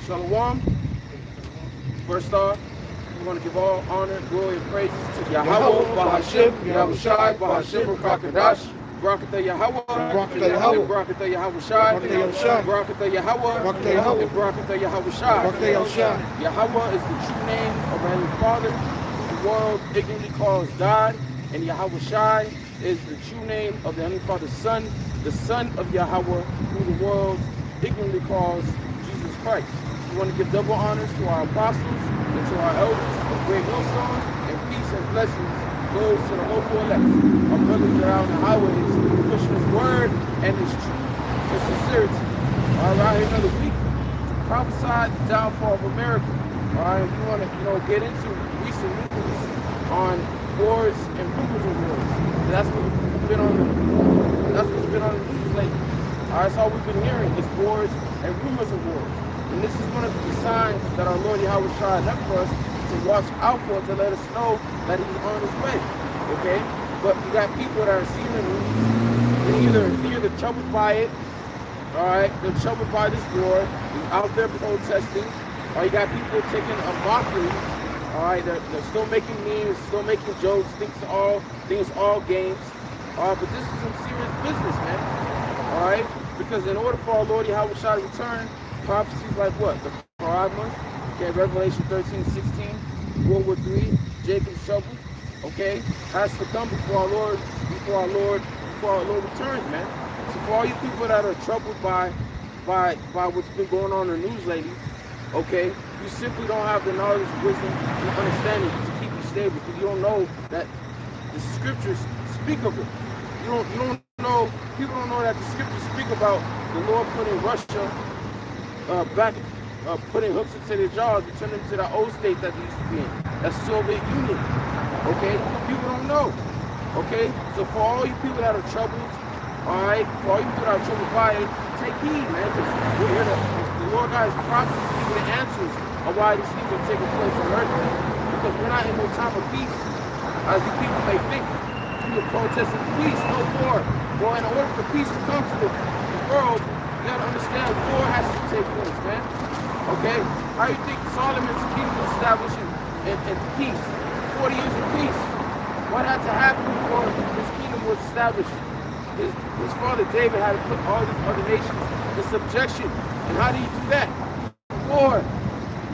Shalom. First off, we want to give all honor, glory, and praises to Yahweh, Bahashim, Yahushai, Bahashim, Rakadash, Barakatah Yahweh, Barakatah Yahushai, Barakatah Yahweh, and Barakatah Yahushai. Yahweh is the true name of our Heavenly Father, who the world ignorantly calls God, and Yahushai is the true name of the Heavenly Father's Son, the Son of Yahweh, who the world ignorantly calls Jesus Christ. We want to give double honors to our apostles and to our elders of great millstone, and peace and blessings goes to the hopeful elect, our brothers that are out on the highways, pushing His word and His truth and sincerity. All right, here another week to prophesy the downfall of America. All right, we want to get into recent news on wars and rumors of wars. That's what's been on the news lately. All right, that's all we've been hearing is wars and rumors of wars. And this is one of the signs that our Lord Yahweh Shai left for us to watch out for, to let us know that He's on His way. Okay? But you got people that are seeing the news. They're either troubled by it. All right? They're troubled by this war. They're out there protesting. Or you got people taking a mockery. All right? They're still making memes, still making jokes. Think it's all games. But this is some serious business, man. All right? Because in order for our Lord Yahweh Shai to return, prophecies like what? The Quran, okay, Revelation 13:16, World War III, Jacob's trouble, okay, has to come before our Lord returns, man. So for all you people that are troubled by what's been going on in the news lately, okay, you simply don't have the knowledge, wisdom, and understanding to keep you stable, because you don't know that the scriptures speak of it. You don't know. People don't know that the scriptures speak about the Lord putting Russia putting hooks into their jaws and turn them to the old state that they used to be in. That's Soviet Union. Okay? People don't know. Okay? So for all you people that are troubled, alright, for all you people that are troubled by it, take heed, man. Because we're here the Lord God is promising to give you the answers of why these things are taking place on earth, man. Because we're not in no time of peace, as you people may think. People protesting peace, no war. Well, in order for peace to come to the world, you gotta understand war has to take place, man. Okay? How you think Solomon's kingdom was established in peace? 40 years of peace. What had to happen before his kingdom was established? His father David had to put all these other nations in subjection. And how do you do that? War.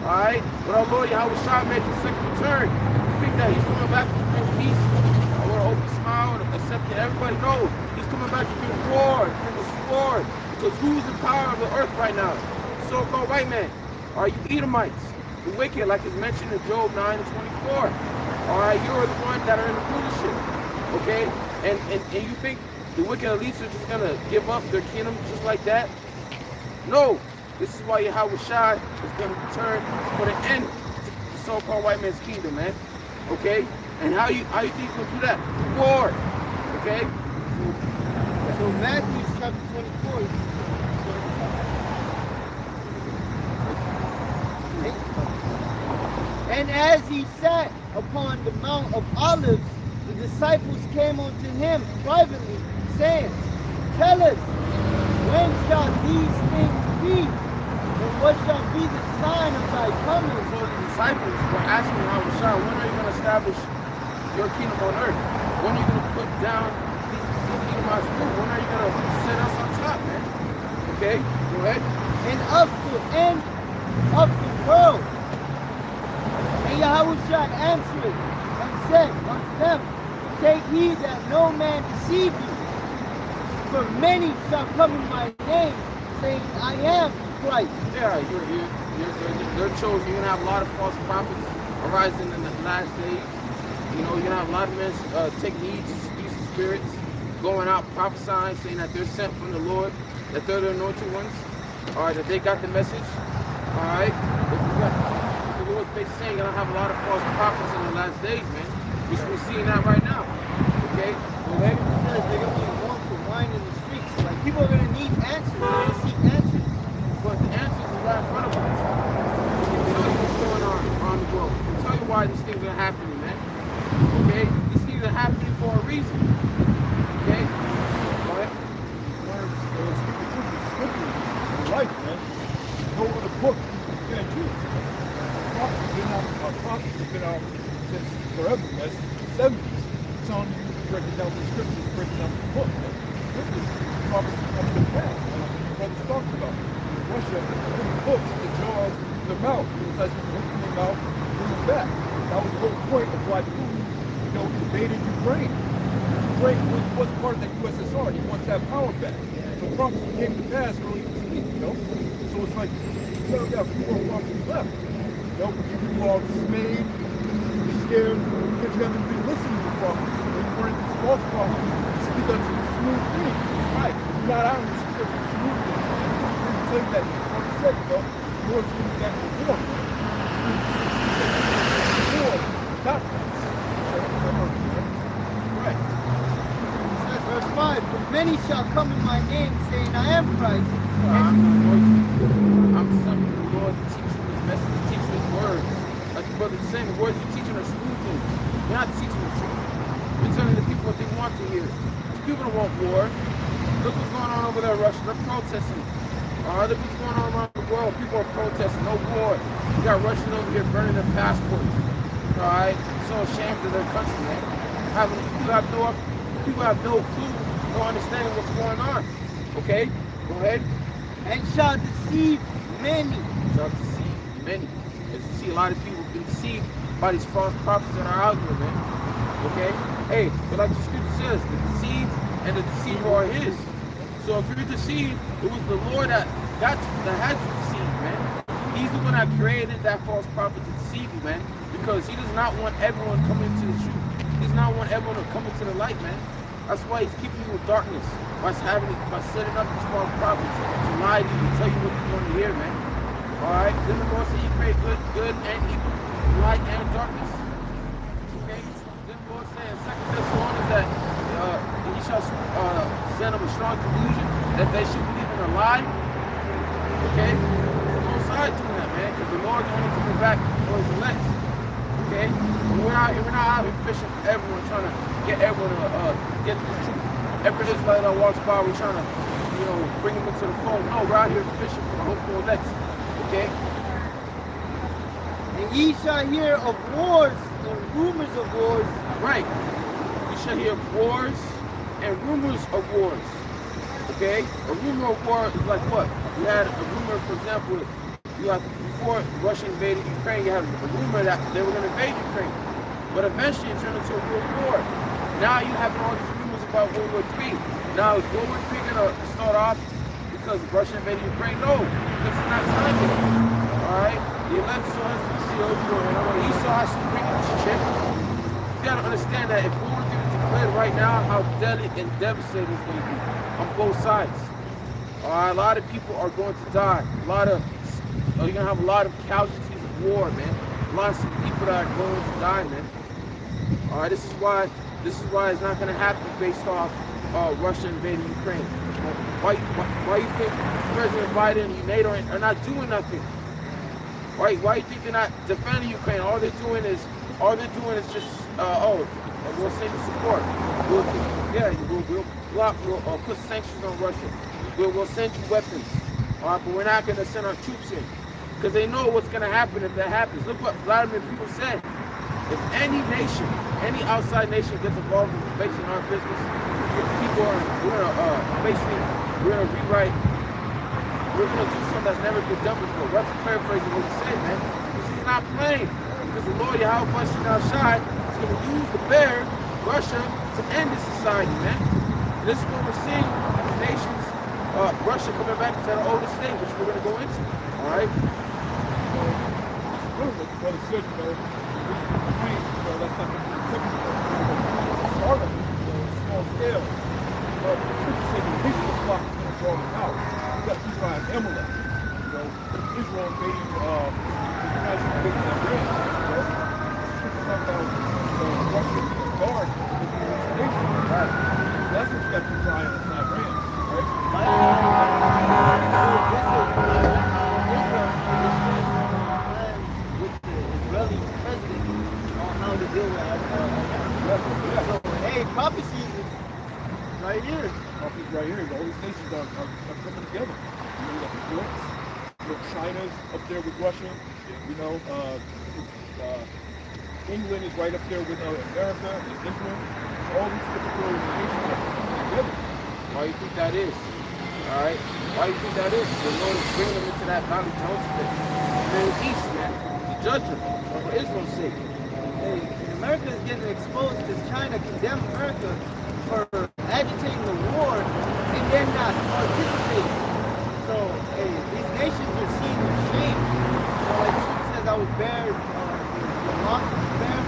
Alright? But our Lord Yahweh Shai made his second return. You think that he's coming back to bring peace? I want to open smile and accept it. Everybody knows he's coming back to bring war, bring the sword. Because who's in power of the earth right now? The so-called white man. Are you Edomites? The wicked, like is mentioned in Job 9 and 24. Alright, you're the ones that are in the rulership. Okay? And you think the wicked elites are just gonna give up their kingdom just like that? No. This is why Yahweh Shai is gonna return to put an end to the so-called white man's kingdom, man. Okay? And how you think he's gonna do that? War. Okay? So Matthew chapter 24. And as he sat upon the Mount of Olives, the disciples came unto him privately, saying, Tell us, when shall these things be? And what shall be the sign of thy coming? So the disciples were asking Yahweh Shai, when are you going to establish your kingdom on earth? When are you going to put down these Edomites? When are you going to set us on top, man? Okay, go ahead. And of the end of the world. And Yahweh Shai answered and said unto them, Take heed that no man deceive you. For many shall come in my name, saying, I am Christ. Yeah, you're chosen. You're going to have a lot of false prophets arising in the last days. You know, you're going to have a lot of men taking heed to these spirits, going out prophesying, saying that they're sent from the Lord, that they're the anointed ones, all right, that they got the message, all right. The Lord's basically saying you're going to have a lot of false prophets in the last days, man. We're seeing that right now, okay? They're going to be going for wine in the streets. Like, people are going to need answers. They're going to seek answers. But the answers are right in front of us. We can tell you what's going on around the world. We can tell you why these things are happening, man. Okay? These things are happening for a reason. Okay? Go ahead. Right, man. he's talking about. Russia hooks the jaws in the mouth. It was like hooking their mouth, bring them back. That was the whole point of why Putin, invaded Ukraine. Ukraine was part of the USSR. He wants that power back. So prophecy came to pass early this week, So it's like, we have few more prophecies left. But you are dismayed, you're scared, because you haven't been listening to prophecy. You weren't these false prophets. You speak unto the smooth things. Right. You're not out here speaking unto the smooth things. You tell you that, like I said, the Lord's giving you that reward. Not right. Says verse 5, for many shall come in my name, saying, I am Christ. I'm sent from the Lord to teach you his message, to teach you his words. Like the brother was saying, the words you're teaching are smooth things. You're not teaching the truth. You're telling the people what they want to hear. People don't want war. Look what's going on over there in Russia. They're protesting. Look what's going on around the world. People are protesting. No war. You got Russians over here burning their passports. Alright? So ashamed of their country, man. People have no clue, no understanding what's going on. Okay? Go ahead. And shall deceive many. Shall deceive many. As you see, a lot of people have been deceived by these false prophets that are out here, man. Okay? Hey, but like the scripture says, the deceived and the deceiver are his. So if you're deceived, it was the Lord that had you deceived, man. He's the one that created that false prophet to deceive you, man. Because he does not want everyone coming into the truth. He does not want everyone to come into the light, man. That's why he's keeping you in darkness. By setting up these false prophets to lie to you, to tell you what you want to hear, man. Alright? Didn't the Lord say he created good and evil, light and darkness? Okay? Didn't the Lord say in 2 Thessalonians that he shall send them a strong delusion that they should believe in a lie? Okay? There's no side doing that, man, because the Lord's only coming back for his elect. Okay? We're not out here fishing for everyone, trying to get everyone to get the truth. Every Israelite that walks by, we're trying to, bring them into the fold. No, we're out here fishing for the hopeful elect. Okay? And ye shall hear of wars and rumors of wars. Right. You shall hear of wars and rumors of wars. Okay? A rumor of war is like what? You had a rumor, for example, before Russia invaded Ukraine, you had a rumor that they were going to invade Ukraine. But eventually it turned into a real war. Now you have all these rumors about World War III. Now is World War III going to start off because Russia invaded Ukraine? No, because it's not time yet. Alright? The elect still has to be sealed. Esau has to bring this chip. You got to understand that if World War III is declared right now, how deadly and devastating it's going to be on both sides. Alright? A lot of people are going to die. You're going to have a lot of casualties of war, man. A lot of people that are going to die, man. Alright, this is why it's not going to happen based off Russia invading Ukraine. Why you think President Biden and NATO are not doing nothing? Why you think they're not defending Ukraine? All they're doing is just we'll send you support. We'll put sanctions on Russia. We'll send you weapons. All right, but we're not going to send our troops in because they know what's going to happen if that happens. Look what Vladimir Putin said. If any nation, any outside nation gets involved in basically our business, we're gonna rewrite. We're gonna do something that's never been done before. That's paraphrasing what he said, man. Because he's not playing. Because the Lord Yahweh Shai is gonna use the bear, Russia, to end this society, man. And this is what we're seeing. These nations, Russia coming back to the oldest state, which we're gonna go into. All right. Really, what the brother said, that's not the typical start of it, small scale. But the scripture said the initial flock is going to draw them out. You got Israel and Amalek. Israel invading United States and Iran. Scripture talk about Russia being a guard to the United States. Right. That's what you got Israel and Iran, To deal with so, hey, prophecy is right here. Prophecy right here. All these nations are coming together. You got the BRICS. China's up there with Russia. England is right up there with America and Israel. So all these different nations are coming together. Why do you think that is? All right? Why do you think that is? The Lord is bringing them into that valley Jehoshaphat. And then east, man, to judge them for Israel's sake. Hey, America is getting exposed because China condemned America for agitating the war and then not participating. So, hey, these nations are seeing their shame. So, like she says, I was bare, your mom was bare,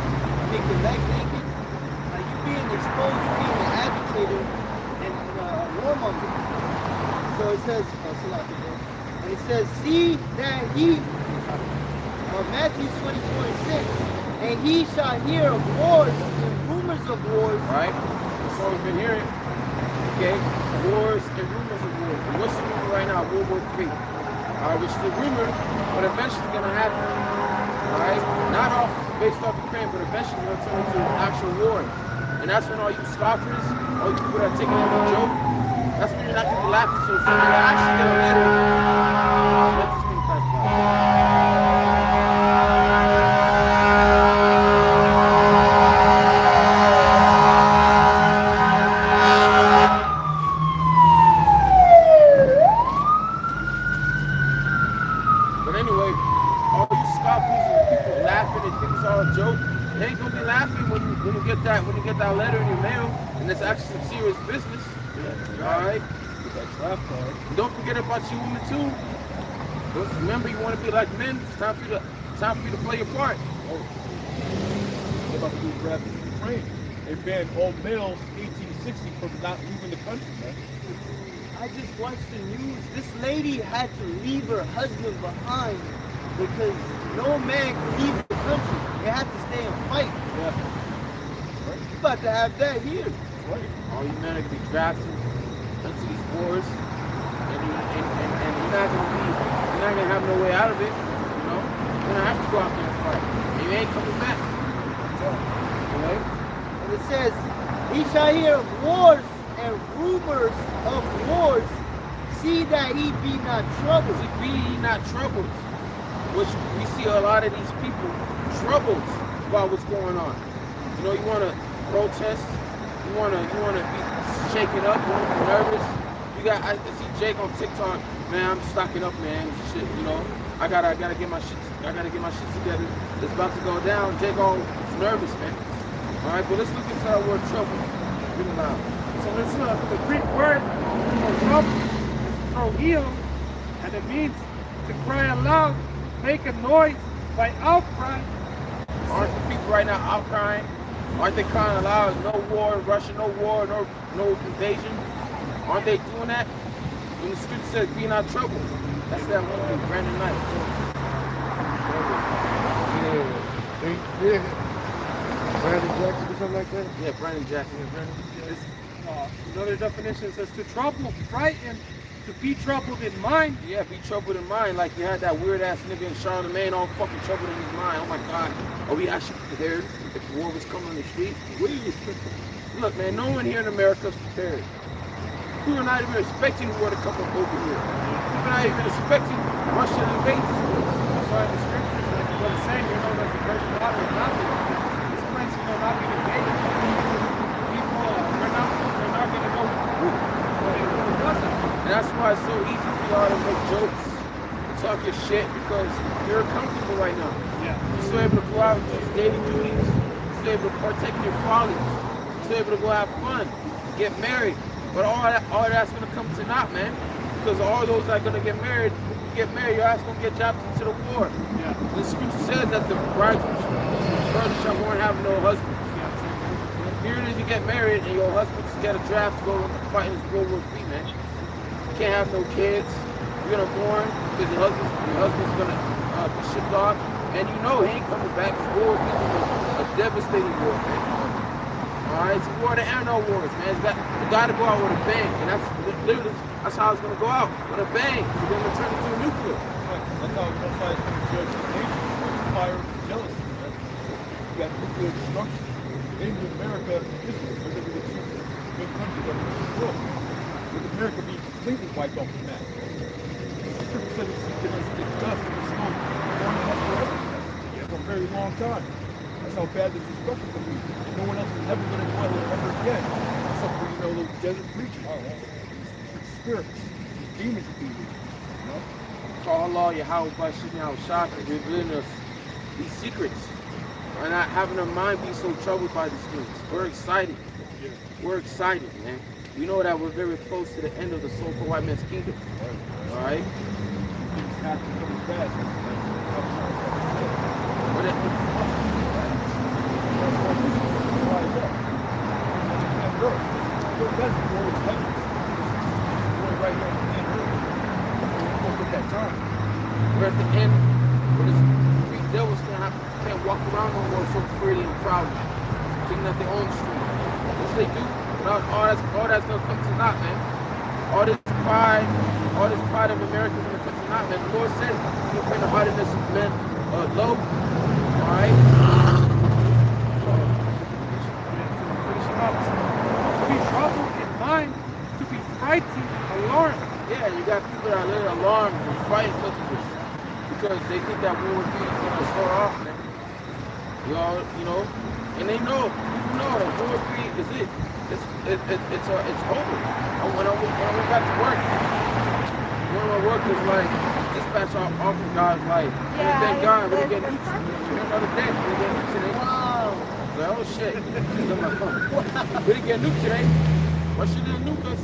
make your leg naked. You being exposed to being an agitator and a warmonger. So it says, and it says, see that he, Matthew 24:6, and he shall hear of wars and rumors of wars. Right? That's all we've been hearing. Okay? Wars and rumors of wars. And what's the rumor right now? World War III. Which is the rumor, but eventually it's going to happen. Alright? Not based off Ukraine, but eventually it's going to turn into an actual war. And that's when all you scoffers, all you people that are taking it as a joke, that's when you're not going to be laughing so soon. You'll actually get a letter. Let this thing pass by. But anyway, all you scoffers and people laughing and think it's all a joke, they ain't gonna be laughing when you get that letter in your mail and it's actually some serious business. Alright? And don't forget about you women too. Remember, you want to be like men. It's time for you to play your part. They're about to do a draft in Ukraine. They banned all males 1860 from not leaving the country, man. I just watched the news. This lady had to leave her husband behind because no man could leave the country. They had to stay and fight. Yeah. Right. You about to have that here. Right. All you men are gonna be drafted into these wars, and you're not gonna have no way out of it. You know, you're gonna have to go out there and fight. And you ain't coming back. Right? And it says, he shall hear of wars and rumors of wars. See that he be not troubled. Be ye not troubled. Which we see a lot of these people troubled about what's going on. You know, you want to protest. You want to be shaken up. You want to be nervous. I see Jake on TikTok. Man, I'm stocking up, man. Shit, you know. I gotta get my shit. I gotta get my shit together. It's about to go down. Jake all nervous, man. All right, but let's look into that word trouble. Read it loud. So this is the Greek word for trouble is proheo, and it means to cry aloud, make a noise by outcry. Aren't the people right now outcrying? Aren't they crying aloud? No war in Russia, no war, no invasion. Aren't they doing that? When the scripture says, be not troubled. That's that movie, Brandon Knight. Yeah. Brandon Jackson or something like that? Yeah, Brandon Jackson. Another definition says to trouble, frighten, to be troubled in mind. Yeah, be troubled in mind. Like you had that weird ass nigga in Charlemagne all fucking troubled in his mind. Oh my God, are we actually prepared if war was coming on the street? What are you? Look, man, no one here in America is prepared. We were not even expecting war to come up over here. We were not even expecting Russia to invade this place. That's why the scriptures, like what it's saying, you know, that the first water is not there. This place, you know, not being invaded. People, they're not going to go through. And that's why it's so easy for y'all to make jokes and talk your shit because you're comfortable right now. Yeah. You're still able to go out and do your daily duties. You're still able to partake in your follies. You're still able to go have fun, get married. But all that's going to come to naught, man. Because all those that are going to get married, your ass going to get dropped into the war. Yeah. The scripture says that the brides shall go and have no husbands. Here it is, you get married and your husband just get a draft to go fight in this World War III, man. You can't have no kids. You're gonna born because your husband's gonna be shipped off, and you know he ain't coming back. This war is a devastating war, man. All right, it's a war that ain't no wars, man. It got to go out with a bang, and that's how it's gonna go out with a bang. It's gonna turn into a nuclear. That's how both sides can judge the nation. Fire and jealousy, man. You got nuclear destruction. England, America, Israel, they're going to be the two big countries that are in the world. With America being completely wiped off the map. The scripture said it's going to stick dust and the smoke burning up forever. For a very long time. That's how bad this destruction will be. And no one else is ever going to dwell there ever again. Except for, you know, those desert preachers. Spirits. demons defeated. You know? Call Allah, Yahweh, Bashim, Yahweh, for revealing us these secrets. And not having our mind be so troubled by these things. We're excited. We're excited, man. We know that we're very close to the end of the so-called white man's kingdom. All right? It's not coming fast. But it, we're at the end where this free devils can't walk around no more so freely and proudly, thinking that they own the street. Which they do. But all that's gonna come to naught, man. All this pride of America is gonna come to naught, man. The Lord said He'll bring the hardiness of men low. Alright? To be troubled in mind, to be frightened, alarmed. Yeah, you got people that are literally alarmed and frightened because they think that World War III is gonna start off, man. You know, and they know, people know that World War III is it. It's over. When I went back to work, one of my workers like dispatch office guys like, thank God we didn't get nuked. Another day we didn't get nuked today. Wow. I was like, oh shit. We didn't get nuked today. Why she didn't nuke us?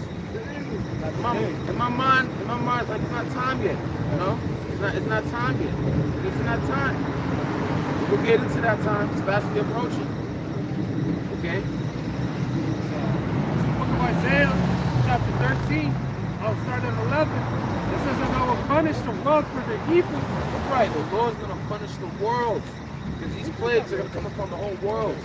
In my mind, it's like it's not time yet. You know, it's not time yet. It's not time. We'll get into that time. It's fastly approaching. Okay. Book of Isaiah, chapter 13, I'll start at 11. It says, and I will punish the world for their evil. Right, the Lord's going to punish the world. Because these plagues are going to come upon the whole world.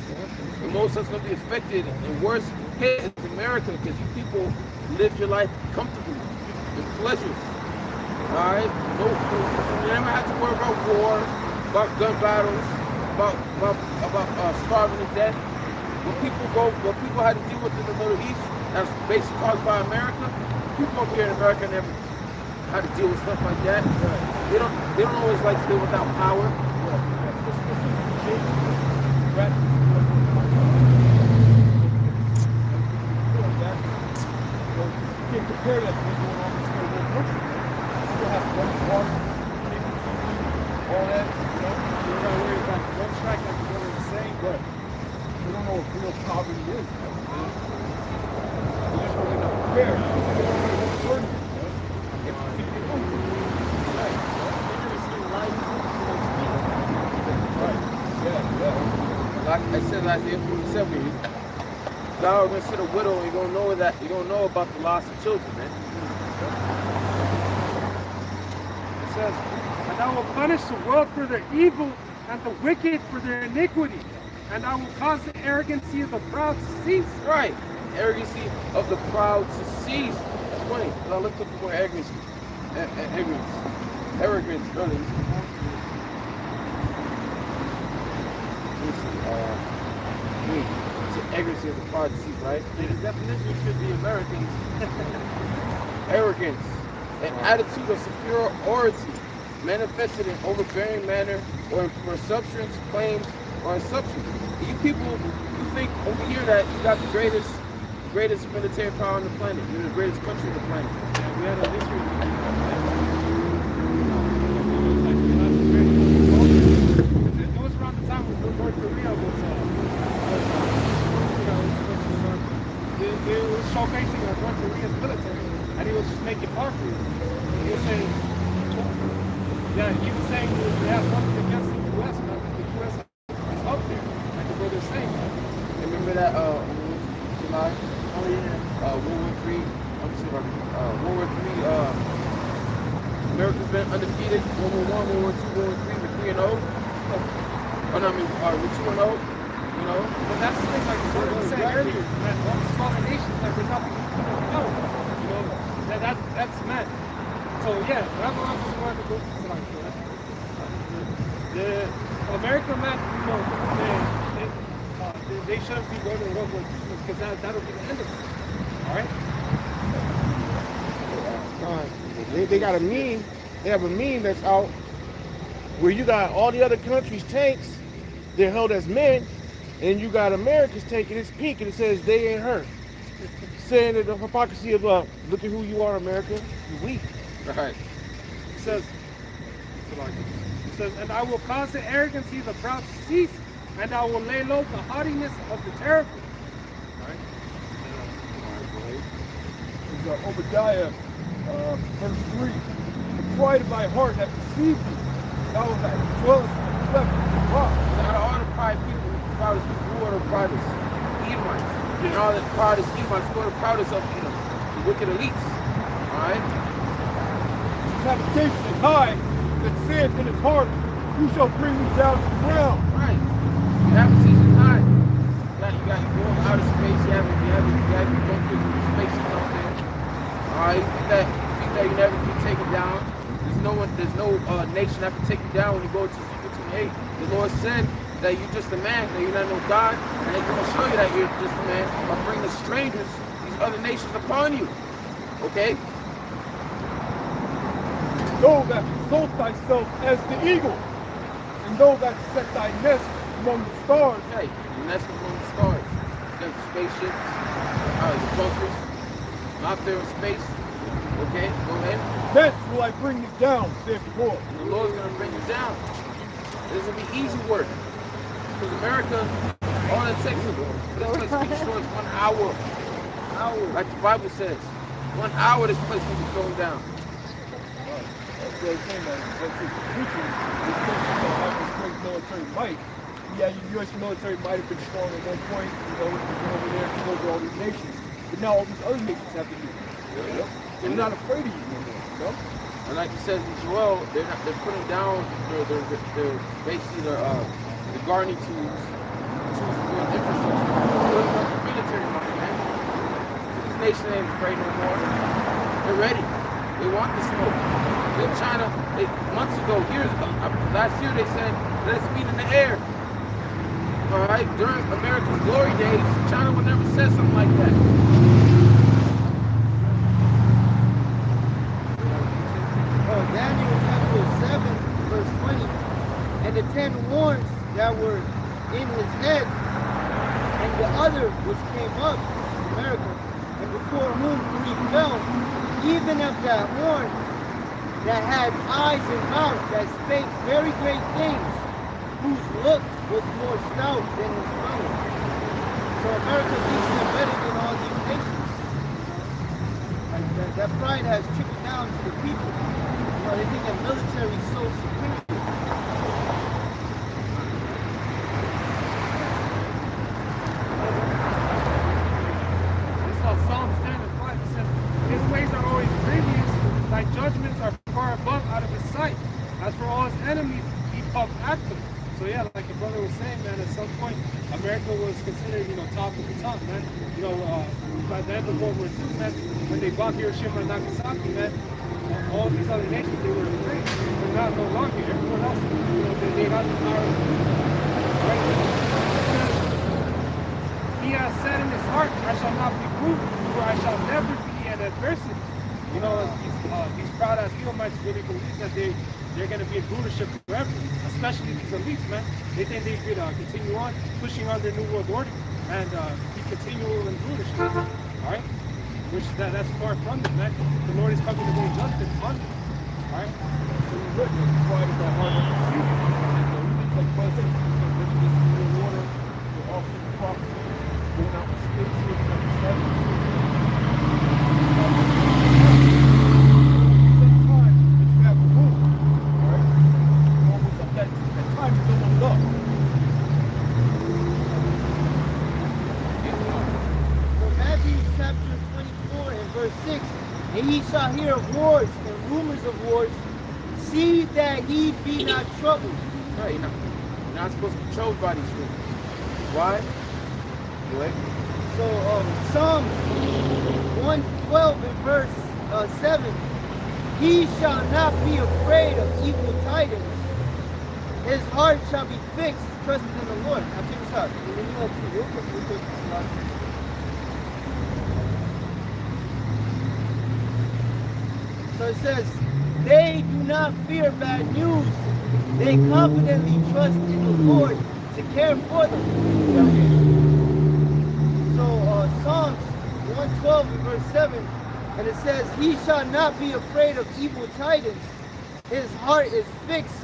And most that's going to be affected and worse hit is America, because you people live your life comfortably in pleasures. Alright? No, you never have to worry about war, about gun battles, about starving to death. What people had to deal with in the Middle East, that's basically caused by America. People up here in America never had to deal with stuff like that. They don't always like to live without power. You can't compare that to what's going on in this third world country. You still have running water, cable TV, all that, you know. You're not worried about the gun strike like the brother was saying, But they don't know what real poverty is. They just really not prepared. They don't know what's learning. Like I said last year, God gonna sit a widow and you're gonna know about the loss of children, man. it says, and I will punish the world for their evil and the wicked for their iniquity. And I will cause the arrogancy of the proud to cease. Right. Arrogancy of the proud to cease. That's funny, because I looked up the word arrogance. Arrogance earlier. It's the arrogancy of the proud to cease, right? The definition should be Americans. Arrogance, an attitude of superiority, manifested in overbearing manner or in presumptions, claims, or assumptions. You people, you think over here that you got the greatest military power on the planet. You're the greatest country on the planet. And we had a history it was around the time when North Korea was it was showcasing North Korea's military, and he was just making fun of it. He was saying, he was saying they have nothing against the U.S., but the U.S. is up there, like the brother's saying. Remember that July? Oh yeah. World War III. World War III. America's been undefeated. World War I, World War II, World War III, with 3-0. Oh no, I mean with 2-0. You know. But that's the thing, like the brother was saying earlier, that all the smaller nations, like we're nothing no. You know, that's meant. So yeah, Babylon just wanted to go to like the American man, you know, they shouldn't be going to World War II because that'll be the end of it. All right. They got a meme. They have a meme that's out where you got all the other countries' tanks. They're held as men, and you got America's tank and it's pink and it says they ain't her. saying that the hypocrisy of look at who you are, America. You're weak. Right. It says, and I will cause the arrogancy of the proud to cease, and I will lay low the haughtiness of the terrible. Right? It's Obadiah, verse 3. The pride of thy heart hath deceived thee. Thou that dwellest in the cleft of the rock. Out of all the pride people, proudest people, who are the proudest? Edomites. And all the proudest Edomites, who are the proudest of Edom? The wicked elites. Alright? His habitation is high, that saith in his heart, who shall bring me down to the ground? Right. Your habitation is high. You got you going out of space, you have your bunkers and spaceships out there. Alright, you think that you never be taken down. There's no nation that can take you down when you go to Ezekiel 28. The Lord said that you're just a man, that you're not no God, and He's going to show you that you're just a man by bringing the strangers, these other nations upon you. Okay? Thou that exalt thyself as the eagle, and thou that set thy nest among the stars. Okay, you nest among the stars. You got your spaceships, your bunkers, out there in space. Okay, go ahead. Thence will I bring thee down, saith the Lord. And the Lord's going to bring you down. This will be easy work. Because America, all it takes is for this place to be destroyed is 1 hour. Like the Bible says. 1 hour this place will be thrown down. That's what I'm saying, that that's his preaching. This country don't have this great military might. Yeah, your U.S. military might have been strong at one point, you know, we've been over there to over all these nations. But now all these other nations have to do it. Yep. So they're not afraid of you anymore, you know? And like it says in Joel, they're putting down their basically the gardening tools for doing infrastructure. Putting up the military money, man. So these nations ain't afraid no more. They're ready. They want the smoke. In China, months ago, last year they said, let's meet in the air. All right, during America's glory days, China would never say something like that. Daniel chapter 7, verse 20. And the 10 horns that were in his head, and the other which came up, America, and before whom 3 fell, even of that horn that had eyes and mouth, that spake very great things, whose look was more stout than his fellow. So America thinks they're better than all these nations. That pride has trickled down to the people. You know, they think the military is so superior. This is Psalms 10 and 5. It says, his ways are always grievous, thy judgments are far above out of his sight. As for all his enemies, he puffed at them. So yeah, like the brother was saying, man, at some point, America was considered, you know, top of the top, man. You know, by the end of World War II, man, when they bombed Hiroshima and Nagasaki, man, all these other nations, they were afraid. They're not no longer. Everyone else, you know, they got the power. Right? It says, he has said in his heart, I shall not be moved, for I shall never be in adversity. You know, these proud ass Edomites really believe that they're going to be in rulership forever, especially these elites, man. They think they could continue on pushing on their new world order and be continual in rulership. All right, which that's far from them, man. The Lord is coming to bring justice on them. All right. So we're written in pride of thy heart hath deceived thee. So you think like Christ said, this new water, the office of prophecy, going out in space, looking at the sun. And ye shall hear of wars and rumors of wars. See that ye be not troubled. Right, you're not supposed to be troubled by these things. Why? Go ahead. So Psalms 112 and verse 7. He shall not be afraid of evil tidings. His heart shall be fixed, trusting in the Lord. Now check this out. Let me let you real quick. So it says, they do not fear bad news. They confidently trust in the Lord to care for them. So Psalms 112 and verse 7, and it says, he shall not be afraid of evil tidings. His heart is fixed,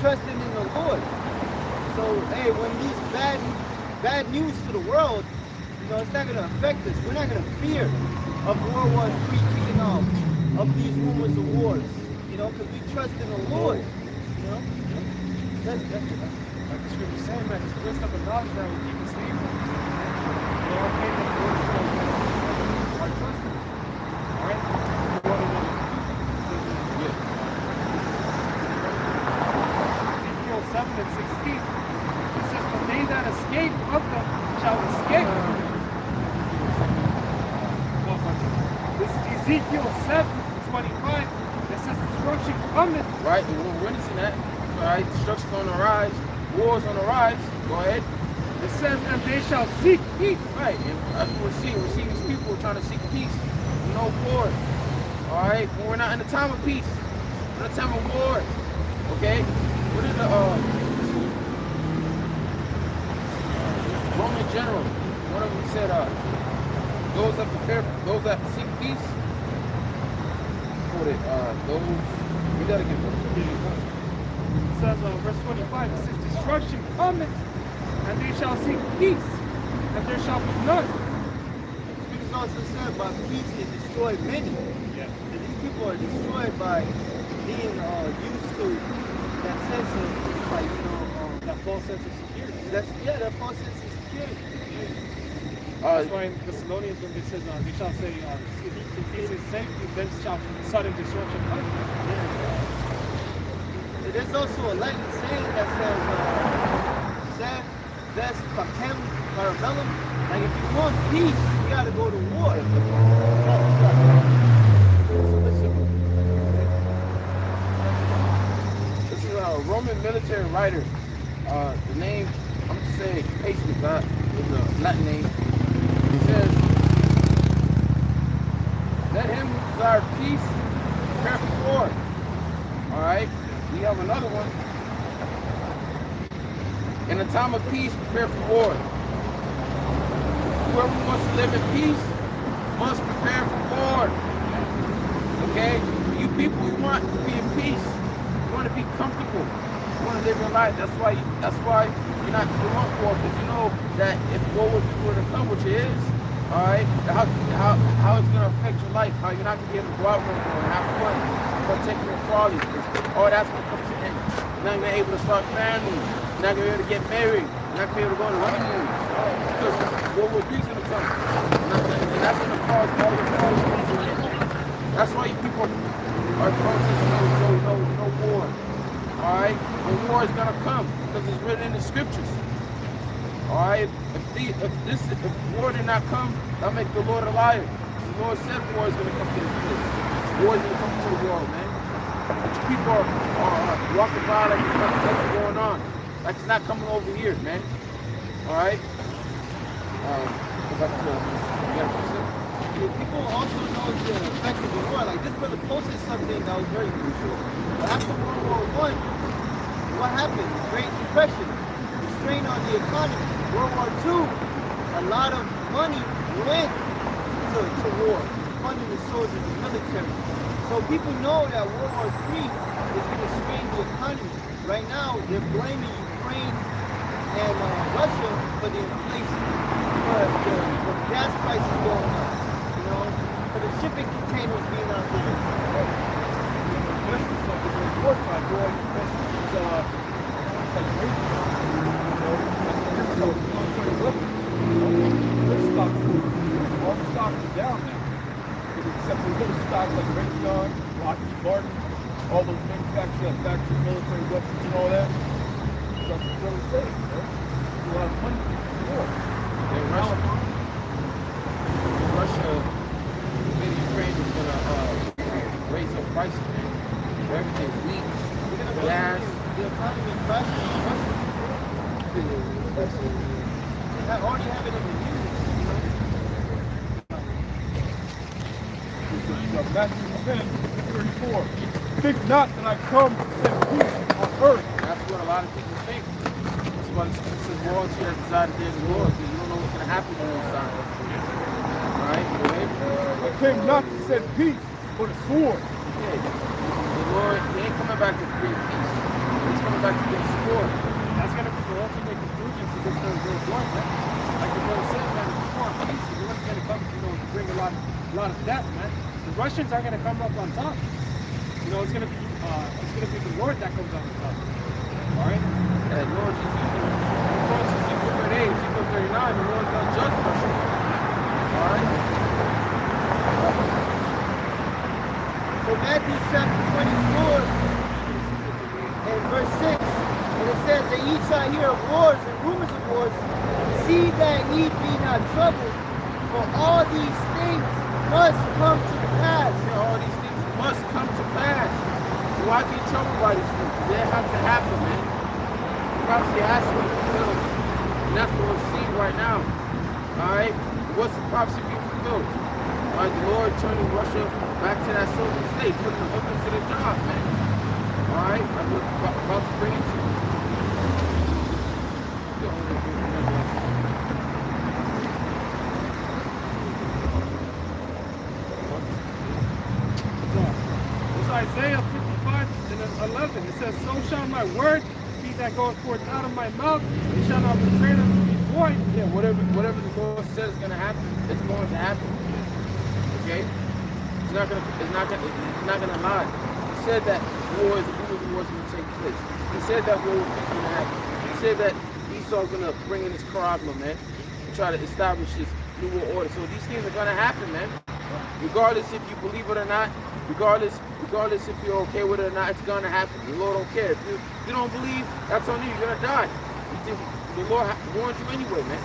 trusting in the Lord. So, hey, when these bad news to the world, you know, it's not going to affect us. We're not going to fear of World War III kicking off, of these rumors of wars, you know, because we trust in the Lord, you know. That's Like the scripture saying, man, it's first of a knowledge that will keep us stable. You know, okay, the Lord is our trust. All right? So what it is. Ezekiel 7 and 16. It says, but they that escape of them shall escape. This is Ezekiel 7 and 25. It says destruction cometh. Right, and we're witnessing that. Right, destruction on the rise, wars on the rise. Go ahead. It says, and they shall seek peace. Right, and that's what we're seeing. We're seeing these people trying to seek peace, no war. All right, but we're not in the time of peace. We're in the time of war. Okay, what is the Roman general? One of them said, those that prepare, those that seek peace. Quote it. We gotta get them. It says, verse 25, it says, destruction cometh, and they shall seek peace, and there shall be none. Scripture also said, by peace they destroy many. Yeah. And these people are destroyed by being used to that sense of, like, you know, That false sense of security. that false sense of security. That's why in Thessalonians when it says, they shall say, peace is safety, then shall sudden destruction come. There's also a Latin saying that says, "Sed ves pacem parabellum." Like, if you want peace, you gotta go to war. This is a Roman military writer. The name, I'm just saying, Paceman, that is a Latin name. He says, let him who desires peace prepare for war. All right, we have another one. In a time of peace, prepare for war. Whoever wants to live in peace must prepare for war. Okay? You people, you want to be in peace. You want to be comfortable. You want to live your life. That's why you're not going to want war, because you know that if war were to come, which it is, all right, how it's going to affect your life, how you're not going to be able to go out no more and have fun, partake in your folly. All that's going to come to an end. You're not going to be able to start families. You're not going to be able to get married. You're not going to be able to go on honeymoon. Because World War III is going to come. And that's going to cause all the problems. That's why you people are protesting no war. All right? And war is going to come because it's written in the scriptures. All right? If war did not come, that'll make the Lord a liar. The Lord said war is going to come to this place. War is going to come to the world, man. But you people are walking by like there's nothing going on. Like it's not coming over here, man. All right? People also know the effect of the war. Like, this brother posted something that was very crucial. But after World War I, what happened? Great Depression, the strain on the economy. World War II, a lot of money went to war, funding the soldiers, the military. So people know that World War III is going to strain the economy. Right now, they're blaming Ukraine and Russia for the inflation, for the gas prices going up, you know, for the shipping containers being out there. This is something in wartime, boy. It's like rape. So military weapons. Their stocks, all the stocks are down now. Except for little stocks like Raytheon, Lockheed Martin, all those manufacturers that factory military weapons and all that. So that's what they're saying, man. A lot of money for war. Russia, Ukraine is going to raise up prices, man. For everything, wheat, gas. The economy crashing in Russia. They already have it in the news. Matthew 10:34. Think not that I come to set peace on earth. That's what a lot of people think. That's why it says, woe unto you that desire the day of the Lord, because you don't know what's going to happen in those times. All right? Go ahead. I came not to send peace, but a sword. Yeah. The Lord, he ain't coming back to bring peace. He's coming back to bring sword. That's going to be the ultimate conclusion to this third world war, man. Like the brother said, man, if you want peace, the Lord's going to come, to bring a lot of death, man. The Russians are going to come up on top. It's going to be the Lord that comes on top. All right? And Lord, just going to Ezekiel 38, Ezekiel 39, the Lord's going to judge Russia. All right? So Matthew chapter 24 and verse 6, and it says that ye shall hear of wars and rumors of wars. See that ye be not troubled, for all these things must come to pass. All these things must come to pass. Why be troubled by these things? They have to happen, man. Prophecy has to be fulfilled. And that's what we're seeing right now. Alright? What's the prophecy being fulfilled? Alright, the Lord turning Russia back to that silver state, putting them up into the job, man. Alright? I'm about to bring it to you. Isaiah 55 and 11, it says, so shall my word be that goes forth out of my mouth, it shall not return unto me void. Yeah, whatever the Lord says is gonna happen, it's going to happen. Okay? He's not gonna lie. He said that wars and rumors of wars are gonna take place. He said that war was gonna happen. He said that Esau's gonna bring in his karagma, man, and try to establish this new world order. So these things are gonna happen, man. Regardless if you believe it or not, regardless if you're okay with it or not, it's gonna happen. The Lord don't care. If you don't believe, that's on you. You're gonna die. The Lord warned you anyway, man.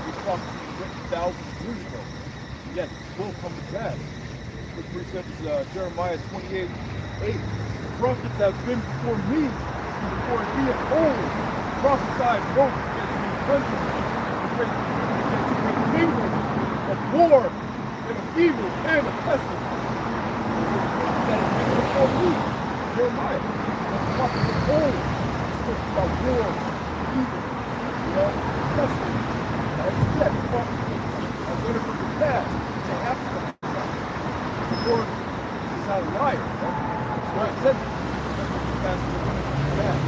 This prophecy was written thousands of years ago. Yet it will come to pass. The precepts Jeremiah 28:8. The prophets have been before me, and before thee of old, prophesied both against the country, against the kingdom of war, and of evil, and of pestilence. That has been before me, Jeremiah. The prophets of old spoke about war, evil, pestilence. Yet the prophecies are going to come to pass. They have to come to pass. The Lord is not a liar. That's why I said that's the going to come to pass.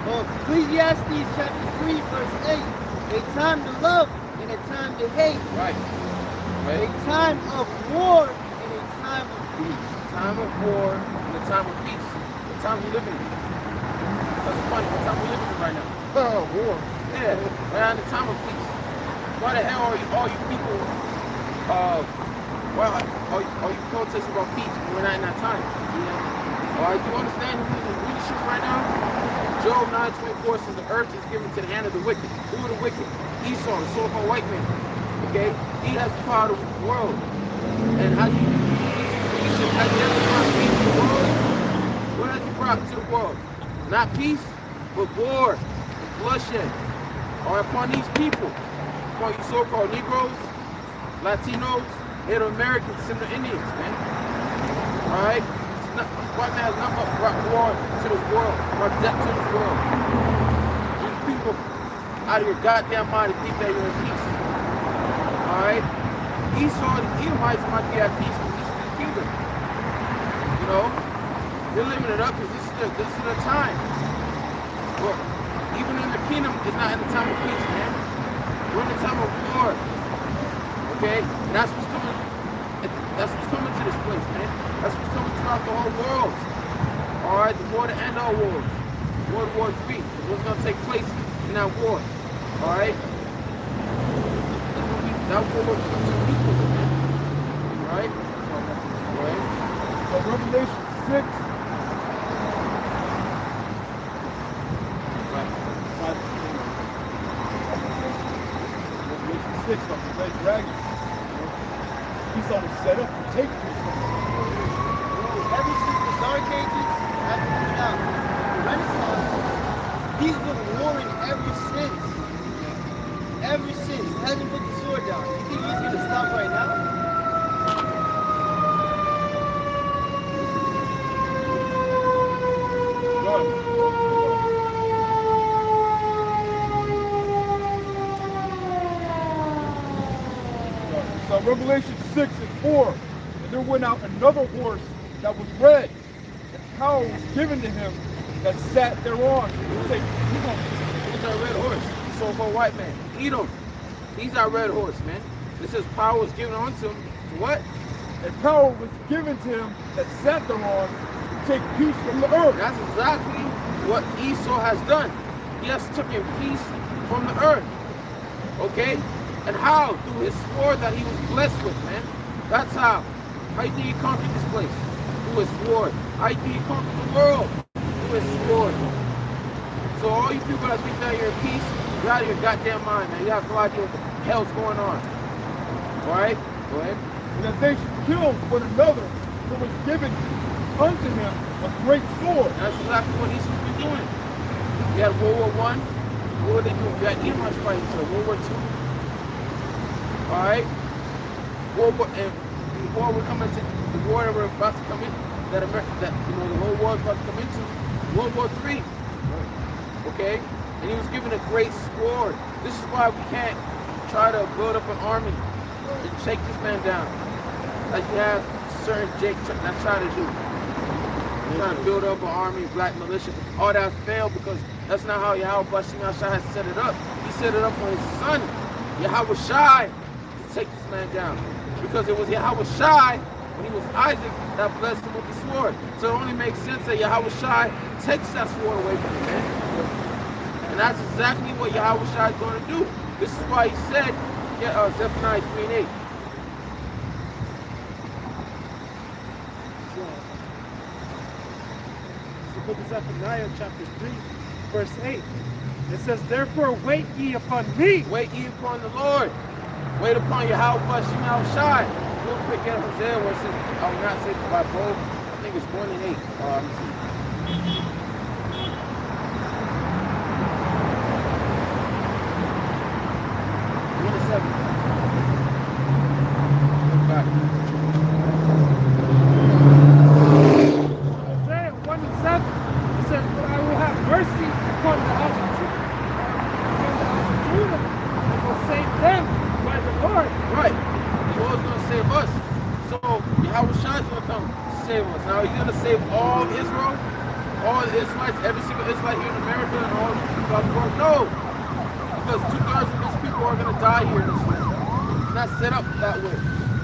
Well, Ecclesiastes chapter 3, verse 8, a time to love and a time to hate. Right. A time of war and a time of peace. Time of war and a time of peace. The time we live in. That's funny. What time we living in right now? Oh, war. Yeah, we're in the time of peace. Why the hell all you people, why are you protesting about peace when we're not in that time? You understand who's in leadership right now? Job 9:24 says the earth is given to the hand of the wicked. Who are the wicked? Esau, the so-called white man. Okay? He has the power of the world. And how do you has he ever brought peace to the world? What has he brought to the world? Not peace, but war and bloodshed. Or upon these people, upon you so-called Negroes, Latinos, Native Americans, Seminole Indians, man. Alright? White man has not brought war to this world, brought death to this world. These people out of your goddamn mind to think that you're in peace. Alright? Esau and the Edomites might be at peace because this is the kingdom. They're living it up because this is the time. But even in the kingdom, it's not in the time of peace, man. We're in the time of war. Okay? And that's what's coming to this place, man. That's what's coming throughout the whole world. Alright, the war to end all wars. World War III. What's gonna take place in that war. Alright? That war will come to people, man. Alright? Alright? So Revelation 6. Revelation 6 of the red dragon. He's almost set up to take this. Ever since the Dark Ages, after coming out, the Renaissance, he's been warring ever since. Ever since. He hasn't put the sword down. You think he's going to stop right now? Revelation 6:4. And there went out another horse that was red, and power was given to him that sat thereon. Say, He's our red horse. He sold for a white man. Eat him. He's our red horse, man. This says power was given unto him. To what? and power was given to him that sat thereon to take peace from the earth. That's exactly what Esau has done. He has taken peace from the earth. Okay? And how? Through his sword that he was blessed with, man. That's how. How you think he conquered this place? Through his sword. How you think he conquered the world? Through his sword. So all you people that think that you're in peace, you're out of your goddamn mind, man. You have no idea what the hell's going on. Alright? Go ahead. And that they should kill one another, who was given unto him a great sword. That's exactly what Esau's been doing. You had World War I. What were they doing? You had Edomites fighting each other. World War II. Alright? And the war we're coming to, the war that we're about to come in, that America, that the whole world is about to come into, World War III. Okay? And he was given a great sword. This is why we can't try to build up an army and take this man down. Like you have certain Jake that try to do. Trying to build up an army, black militia. All that failed because that's not how Yahweh Shai has set it up. He set it up for his son, Yahweh Shai, to take this man down. Because it was Yahweh Shai, when he was Isaac, that blessed him with the sword. So it only makes sense that Yahweh Shai takes that sword away from him, man. And that's exactly what Yahweh Shai is going to do. This is why he said, Zephaniah 3:8. The book of Zephaniah, chapter 3, verse 8. It says, therefore wait ye upon me. Wait ye upon the Lord. Wait upon Yahweh Shai. Real quick, get Hosea where it says, I will not say by both. I think it's 1 and 8. Let me see. 7. Look back. Hosea 1 and 7. It says, but I will have mercy upon the house of Judah, and will save them by the Lord. Right. The Lord's going to save us. So Yahweh Shai is going to come to save us. Now, he's going to save all of Israel, all the Israelites, every single Israelite here in America, and all the people out the world. No. Because 2/3 of these people are going to die here in this land. It's not set up that way.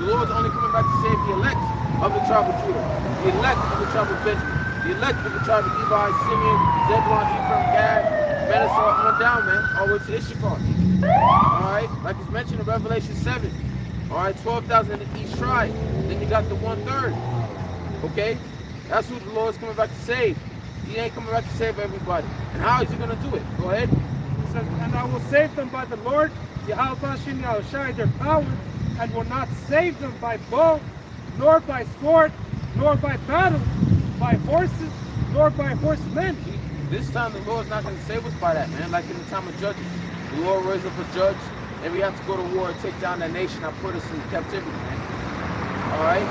The Lord's only coming back to save the elect of the tribe of Judah, the elect of the tribe of Benjamin, the elect of the tribe of Levi, Simeon, Zebulon, Ephraim, Gad, Manasseh, on down, man, all the way to Issachar. Alright, like it's mentioned in Revelation 7. Alright, 12,000 in each tribe. Then you got the 1/3. Okay? That's who the Lord's coming back to save. He ain't coming back to save everybody. And how is he going to do it? Go ahead. It says, and I will save them by the Lord, Yahweh Shai, their power, and will not save them by bow, nor by sword, nor by battle, by horses, nor by horsemen. This time the Lord's not going to save us by that, man. Like in the time of Judges. The Lord raised up a judge, and we have to go to war and take down that nation that put us in captivity, man. Alright?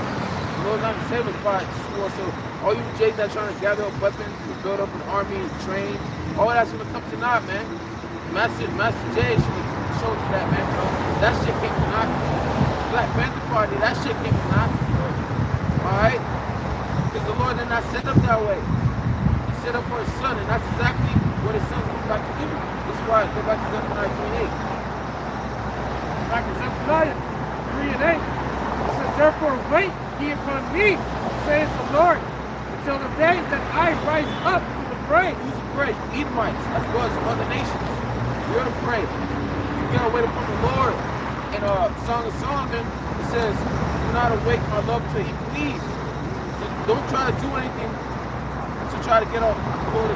The Lord's not going to save us by war. So all you Jays that trying to gather up weapons and build up an army and train, all that's going to come to naught, man. Master J should have showed you that, man, bro. That shit came to naught. Black Panther Party, that shit came to naught. Alright? Because the Lord did not set up that way. He set up for his son, and that's exactly what his son's going back to do. This is why I go back to Zephaniah 3:8. Back in Zephaniah 3 and 8. It says, therefore wait ye upon me, saith the Lord, until the day that I rise up to the prey. Who's to pray? Edomites, as well as other nations. You're to pray. You gotta wait upon the Lord. In Song of Solomon, it says, do not awake my love till he please. So don't try to do anything to try to get up the Lord to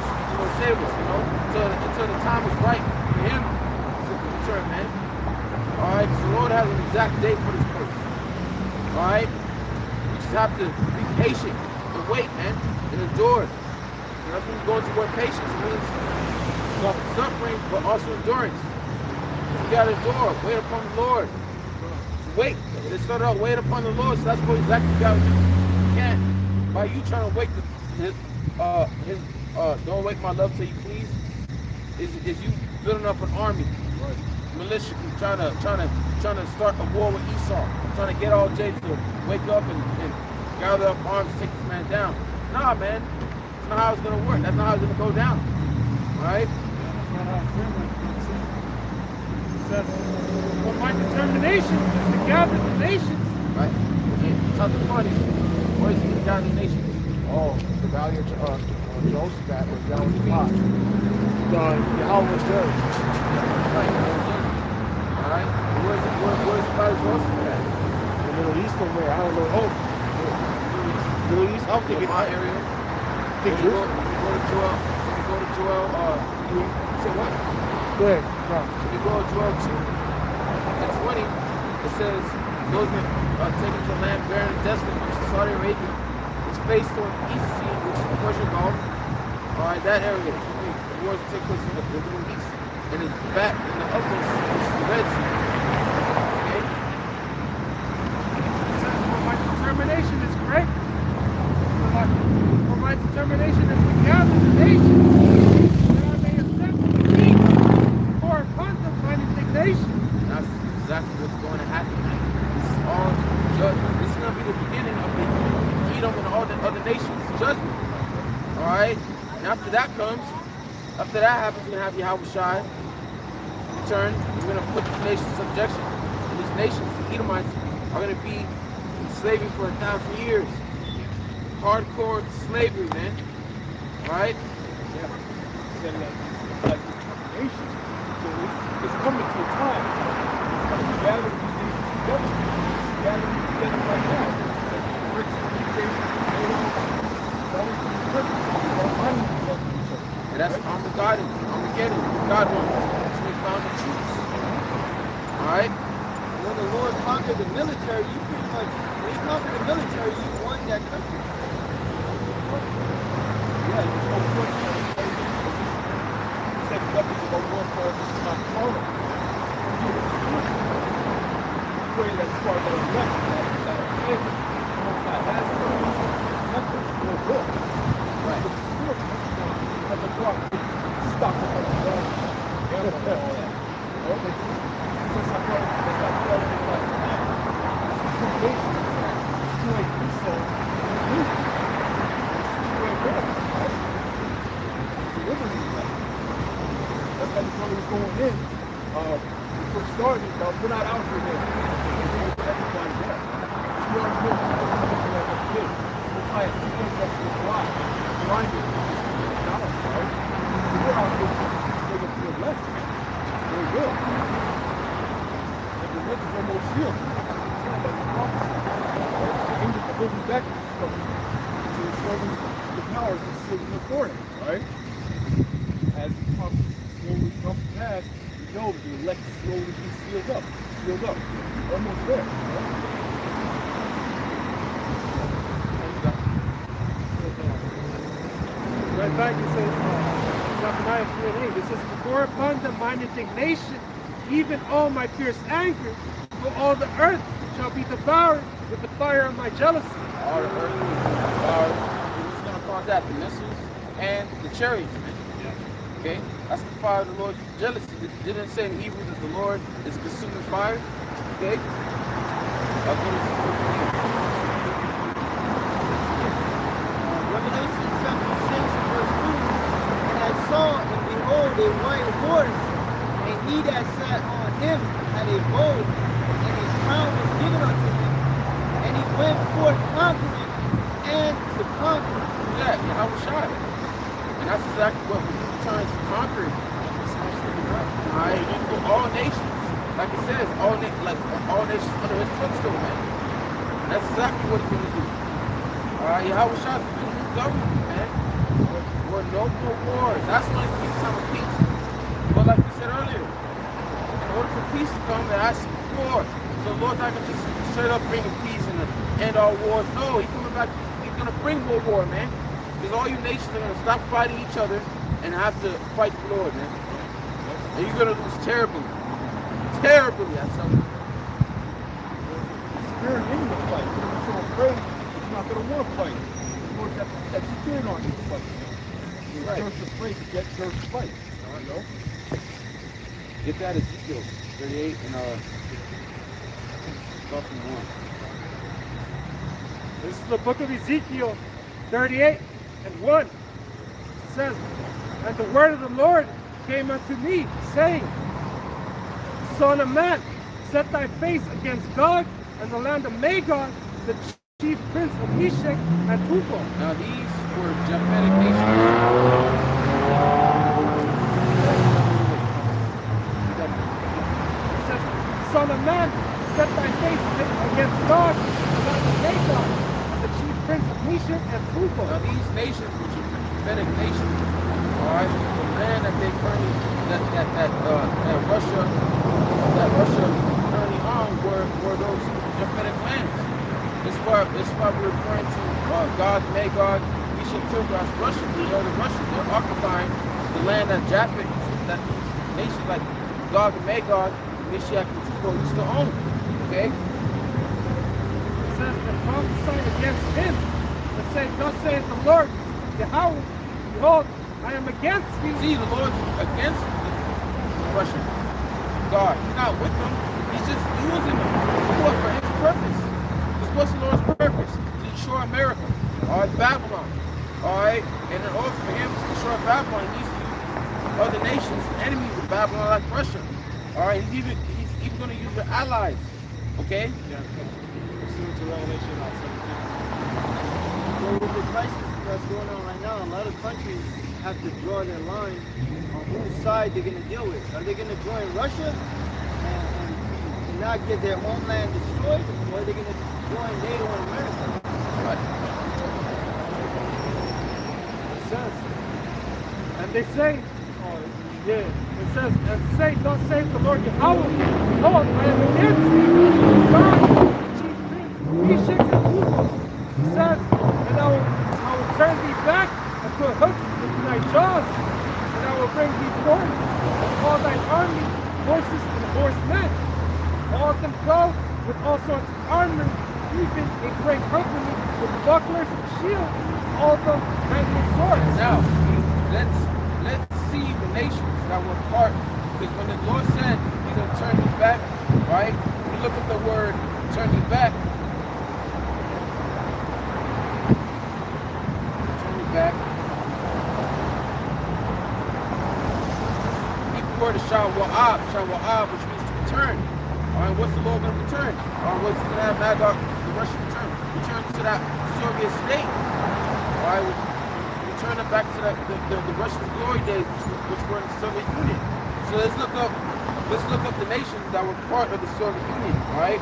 save us, until the time is right for him to return, man. Alright, because the Lord has an exact date for this place. Alright? We just have to be patient and wait, man, and endure. And that's when we go into what patience means. Suffering, but also endurance. You gotta endure, wait upon the Lord. So wait. It started out wait upon the Lord, so that's what exactly you gotta do. You can't, by you trying to wake don't wake my love till you please, is you building up an army. militia group trying to start a war with Esau, trying to get all Jacob to wake up and gather up arms to take this man down. Nah, man, that's not how it's gonna work. That's not how it's gonna go down. All right? It says, well, my determination is to gather the nations. Right? Tell the parties. Where's the gather the nations? Oh, the valley of Jehoshaphat was down the pot. Yahweh was there. Right. All right. Where's the valley of Jehoshaphat at? The Middle East somewhere. I don't know. Oh, Middle East. I'm thinking my area. Think You go to Joel, you say what? Go ahead. No. You go to Joel 2 and 20, it says, those men are taken to land barren and desolate, which is Saudi Arabia. It's faced toward the East Sea, which is the Persian Gulf. Alright, that area. The wars will take place in the Middle East. And it's back in the uplands, which is the Red Sea. Okay? It says, well, my determination is great. So, like, well, my determination is to gather the nations, that I may assemble the kingdom, pour upon them mine indignation. That's exactly what's going to happen. This is all judgment. This is going to be the beginning of the Edom and all the other nations' judgment. Alright? And after that happens, we're going to have Yahweh Shai return. We're going to put these nations in subjection. And these nations, the Edomites, are going to be in slavery for 1,000 years. Hardcore slavery, man. Alright? Yeah. Said that it's like nation. So it's coming to a time. It's going to gather these nations together. Gather them together right now. Bricks, and that's Armageddon. God wants to be found the truth. Alright? When the Lord conquered the military, you pretty much, when he conquered the military, you won that country. Yeah, there's no question. You said weapons of our warfare is not carnal. Pray that as far as our weapons that are able, most high has for us, tempers or good. Right. But the spiritual has a drop stock of our own animal and all that. Okay. Since I felt it last night, creation destroyed Esau and Luke. Destroyed them, right? Delivering them. That's how the brother was going in. We first started, we're not out here yet. Everybody there. We already know what's coming at the gate. We're trying to keep us to the block. Blinded. Knowledge, right? So we're out here to take it to the left. Very good. And the left is almost sealed. It's not like it's prophecy. The angel of holding back is coming to the servants, the powers, and sealed in the coordinates, right? As the prophecy slowly come to pass, we know the elect slowly be sealed up. Almost there, right? Right back, it says, Zephaniah 3:8, it says, to pour upon them mine indignation, even all my fierce anger, for all the earth shall be devoured with the fire of my jealousy. All the earth who's going to cause that? The missiles and the chariots, man. Yeah. Okay? That's the fire of the Lord's jealousy. It didn't say in Hebrews that the Lord is a consuming fire. Okay? Revelation chapter 6, verse 2. And I saw, and behold, a white horse, and he that sat on him had a bow, and a crown was given unto him. And he went forth conquering and to conquer. Yeah, Yahweh Shai. And that's exactly what we return to conquering. Alright? All nations. Like it says, all nations under his footstool, man. And that's exactly what he's going to do. Alright, Yahweh Shai is going to do government, man. We're no more wars. That's when it's peace, time of peace. But like we said earlier, in order for peace to come, there has to be war. So the Lord's not going to just straight up bringing peace and end all wars. No, he's coming back. He's going to bring more war, man. Because all you nations are going to stop fighting each other and have to fight the Lord, man. And you're going to lose terribly. Terribly, I tell you. Spirit in the fight. You're so afraid that you're not going to want to fight. The Lord got that spirit on you to fight. You're Right. just afraid to get dirt to fight. You know? Get that Ezekiel 38 and start from 1. This is the book of Ezekiel 38 and 1. It says, "And the word of the Lord came unto me, saying, Son of man, set thy face against Gog and the land of Magog, the chief prince of Meshech and Tubal." Now these were Japhetic nations. It says, "Son of man, set thy face against Gog and the land of Magog, the chief prince of Meshech and Tubal." Now these nations, which are Japhetic nations, all right, the land that they currently that Russia currently owned were those Japhetic lands. This is why we're referring to Gog, Magog, Meshech, Tubal as Russia. You know, the Russians, they're occupying the land that Japhet, that these nations like Gog and Magog, Meshech and Tubal used to own. Okay? It says, "And prophesy against him, and say, Thus saith the Lord, Yahweh, behold, I am against thee." See, the Lord's against the Russians. God, he's not with them. He's just using them. For what? For his purpose. Because what's the Lord's purpose? To destroy America. All right, Babylon. All right, and in order for him to destroy Babylon, he needs to use other nations, enemies of Babylon, like Russia. All right, he's even going to use their allies. Okay? Yeah, pursuant to Revelation 17. Well, with the crisis that's going on right now, a lot of countries have to draw their line on whose side they're going to deal with. Are they going to join Russia and not get their homeland destroyed, or are they going to join NATO and America? Right. It says, and they say, it says, "And say, Thus saith the Lord Yahweh, Behold, I am against thee, God, chief prince, Meshech and Tubal." He says, "And I will turn thee back and put hooks into thy jaws, and I will bring thee forth, and all thine army, horses and horsemen. All of them go with all sorts of armor, even a great company with bucklers and shields, all of them handling swords." Now, let's see the nations that were part, because when the Lord said he's going to turn you back, right? You look at the word turn you back. Turn you back. Hebrew word is shawa'ab, which means to return. All right, what's the Lord going to return? All right, what's he going to have Magog, the Russian return? Return to that Soviet state. All right, turn it back to the Russian glory days, which were in the Soviet Union. So let's look up the nations that were part of the Soviet Union, all right?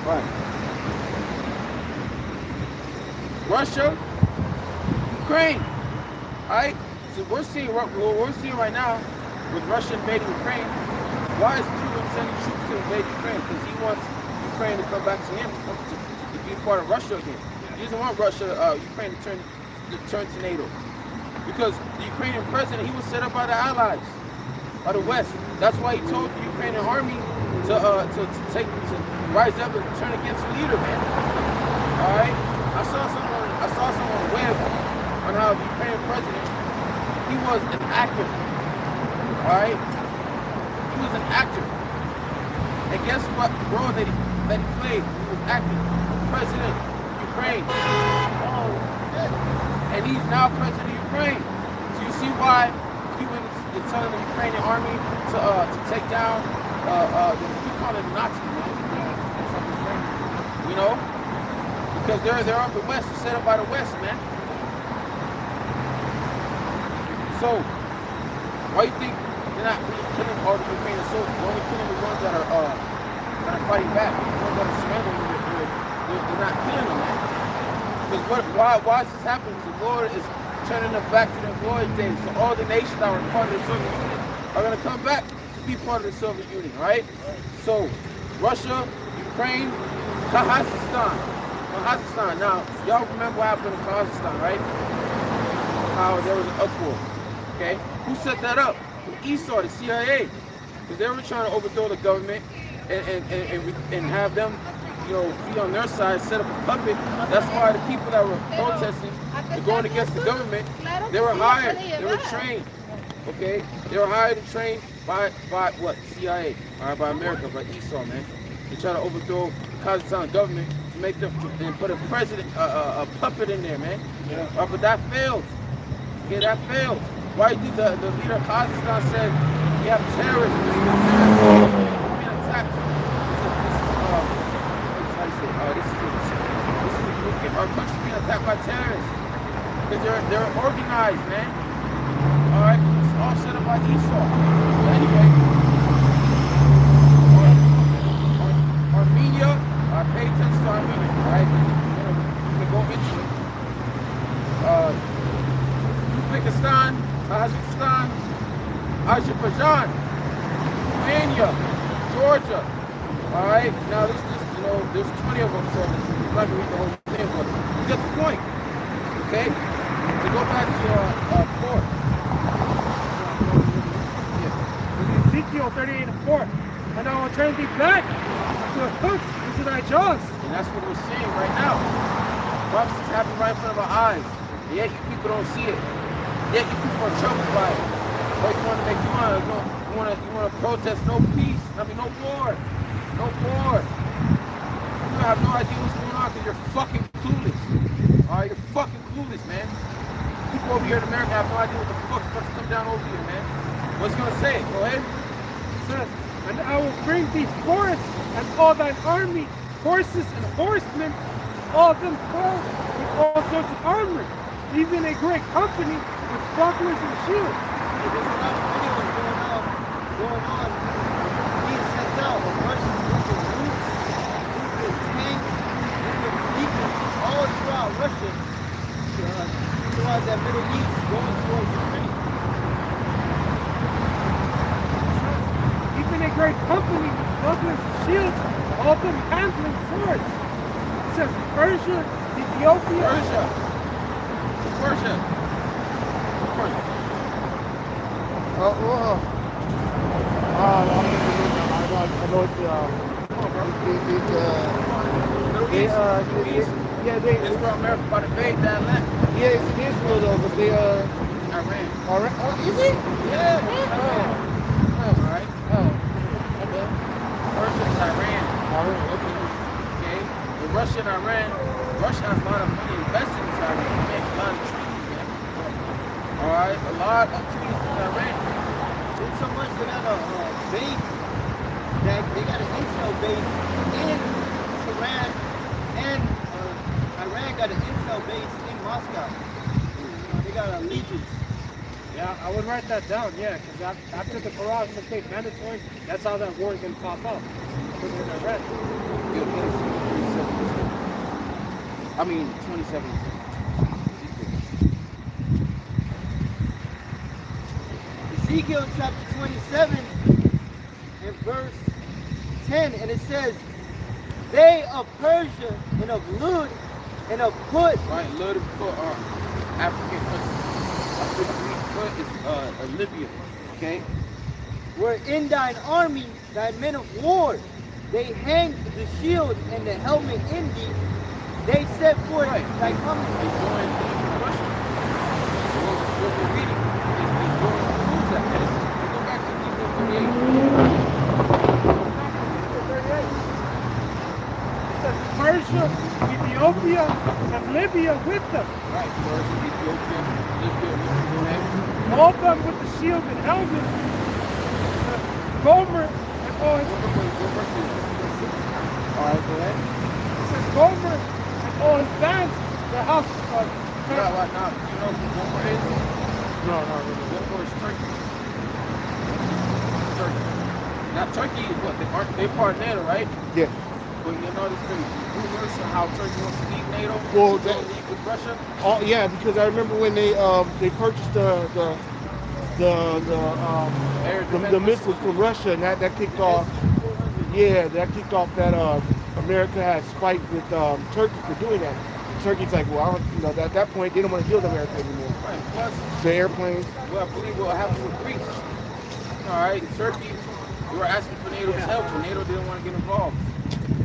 Right. Russia, Ukraine, all right? So we're seeing right now with Russia invading Ukraine. Why is Putin sending troops to invade Ukraine? Because he wants Ukraine to come back to him, to be part of Russia again. He doesn't want Ukraine to turn to NATO. Because the Ukrainian president, he was set up by the Allies, by the West. That's why he told the Ukrainian army to rise up and turn against the leader, man. All right. I saw something on the web on how the Ukrainian president, he was an actor. All right. He was an actor. And guess what role that he played? He was acting. President of Ukraine. And he's now president of Ukraine. So you see why Putin is telling the Ukrainian army to take down we call it Nazi, man. You know? Because they're up the West, they're set up by the West, man. So why do you think they're not really killing all the Ukrainian soldiers? They're only killing the ones that are fighting back. The ones that are surrendering, they're not killing them, man. Because why is this happening? The Lord is turning them back to their glory days. So all the nations that were part of the Soviet Union are going to come back to be part of the Soviet Union, right? So Russia, Ukraine, Kazakhstan. Now, y'all remember what happened in Kazakhstan, right? How there was an uproar. Okay? Who set that up? Esau, the CIA. Because they were trying to overthrow the government. and have them, you know, be on their side, set up a puppet. That's why the people that were protesting and going against the government, they were hired, they were trained. Okay, they were hired and trained by what? CIA, all right, by America, by Esau, man. They try to overthrow the Kazakhstan government to make them and put a president, a puppet in there, man. Yeah. But that failed. Okay, that failed. Why do the leader of Kazakhstan said we have terrorists being attacked? Our country's being attacked by terrorists because they're organized, man. All right, it's all set up by Esau. But anyway, Armenia, I pay attention to Armenia. All right, we're gonna go into it. Uzbekistan, Tajikistan, Azerbaijan, Romania, Georgia. All right, now this you know, there's 20 of them, so I'm not gonna read the whole thing, but you get the point. Okay, so go back to 4. Ezekiel 38 and 4. And I will turn thee back to the hooks into thy jaws. And that's what we're seeing right now. Prophecies happen right in front of our eyes. And yet you people don't see it. Yet you people are troubled by it. But you want to make fun. You want to protest no peace. I mean no war. No war. You have no idea what's going on because you're fucking clueless. Alright, you're fucking clueless, man. People over here in America have no idea what the fuck's about to come down over here, man. What's it gonna say? Go ahead. It says, and I will bring thee forth, and all thine army, horses and horsemen, all of them clothed with all sorts of armor, even a great company with bucklers and shields. There's a lot of videos going on, being sent out of Russians moving troops, moving tanks, moving vehicles all throughout Russia, throughout that Middle East, going towards Ukraine. Even a great company with bucklers and shields, all of them handling swords. It says Persia, Ethiopia, Persia. I know it's Israel, America about to invade that land. yeah, it's Israel though, but they Iran. oh, is it? Yeah. Alright. Okay. Persia is Iran. Okay. Okay. With Russia and Iran, Russia has a lot of money invested in Iran. They make a lot of treaties, man. Alright, a lot of treaties with Iran. It's so much they got a base, that they got an intel base in Tehran, and Iran got an intel base in Moscow. They got allegiance. Yeah, I would write that down, yeah, because after the Quran was made mandatory, that's how that war is going to pop up. Put it in the red. I mean, 2017. Ezekiel chapter 27 and verse 10, and it says, they of Persia and of Lud and of Put. Right, Lud and Put are African countries. Put is Libya, okay? Were in thine army, thy men of war. They hanged the shield and the helmet in thee. They set forth thy company. They joined Russia. What we're reading is going to prove that. And go back to Ezekiel 38. It says Persia, Ethiopia, and Libya with them. Right, Persia, Ethiopia, Libya, go ahead. All of them with the shield and helmet. Gomer and all his... Alright, go ahead. It says Gomer and all his bands, the house of Right now, do you know who Gomer is? No. Gomer is Turkey. Turkey. Now Turkey, what, they part NATO, right? Yeah. But you know this thing, rumors of how Turkey wants to leave NATO, Well, they don't leave with Russia. Oh yeah, because I remember when they purchased the missiles from Russia, and that kicked off. Yeah, that kicked off that America had spite with Turkey for doing that. Turkey's like, well, at that point they don't want to deal with America anymore. Right. Plus, The airplanes. well, I believe what happened with Greece. All right, Turkey We were asking for NATO's help, but NATO didn't want to get involved.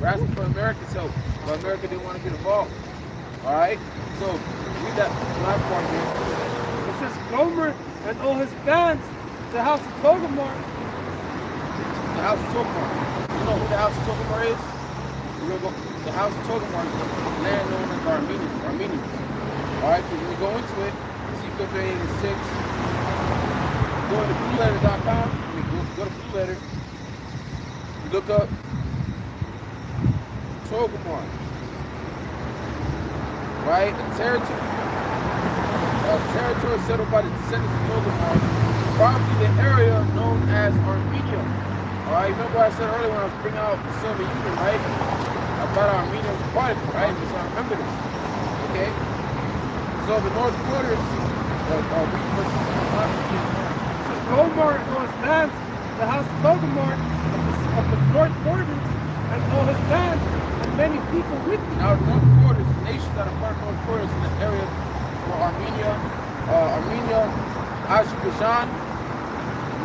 We're asking for America's help, but America didn't want to get involved. All right? So, read that last part here. It says Gomer and all his bands, the house of Togomar. The house of Togomar. You know who the house of Togomar is? We're gonna go. The house of Togomar is the land known as Armenians. All right? So when we go into it, Ezekiel 86. Go to blueletter.com. Go to Blue Letter. Look up Togomar. Right? A territory settled by the descendants of Togomar, probably the area known as Armenia. Alright, remember what I said earlier when I was bringing out the Soviet Union, right? About Armenia was part of it, right? So I remember this. Okay? So the North Quarters Gomer and all his bands, the house of Togomar of the North Quarters, and all his bands, and many people with him. Now the North Quarters, the nations that are part of North Quarters in the area for Armenia, Azerbaijan,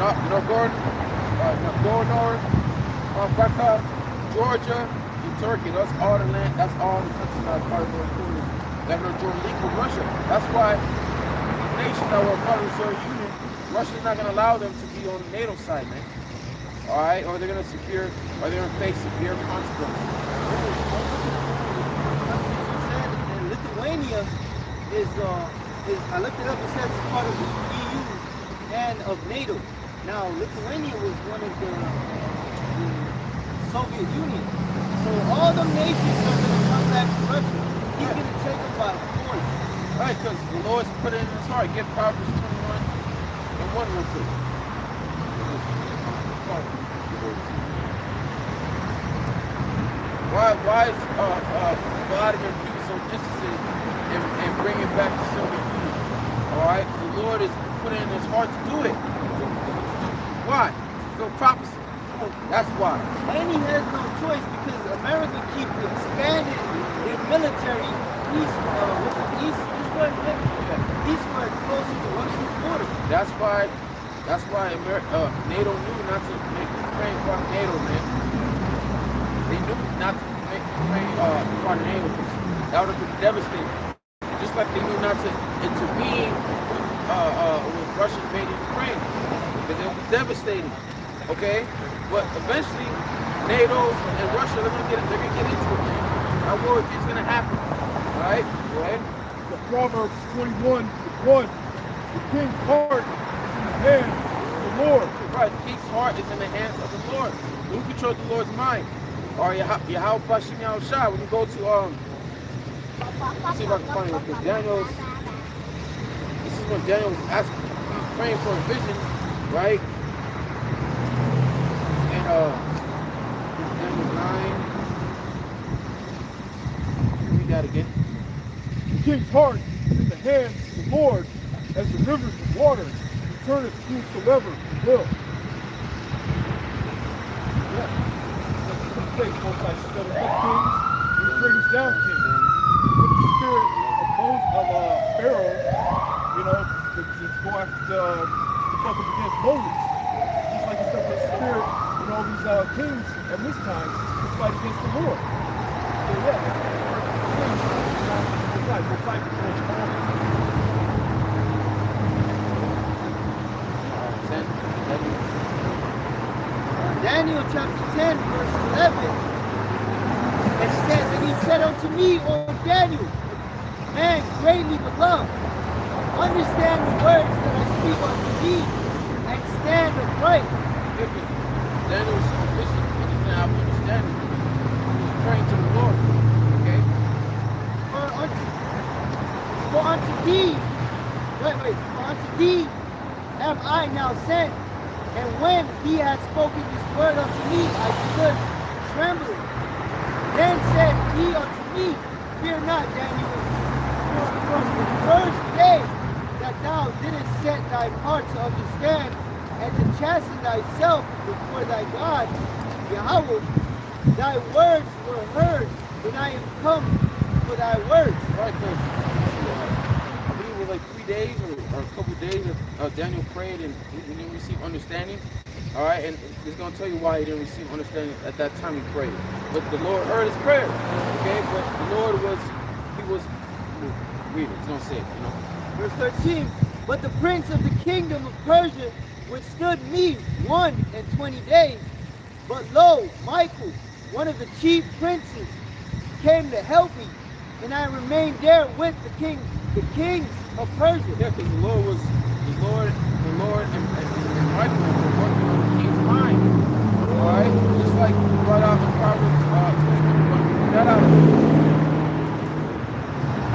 Nagorno-Karabakh, Georgia, and Turkey. That's all the land. That's all the countries that are part of North Quarters that are joint league with Russia. That's why the nations that were part of the Soviet Union, Russia's not going to allow them to be on the NATO side, man. All right, or they're going to face severe consequences. And Lithuania is I looked it up. It says it's part of the EU and of NATO. Now Lithuania was one of the Soviet Union, so all the nations are going to come back to Russia. He's going to take them by force. Right, because the Lord's put it in his heart. Get Proverbs 21 and 1 real quick. Why is Vladimir Putin so interested in bringing back the Soviet Union? All right, the Lord is putting it in his heart to do it. Why? So prophecy. That's why. And he has no choice because America keeps expanding their military eastward, closer to Russian border. That's why NATO knew not to make Ukraine part of NATO, man. They knew not to make Ukraine part of NATO. That would have been devastating. Just like they knew not to intervene with Russia invading Ukraine, because it would be devastating. Okay, but eventually NATO and Russia they're gonna get into it, man. That war is gonna happen. All right, go ahead. The Proverbs 21, 1. The king's heart is in the hand of the Lord. Right, the king's heart is in the hands of the Lord. Who controls the Lord's mind? Or Yahweh Bashim Yahushai. When you go to let's see if I can find it real quick. This is when Daniel was asking, he was praying for a vision, right? And Daniel 9. Read that again. The king's heart is in the hands of the Lord as the rivers of water. He turneth whosoever he will. Yeah. So the place most like seven kings, he brings down kings. But the spirit of Pharaoh, you know, to go after to fuck up against Moses. Just like he's got the spirit in all these kings at this time to fight against the Lord. So yeah, we'll fight before it's all. Daniel chapter 10, verse 11, it says, and he said unto me, O Daniel, man greatly beloved, understand the words that I speak unto thee, and stand upright. Daniel was so vision, he didn't have understanding. He was praying to the Lord. Okay? For unto thee am I now sent. And when he had spoken this word unto me, I stood trembling. Then said he unto me, fear not, Daniel, for from the first day that thou didst set thine heart to understand and to chasten thyself before thy God, Yahweh, thy words were heard, and I am come for thy words. Right, because I believe it was like 3 days or a couple of days that Daniel prayed and he didn't receive understanding. All right, and it's going to tell you why he didn't receive understanding at that time he prayed. But the Lord heard his prayer. Okay, but the Lord was, read it. It's going to say it, you know. Verse 13. But the prince of the kingdom of Persia withstood me 21 days. But lo, Michael, one of the chief princes, came to help me, and I remained there with the kings of Persia. Yeah, because the Lord and Michael were working on the king's mind. All right, just like we brought out in Proverbs 21. That out.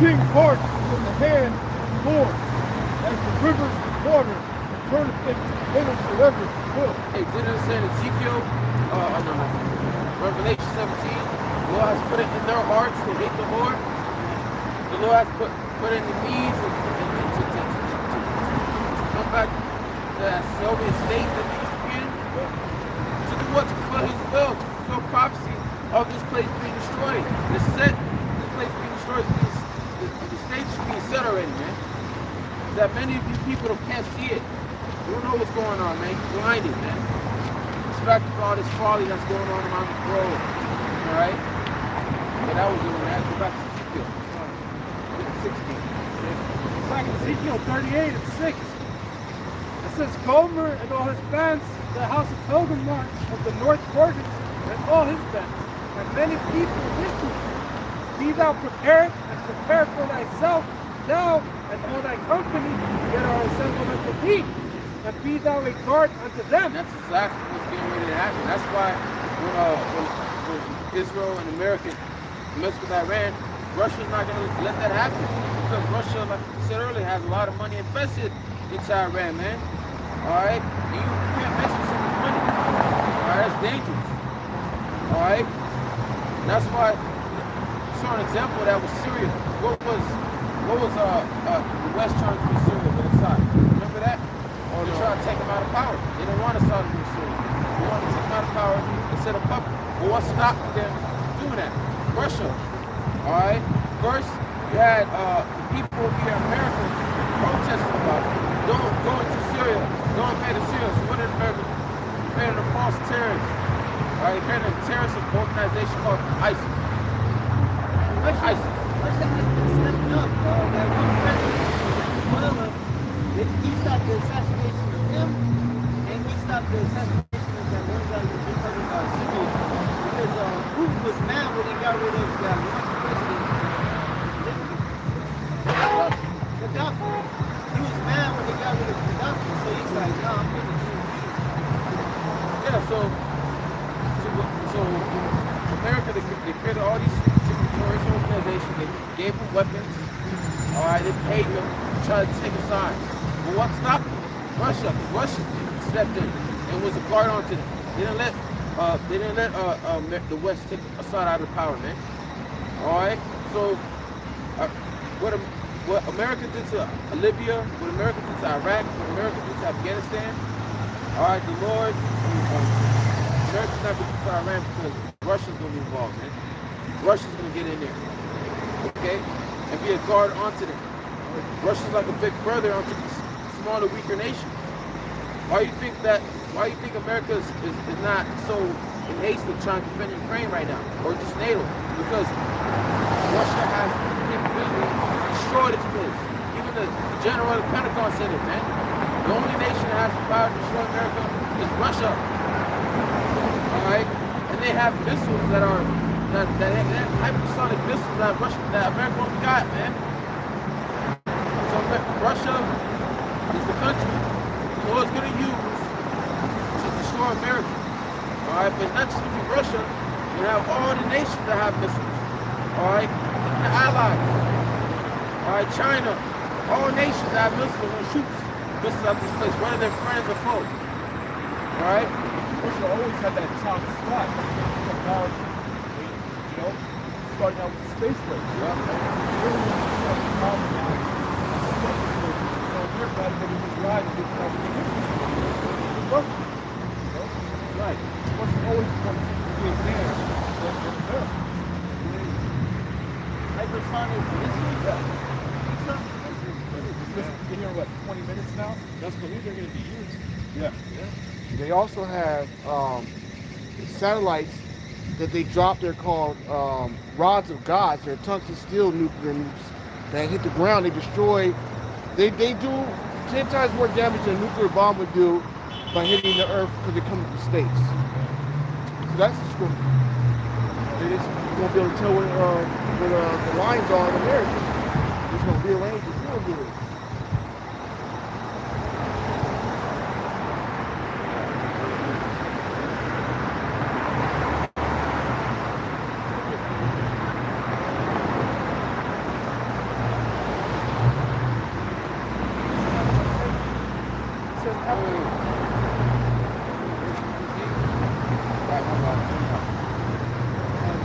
King's heart is in the hand of the Lord, as the rivers of water, and turneth it whithersoever he will. Hey, didn't it say in Ezekiel, no, Revelation 17, the Lord has put it in their hearts to hate the Lord. The Lord has put in the needs to come back to that Soviet state that they used to be in. To do what? To fulfill his will, to fulfill prophecy of this place being destroyed. This place being destroyed, the stage is being set already, man. That many of you people can't see it. You don't know what's going on, man. You're blinded, man. Distracted by all this folly that's going on around this world. Alright? But that was it, man. Go back to Ezekiel. 16. Back in Ezekiel 38 and 6. It says, Gomer and all his bands, the house of Togomar of the north borders, and all his bands, and many people with you. Be thou prepared, and prepare for thyself, thou and all thy company, that are assembled unto thee, and be thou a guard unto them. And that's exactly what's getting ready to happen. That's why when Israel and America mess with Iran, Russia's not going to let that happen. Because Russia, like you said earlier, has a lot of money invested into Iran, man. Alright? You can't mess with someone's money. Alright? That's dangerous. Alright? That's why you saw an example of that with Syria. What was the West trying to do with Syria with Assad? Remember that? Or they tried to take him out of power. They didn't want Assad to do Syria. They wanted to take him out of power and set a puppet. But what stopped them from doing that? Russia. Alright? First, you had the people here in America protesting about it. Don't go into Syria. Don't pay the Syria. So what did America do? They created a false terrorist. Alright, they created a terrorist organization called ISIS. Russia has been stepping up. That one president, Venezuela, he stopped the assassination of him, and he stopped the assassination of that one guy who was talking about Syria. Because Putin was mad when he got rid of that one president, Gaddafi. He was mad when they got rid of Gaddafi, so he's like, no, I'm going to do it. Yeah, so America, they created all these terrorist organizations. They gave them weapons. All right, they paid them to try to take a side. But what stopped them? Russia. Russia stepped in and was a guard onto them. They didn't let the West take Assad out of power, man. All right. So what America did to Libya, what America did to Iraq, what America did to Afghanistan. All right, the Lord. America's not going to do to Iran because Russia's going to be involved, man. Russia's going to get in there, okay, and be a guard onto them. Russia's like a big brother onto these smaller, weaker nations. Why do you think America is not so in haste of trying to defend Ukraine right now, or just NATO? Because Russia has the capability to destroy this place. Even the general of the Pentagon said it, man. The only nation that has the power to destroy America is Russia. Alright? And they have missiles that have hypersonic missiles that America only got, man. So Russia is the country the Lord's gonna use to destroy America. Alright, but it's not just gonna be Russia, you have all the nations that have missiles. Alright? The allies. Alright, China, all nations that have missiles and shoot missiles out this place, whether they're friends or foes. Alright? Russia always had that top spot. Technology, you know, starting out with the space race. Yeah. Really, everybody that was riding this Russia. You know? Right. Russia always wanted to be advanced than America. Hypersonic missiles? Been here, what, 20 minutes now? That's when they're going to be used. Yeah. Yeah. They also have satellites that they drop. They're called rods of gods. They're tungsten steel nuclear nukes that hit the ground. They destroy. They do 10 times more damage than a nuclear bomb would do by hitting the Earth because they come from space. So that's the scope. They just won't be able to tell where the lines are in America. It's going to be arranged real good.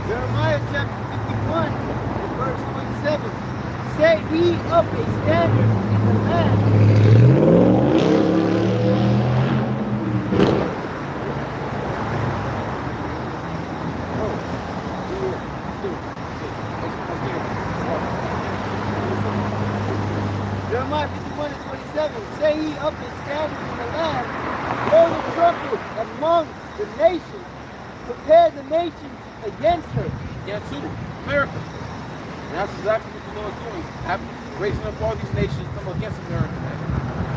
Jeremiah chapter 51, verse 27. Set ye up a standard in the land. Jeremiah 51 and 27. Say ye up a standard in the land. Blow the trumpet among the nations. Prepare the nations against her. Against who? America. And that's exactly what the Lord's doing. Raising up all these nations come against America, man.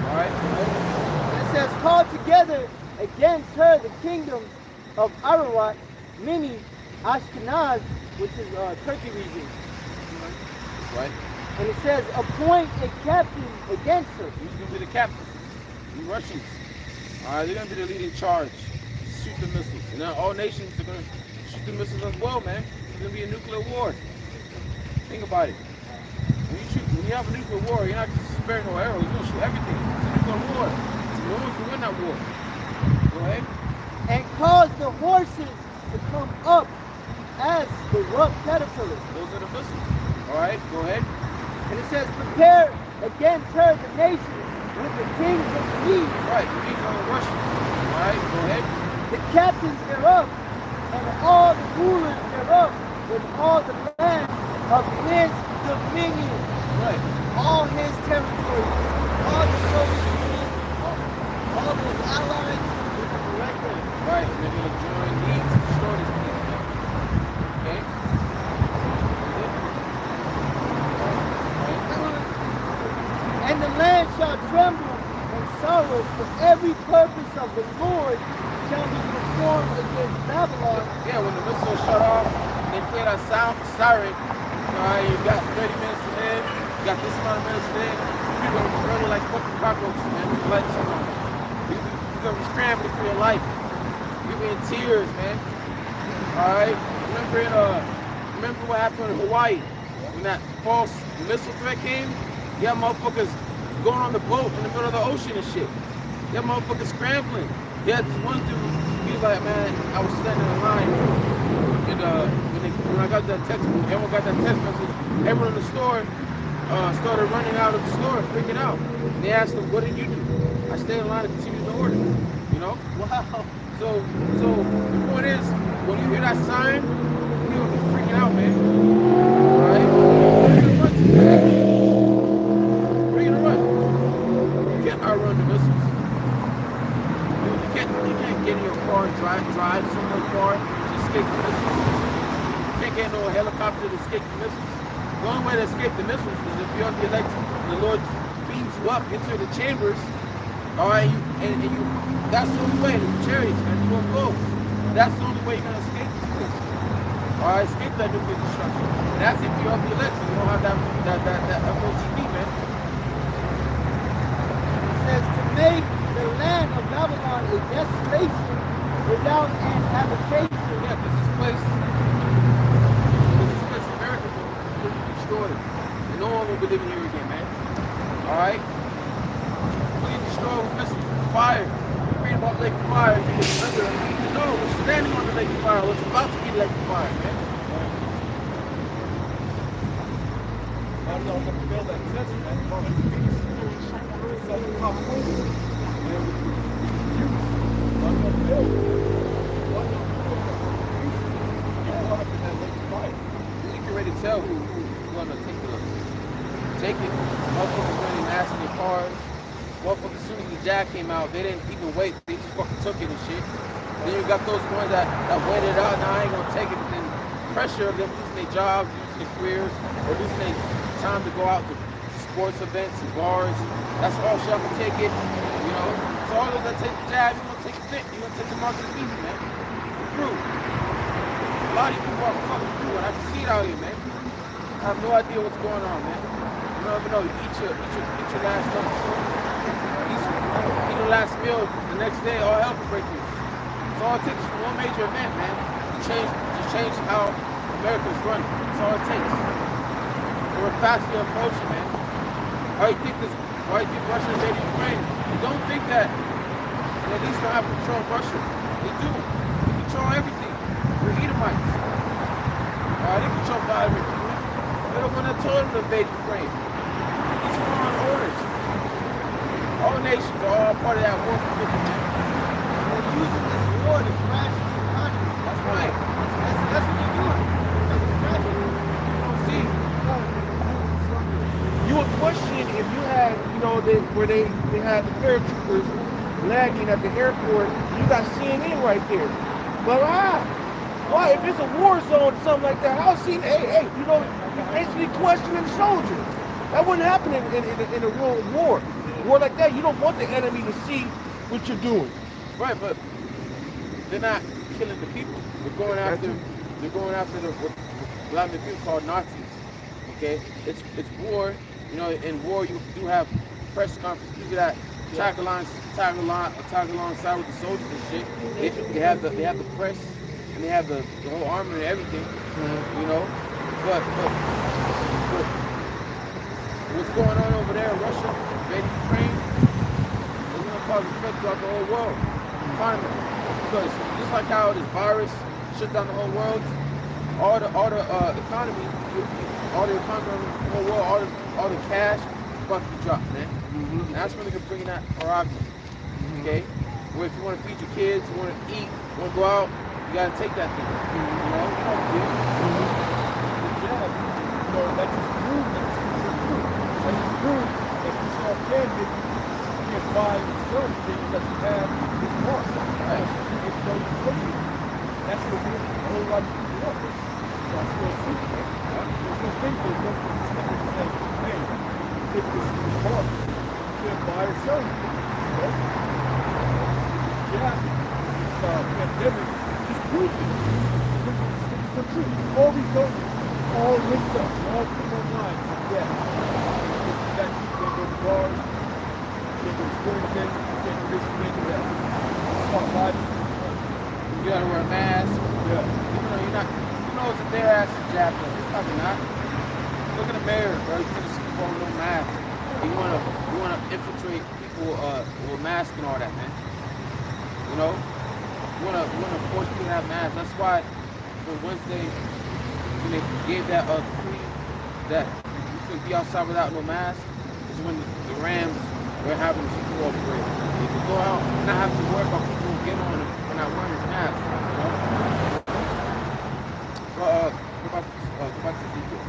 All right? And it says, call together against her the kingdoms of Ararat, Mini, Ashkenaz, which is Turkey region. Right? And it says, appoint a captain against her. Who's going to be the captain? The Russians. All right, they're going to be the lead in charge. Shoot the missiles. And then all nations are going to shoot the missiles as well, man. It's going to be a nuclear war. Think about it. When you have a nuclear war, you're not just sparing no arrows. You're going to shoot everything. It's a nuclear war. So no one can win that war. Go ahead. And cause the horses to come up as the rough caterpillar. Those are the missiles. All right, go ahead. And it says, prepare against her the nations with the kings of the East. Right, these are the Russians. All right, go ahead. The captains thereof, and all the rulers thereof, with all the land of his dominion. Right. All his territories, all the Soviet all those allies, right there. Right, and they're going to join these to destroy this place. Okay? And the land shall tremble and sorrow, for every purpose of the Lord shall be performed against Babylon. Yeah, when the missiles shut off, they play that siren. All right, you got 30 minutes to live. You got this amount of minutes to live. You're going to be running like fucking cockroaches, man. With the lights on. You're going to be scrambling for your life. You're in tears, man. All right? Remember what happened in Hawaii? When that false missile threat came? You have motherfuckers going on the boat in the middle of the ocean and shit. You have motherfuckers scrambling. You had this one dude, he was like, man, I was standing in line. And when I got that text, everyone got that text message, everyone in the store started running out of the store, freaking out. And they asked him, what did you do? I stayed in line to continue the order, you know? Wow. So the point is, when you hear that sign, you're gonna be freaking out, man. All right? Where you gonna run? You can't outrun the missiles. You can't get in your car and drive somewhere far to escape the missiles. You can't get no helicopter to escape the missiles. The only way to escape the missiles is if you're the elect, the Lord beams you up into the chambers. All right, and you. That's the only way. The chariots, man, you won't go. That's the only way you're gonna escape this place. All right, escape that nuclear destruction. And that's if you're up the election. You don't have that MOTP, man. It says to make the land of Babylon a desolation without an habitation. Yeah, because this place, America will completely destroy it. And no one will be living here again, man. All right? Completely destroyed with missiles, fire. You read about Lake of Fire, you get under it. No, we're standing on the Lake of Fire. What's about to be Lake of Fire, man. I don't know if I can fail that test, man. It's peace. Southern California. And with youth, I'm going to fail. I'm going to fail. You go up in that Lake of Fire. You can already tell who's going to take it. Motherfuckers running mass in their cars. Motherfuckers, as soon as the jack came out, they didn't even wait. They just fucking took it and shit. Then you got those ones that waited out, now I ain't gonna take it, and then pressure of them losing their jobs, losing their careers, or losing their time to go out to sports events and bars. That's all shit, I'm gonna take it, you know. So all those that take the jab, you're gonna take the bit, you're gonna take the mark of the beast, man. Through. A lot of you people are fucking through, and I can see it out here, man. I have no idea what's going on, man. You don't even know, you eat your last lunch. Eat your last meal, the next day, all hell can break loose. It's all it takes is one major event, man, to change how America's running. That's all it takes. We're fastly approaching, man. Why you think Russia invaded Ukraine? You don't think that they used to have control of Russia. They do. They control everything. We're Edomites. They control Vladimir Putin. They're the one that told them to invade Ukraine. These foreign orders. All nations are all part of that war commitment, man. They're using this war to crash the economy. That's right. That's what they're doing. You don't see. You would question if you had, you know, where they had the paratroopers lagging at the airport. You got CNN right there. But why? If it's a war zone or something like that, how CNN? Hey, you know, you're basically questioning soldiers. That wouldn't happen in a real war. War like that, you don't want the enemy to see what you're doing. Right, but they're not killing the people. They're going after the what Vladimir Putin called Nazis. Okay, it's war. You know, in war you do have press conference people that tag alongside with the soldiers and shit. They have the press and they have the whole army and everything. You know, but what's going on over there in Russia, invading Ukraine, is going to cause effect throughout the whole world economy. Because just like how this virus shut down the whole world, all the economy, all the economy in the whole world, all the cash is about to be dropped, man. And that's when they can bring in that prerogative. Okay? Where if you want to feed your kids, you want to eat, you want to go out, you got to take that thing. You know? You know, that just proves that it's true. That just proves that this all can buy certain things that you have this mark. Right? It's no utility. That's what a whole lot of people want. So I still see it. There's no thing there's no thing to say, hey, take this mark. You can't buy or sell it. You know? Yeah. This pandemic just proves it. It's the truth. All these things all linked up, all put online. Yeah. That you can't go to bars, you can't go to sporting events, you can't do this, you can't do that. Stop live. You got to wear a mask. Yeah. Even though you're not, you know it's a bare ass in Japan. It's probably not. Look in the mirror, bro. You can see people with no mask. You wanna infiltrate people with masks and all that, man. You know? You wanna force people to have masks. That's why on Wednesday when they gave that decree that you could be outside without no mask, is when the Rams were having the Super Bowl parade. You could go out and not have to worry about people getting on them for not wearing his mask. You know? Go back to Ezekiel.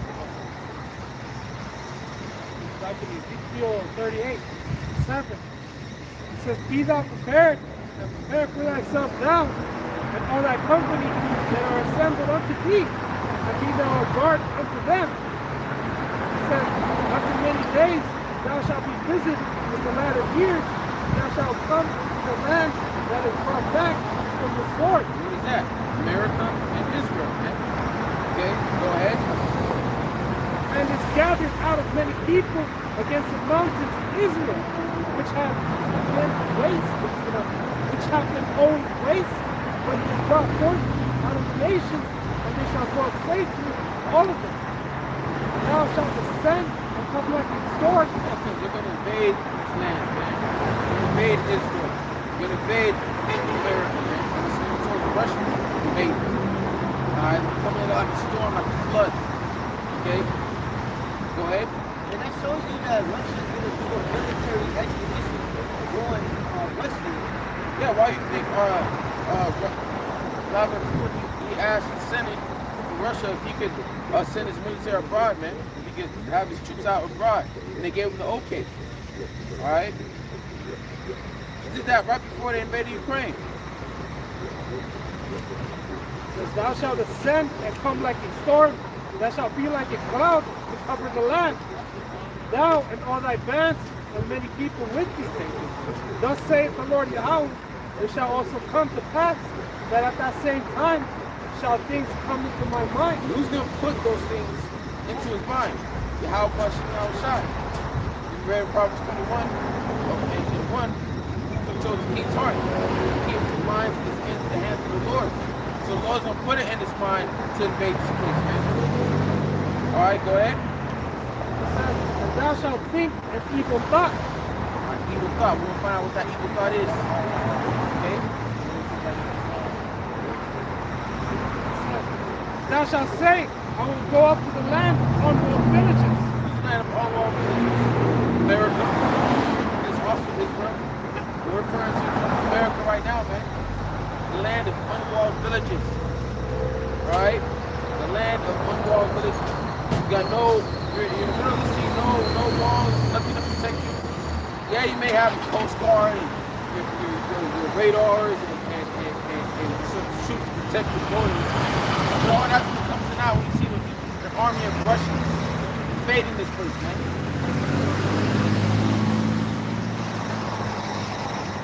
Like in Ezekiel 38:7. It says, "Be thou prepared, and prepare for thyself now, and all thy company that are assembled unto thee, and be thou a guard unto them." It says, "After many days thou shalt be visited in the latter years, and thou shalt come to the land that is brought back from the sword." What is that? America and Israel, man. Okay, go ahead. "And is gathered out of many people against the mountains of Israel, which have been waste, which have been owned waste, but it is brought forth out of the nations, and they shall dwell safely, all of them. And thou shalt descend and come like a sword." You're going to invade this land, man. You're going to invade Israel. You're going to invade America, man. You're going to send towards the Russians. Invade. Alright? Coming like a storm, like a flood. Okay? Go ahead. And that shows you that Russia's going to do a military expedition going westward. Yeah, why you think Vladimir Putin, he asked the Senate in Russia if he could send his military abroad, man. If he could have his troops out abroad. And they gave him the okay. Alright? did that right before they invaded Ukraine. It says, thou shalt ascend and come like a storm. Thou shalt be like a cloud to cover the land. Thou and all thy bands and many people with thee. Thus saith the Lord Yahweh, it shall also come to pass that at that same time shall things come into my mind. Who's going to put those things into his mind? Yahweh Bashem Yahushai. You read Proverbs 21, and 1, who chose the king's heart. The king's mind is in the hands of the Lord. So the Lord's going to put it in his mind to invade this place, man. All right, go ahead. It says, and thou shalt think an evil thought. All right, evil thought. We're going to find out what that evil thought is. Okay? Thou shalt say, I will go up to the land of unwalled villages. This land of unwalled villages. America. It's also Israel. We're referring to America right now, man. The land of unwalled villages. Right? The land of unwalled villages. You got you're in the middle of the sea, no walls, nothing to protect you. Yeah, you may have your Coast Guard and your radars and some troops to protect your borders. But all that's what comes in out when you see the army of Russians invading this place, man.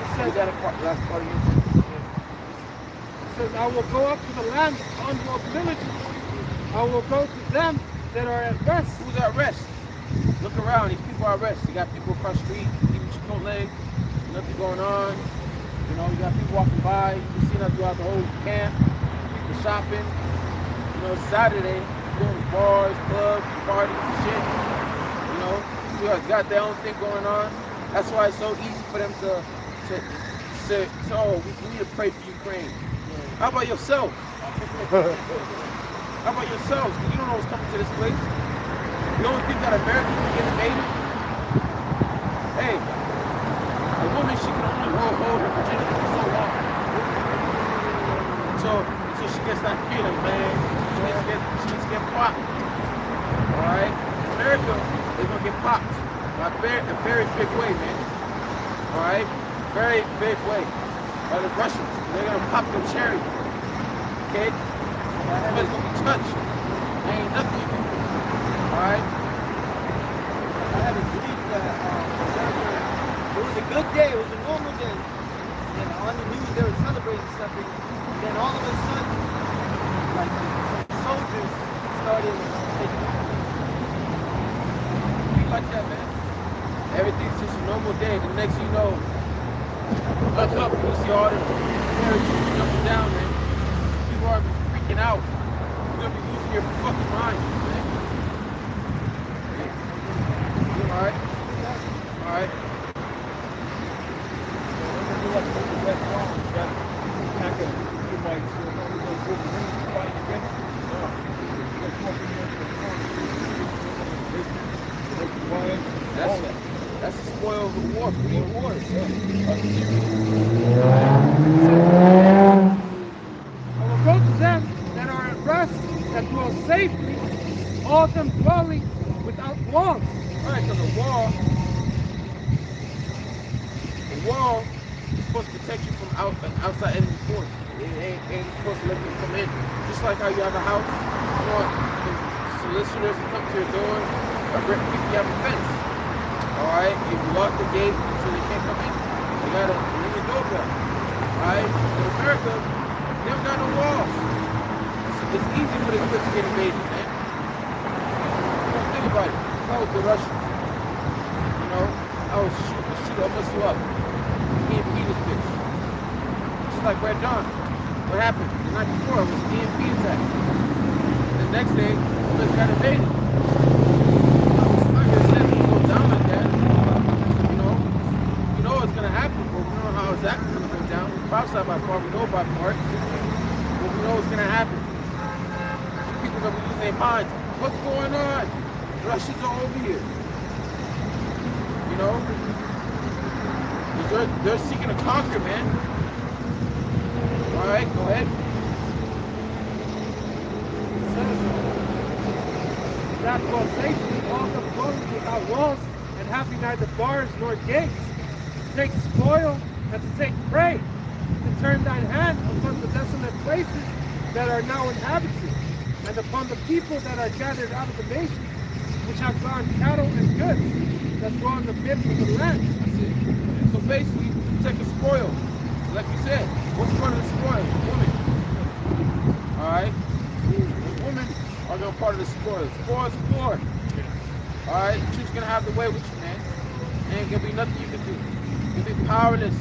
It says, that last part of your it says, I will go up to the land of unwalled villages. I will go to them that are at rest. Who's at rest? Look around, these people are at rest. You got people across the street, eating Chipotle, nothing going on. You know, you got people walking by, you can see that throughout the whole camp, people shopping. You know, Saturday, going to bars, clubs, parties and shit. You know, you got their own thing going on. That's why it's so easy for them to say, oh, we need to pray for Ukraine. How about yourself? How about yourselves? Because you don't know what's coming to this place. You don't think that America can get invaded? Hey, a woman, she can only hold her virginity for so long. Until she gets that feeling, man. She needs to get popped. Alright? America is going to get popped. A very big way, man. Alright? Very big way. By the Russians. They're going to pop their cherry. Okay? Nobody's going to be touched. There ain't nothing you can do. Alright? I had to believe that it was a good day, it was a normal day. And on the news they were celebrating something. And then all of a sudden, like some soldiers started taking Be like that, man. Everything's just a normal day. The next you know, look up, you see all the parachutes jumping down, man. People are freaking out. You're gonna be losing your fucking mind, man. Alright? Alright? That's the spoil of the war, three wars. I will go to them that are at rest, that dwell safely, all of them dwelling without walls. Alright, so the wall is supposed to protect you from outside enemy force. It ain't supposed to let them come in. Just like how you have a house, you want the solicitors to come to your door, or you have a fence. Alright, if you lock the gate so they can't come in, you gotta ring the doorbell. Alright, in America, they don't got no walls. It's easy for this place to get invaded, man. Think about it. If I was the Russians, you know, I was shoot, I'll mess you up. EMP this bitch. Just like Red Dawn. What happened? The night before it was an EMP attack. The next day, the place got invaded. Like I said, it go down like that. You know what's gonna happen, but we don't know how exactly it's gonna go down. We prophesy by part, we know by part. But we know what's gonna happen. People are gonna be losing their minds. What's going on? Russians are over here. You know? They're seeking to conquer, man. Alright, go ahead. It says that dwell safely, all of them dwelling without walls, and having neither bars nor gates. Take spoil and to take prey, to turn thine hand upon the desolate places that are now inhabited, and upon the people that are gathered out of the nations, which have gone cattle and goods that dwell in the midst of the land. That's it. So basically, take a spoil. Like you said, what's part of the spoil? The woman. Alright? The women are going to be part of the spoil. Spoils the Lord. Alright? The truth's going to have the way with you, man. Ain't going to be nothing you can do. You'll be powerless.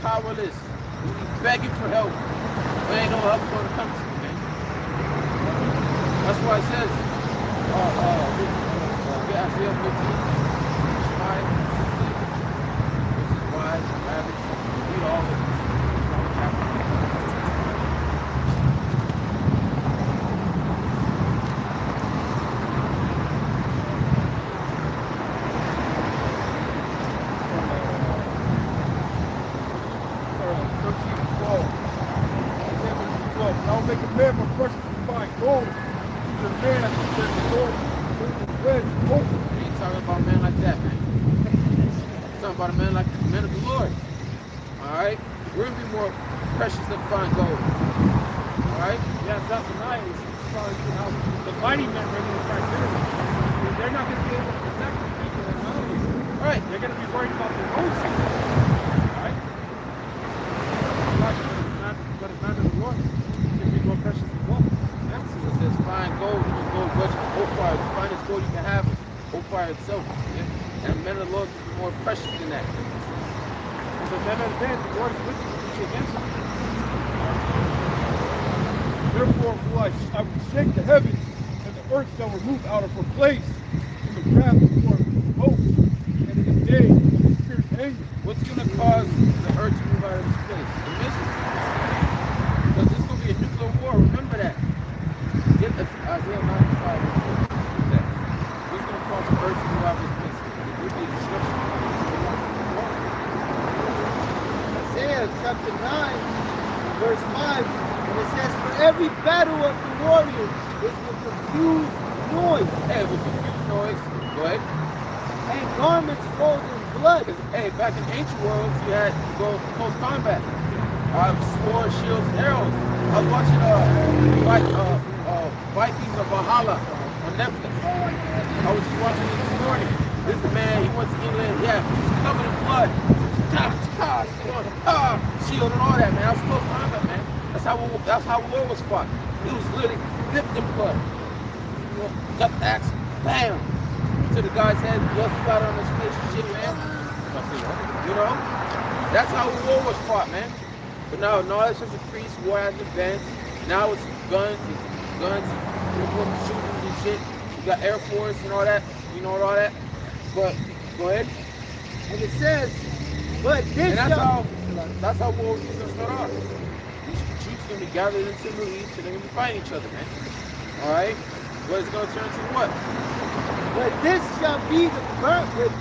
Powerless. You'll be begging for help. There ain't no help going to come to you, man. That's why it says, Isaiah 15, Shemaiah 16. This is why rabbits eat all of it. I'll make a man more precious than fine gold. He's a man that the Lord red hope. You ain't talking about a man like that, man. You're talking about a man like the man of the Lord. Alright? We're going to be more precious than fine gold. Alright? Yeah, Zephaniah is telling you how the mighty men are going to fight there. They're not going to be able to protect the people that are out here. Right. They're going to be worried about their own safety. Right? But a man of the Lord can be more precious than gold. It says fine gold, you can go budget Ophir. The finest gold you can have is Ophir itself. Yeah? And men of the Lord can be more precious than that. So then at the end, the Lord is with you against you. Therefore will I will shake the heavens, and the earth shall remove out of her place in the wrath of the Lord hosts, and in the day of the Spirit's anger. What's going to cause the earth to move out of this place? The missile. Because there's going to be a nuclear war. Remember that. Get Isaiah 95. That. What's going to cause the earth to move out of this place? It will be destruction. Isaiah chapter 9, verse 5, and it says, for every battle of the warrior is with confused noise. Hey, with confused noise. Go ahead. And garments rolled in blood. Because, hey, back in ancient worlds, you had to go close combat. Swords, shields, and arrows. I was watching Vikings of Valhalla on Netflix. I was just watching it this morning. This man, he went to England, yeah, he's covered in blood. Shield and all that, man. That was close combat, man. That's how war was fought. It was literally dipped in blood. Got the axe, bam! To the guy's head, blood splattered on his face and shit, man. You know? That's how war was fought, man. But no, that's just increased. War has advanced. Now it's guns, people shooting and shit. You got Air Force and all that. You know all that. But go ahead. And it says, but this that's how war is gonna start off. These troops gonna be gathered into the Middle East and they're gonna be fighting each other, man. Alright? But it's gonna turn to what? but this shall be the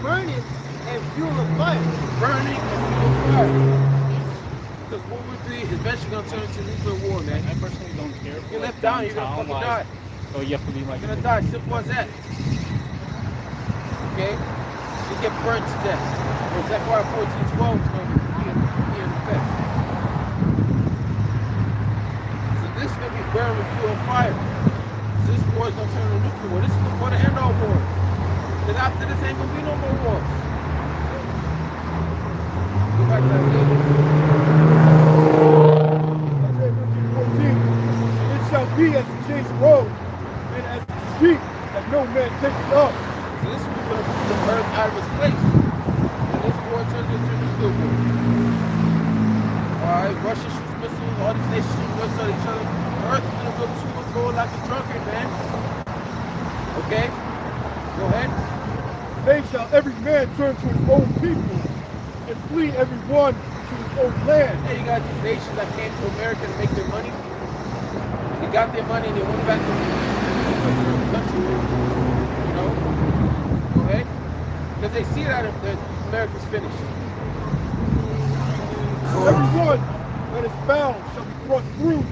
burning and fuel of fire. Burning and fuel of fire. Because what would be eventually gonna turn into nuclear war, man. I personally don't care. If you're left down, you're gonna fucking die. So you have to be like, You're gonna die, simple as that. Okay? You get burned to death. Well, Zechariah 14:12 is gonna be in effect. So this is gonna be burned with fuel and fire. So this war is gonna turn into nuclear war. This is the war to end all wars. Because after this ain't gonna be no more wars. Go back to Isaiah. Isaiah 14. It shall be as the chase road, and as the sheep that no man taketh up. So this is going to put the earth out of its place. And this war turns into a nuclear war. Alright, Russia shoots missiles, all these nations shoot missiles at each other. The earth is going to go to and fro like a drunkard, man. Okay? Go ahead. They shall every man turn to his own people, and flee every one to his own land. Hey, you got these nations that came to America to make their money. They got their money and they went back to the country. You know? Go ahead. Because they see that America's finished. Everyone that is found shall be thrust through,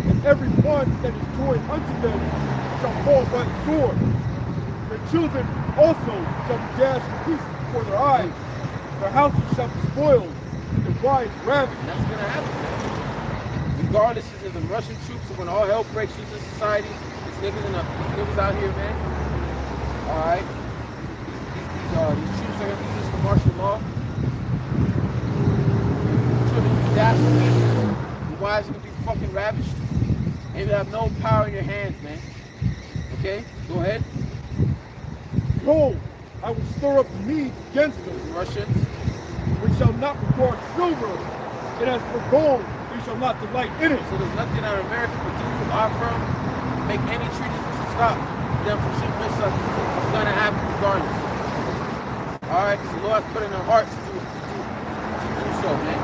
and every one that is joined unto them shall fall by the sword. Their children also shall be dashed to pieces before their eyes, their houses shall be spoiled, and their wives ravaged. That's gonna happen, man. Regardless of the Russian troops, when all hell breaks loose in society, these niggas out here, man. All right. These troops are gonna be used for martial law. Children be dashed. Your wives are gonna be fucking ravished. And you have no power in your hands, man. Okay? Go ahead. Behold, I will stir up the Medes against them, Russians. which shall not require silver, and as for gold, we shall not delight in it. So there's nothing that America could do to offer them, make any treaties to stop them from shooting missiles. It's gonna happen regardless. Alright, so the Lord has put in their hearts to do so, man.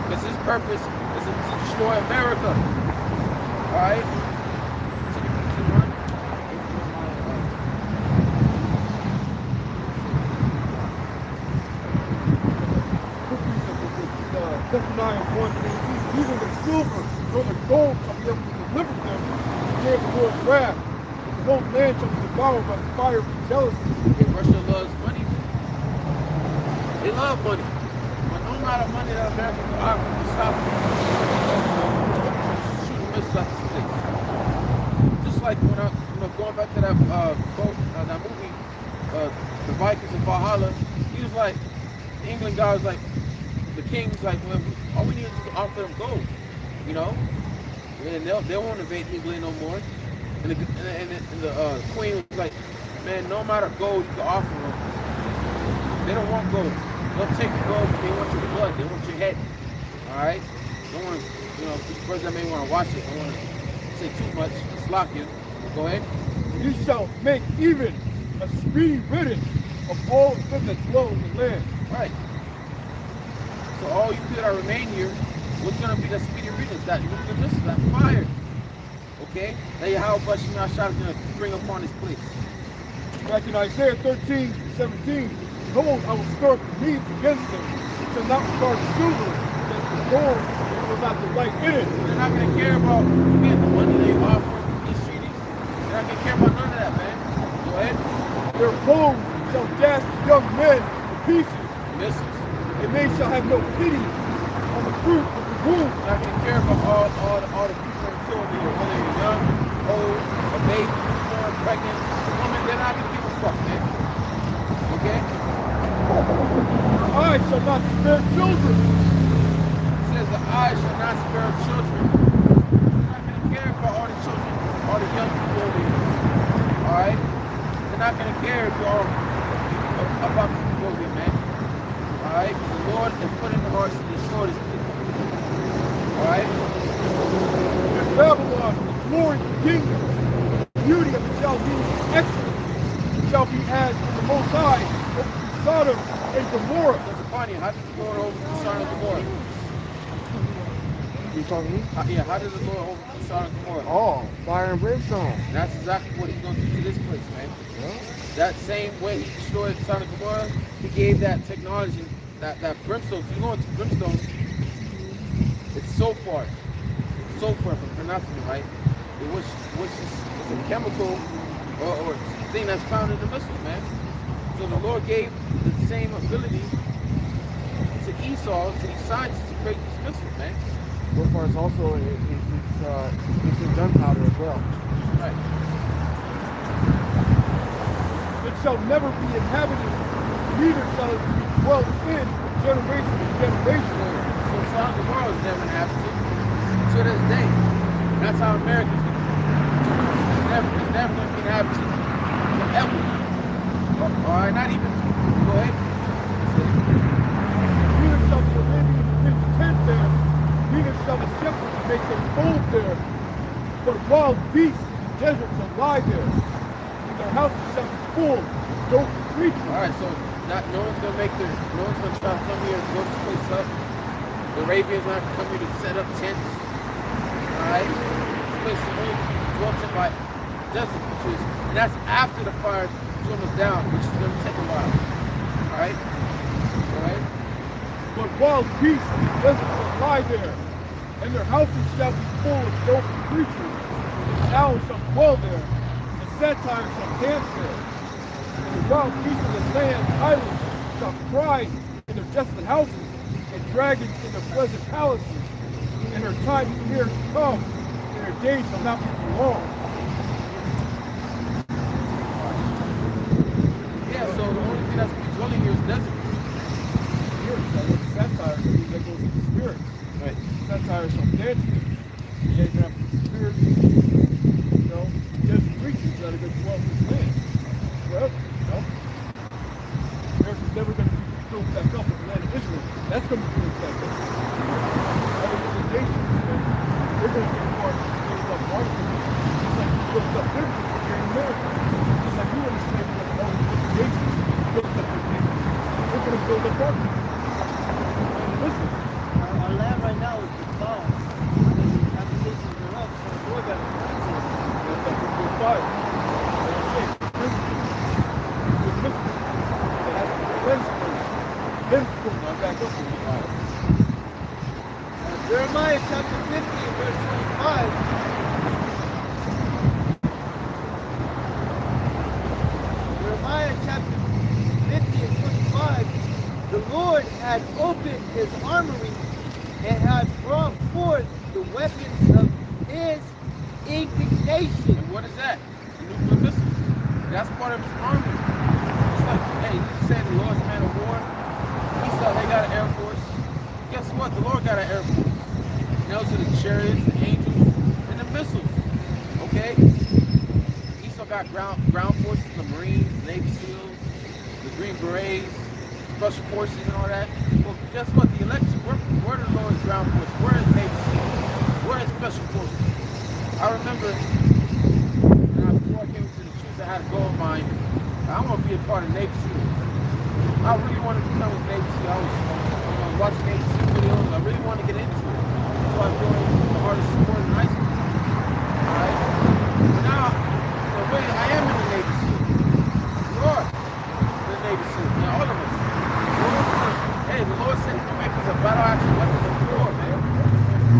Because his purpose is to destroy America. Alright? Zephaniah 1:18, neither the silver nor the gold shall be able to deliver them near the Lord's wrath. The whole land shall be devoured by the fire of jealousy. Yeah, Russia loves money. They love money. But no amount of money that America can offer to stop them. Shooting missiles at this place. Just like when going back to that quote, that movie, The Vikings in Valhalla, he was like, the England guy was like, the king's like, well, all we need is to offer them gold, you know, and they won't invade England no more. And the queen was like, man, no amount of gold you can offer them, they don't want gold. They'll take the gold, but they want your blood, they want your head. All right, don't want to, you know, the person may want to watch it. Don't want to say too much, slap you. Go ahead. You shall make even a speedy riddance of all them that dwell in the land. Right. So all you people that remain here, what's going to be the speedy riddance? That nuclear missile, that fire. Okay? That Yahweh Shah is going to bring upon this place. Back in Isaiah 13:17, behold, I will stir up the Medes against them. It shall not regard silver, that the gold will not delight in it. They're not going to care about, again, the money they offer these treaties. They're not going to care about none of that, man. Go ahead. Their bows shall dash the young men to pieces, Missiles. and they shall have no pity on the fruit of the womb. They're not going to care about all the people that are killed here, whether you're young, old, a baby, born, pregnant, woman. They're not going to give a fuck, man. Okay? Their eyes shall not spare children. It says the eyes shall not spare children. They're not going to care about all the children, all the young people over here. Alright? They're not going to care if you're about the people over here, man. Alright? The Lord has put in the hearts to destroy this place. Alright? And Babylon, the glory of the kingdom, the beauty of it shall be excellent. It shall be as in the Most High over Sodom and Gomorrah. There's a funny, how did the Lord overthrow Sodom and Gomorrah? You talking to me? How did the Lord overthrow Sodom and Gomorrah? Oh, fire and brimstone. And that's exactly what he's going to do to this place, man. Yeah. That same way he destroyed Sodom and Gomorrah, he gave that technology, that brimstone. If you go into brimstone, it's so far from pronouncing it right. It was just it's a chemical or thing that's found in the missiles, man. So the Lord gave the same ability to Esau, to these scientists to create these missiles, man. So far, it's also it's in gunpowder as well. Right. It shall never be inhabited, neither shall it be dwelt in generation to generation. So Sodom and Gomorrah was never inhabited to this day. And that's how America's going to be. It's never going to be inhabited forever. All right, not even. Go ahead. Neither shall the Arabian pitch tent there, neither shall the shepherds make their fold there, but wild beasts in the desert shall lie there, and their houses shall be full of goats and creatures. All right, so no one's going to try to come here and blow this place up. The Arabians not going to come here to set up tents. All right, this place is only to be dwelt in by desert creatures, and that's after the fire dwindles down, which is going to take a while. All right, all right. But wild beasts in the desert shall lie there, and their houses shall be full of goats and creatures, and the owls shall dwell there, and satyrs shall dance there, and the wild beasts of the land islands shall cry in their desolate houses and dragons in the pleasant palaces. And her time here to come, and her days shall not be prolonged. Yeah, so the only thing that's going to be dwelling here is desert. Spirits, that's satire, that goes into spirits. Right. Satire is from dancing. Yeah, you have spirits, you know, there's creatures that are going to dwell in this land. Forever, you know. America's never going to be built back up in the land of Israel. That's going to be built back up. Other nations, they're going to get part of the articles, just like we built up their people here in America. Just like you want to say that all the different nations built up their people. We're going to build up our people. And listen, Our land right now is defiled. The habitations are up, so the Lord got to cleanse it. that's like we're built fire. Like I say, principles, with mystery, that has to be cleansed first. Then we'll go back up in the fire. Jeremiah chapter 50 and verse 25. Jeremiah chapter 50 and 25. The Lord had opened his armory and had brought forth the weapons of his indignation. And what is that? The nuclear missiles. That's part of his army. It's like, hey, you say the Lord's a man of war. Esau, they got an air force. Guess what? The Lord got an air force. And those are the chariots, the angels, and the missiles. Okay? Esau got ground forces, the Marines, Navy SEALs, the Green Berets, Special Forces, and all that. Well, guess what? The election, where the Lord's ground force? Where is Navy SEALs? Where is Special Forces? I remember before I came into the truth, I had a goal in mind. I want to be a part of Navy SEALs. I really wanted to become a Navy SEAL. I was watching Navy SEAL videos. I really wanted to get into it. So I joined the hardest sport in high school. Alright? But now, in a way, I am in the Navy SEAL. You are in the Navy SEAL. And all of us. Hey, the Lord said He'll make us a battle action weapons of war, man.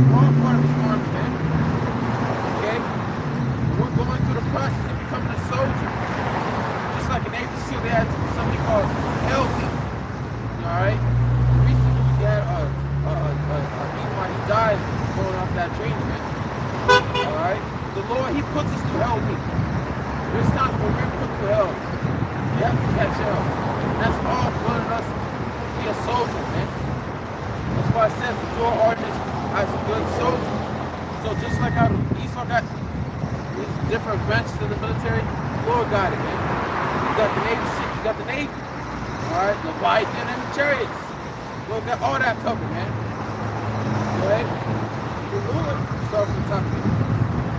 We're all part of His army, man. Okay? We're going through the process of becoming a soldier. Just like a Navy SEAL, they had something called LV. Alright? Recently, we had he died going off that training, man. Alright? The Lord, He puts us through hell week. There's times when we're put through hell. You have to catch hell. And that's all building us to be a soldier, man. That's why it says the door ordinance as a good soldier. So just like how Esau got his different branches of the military, the Lord got it, man. You got the Navy, you got the Navy. Alright? Leviathan and the chariots. Lord got all that covered, man. Go ahead. The Lord, start from the top.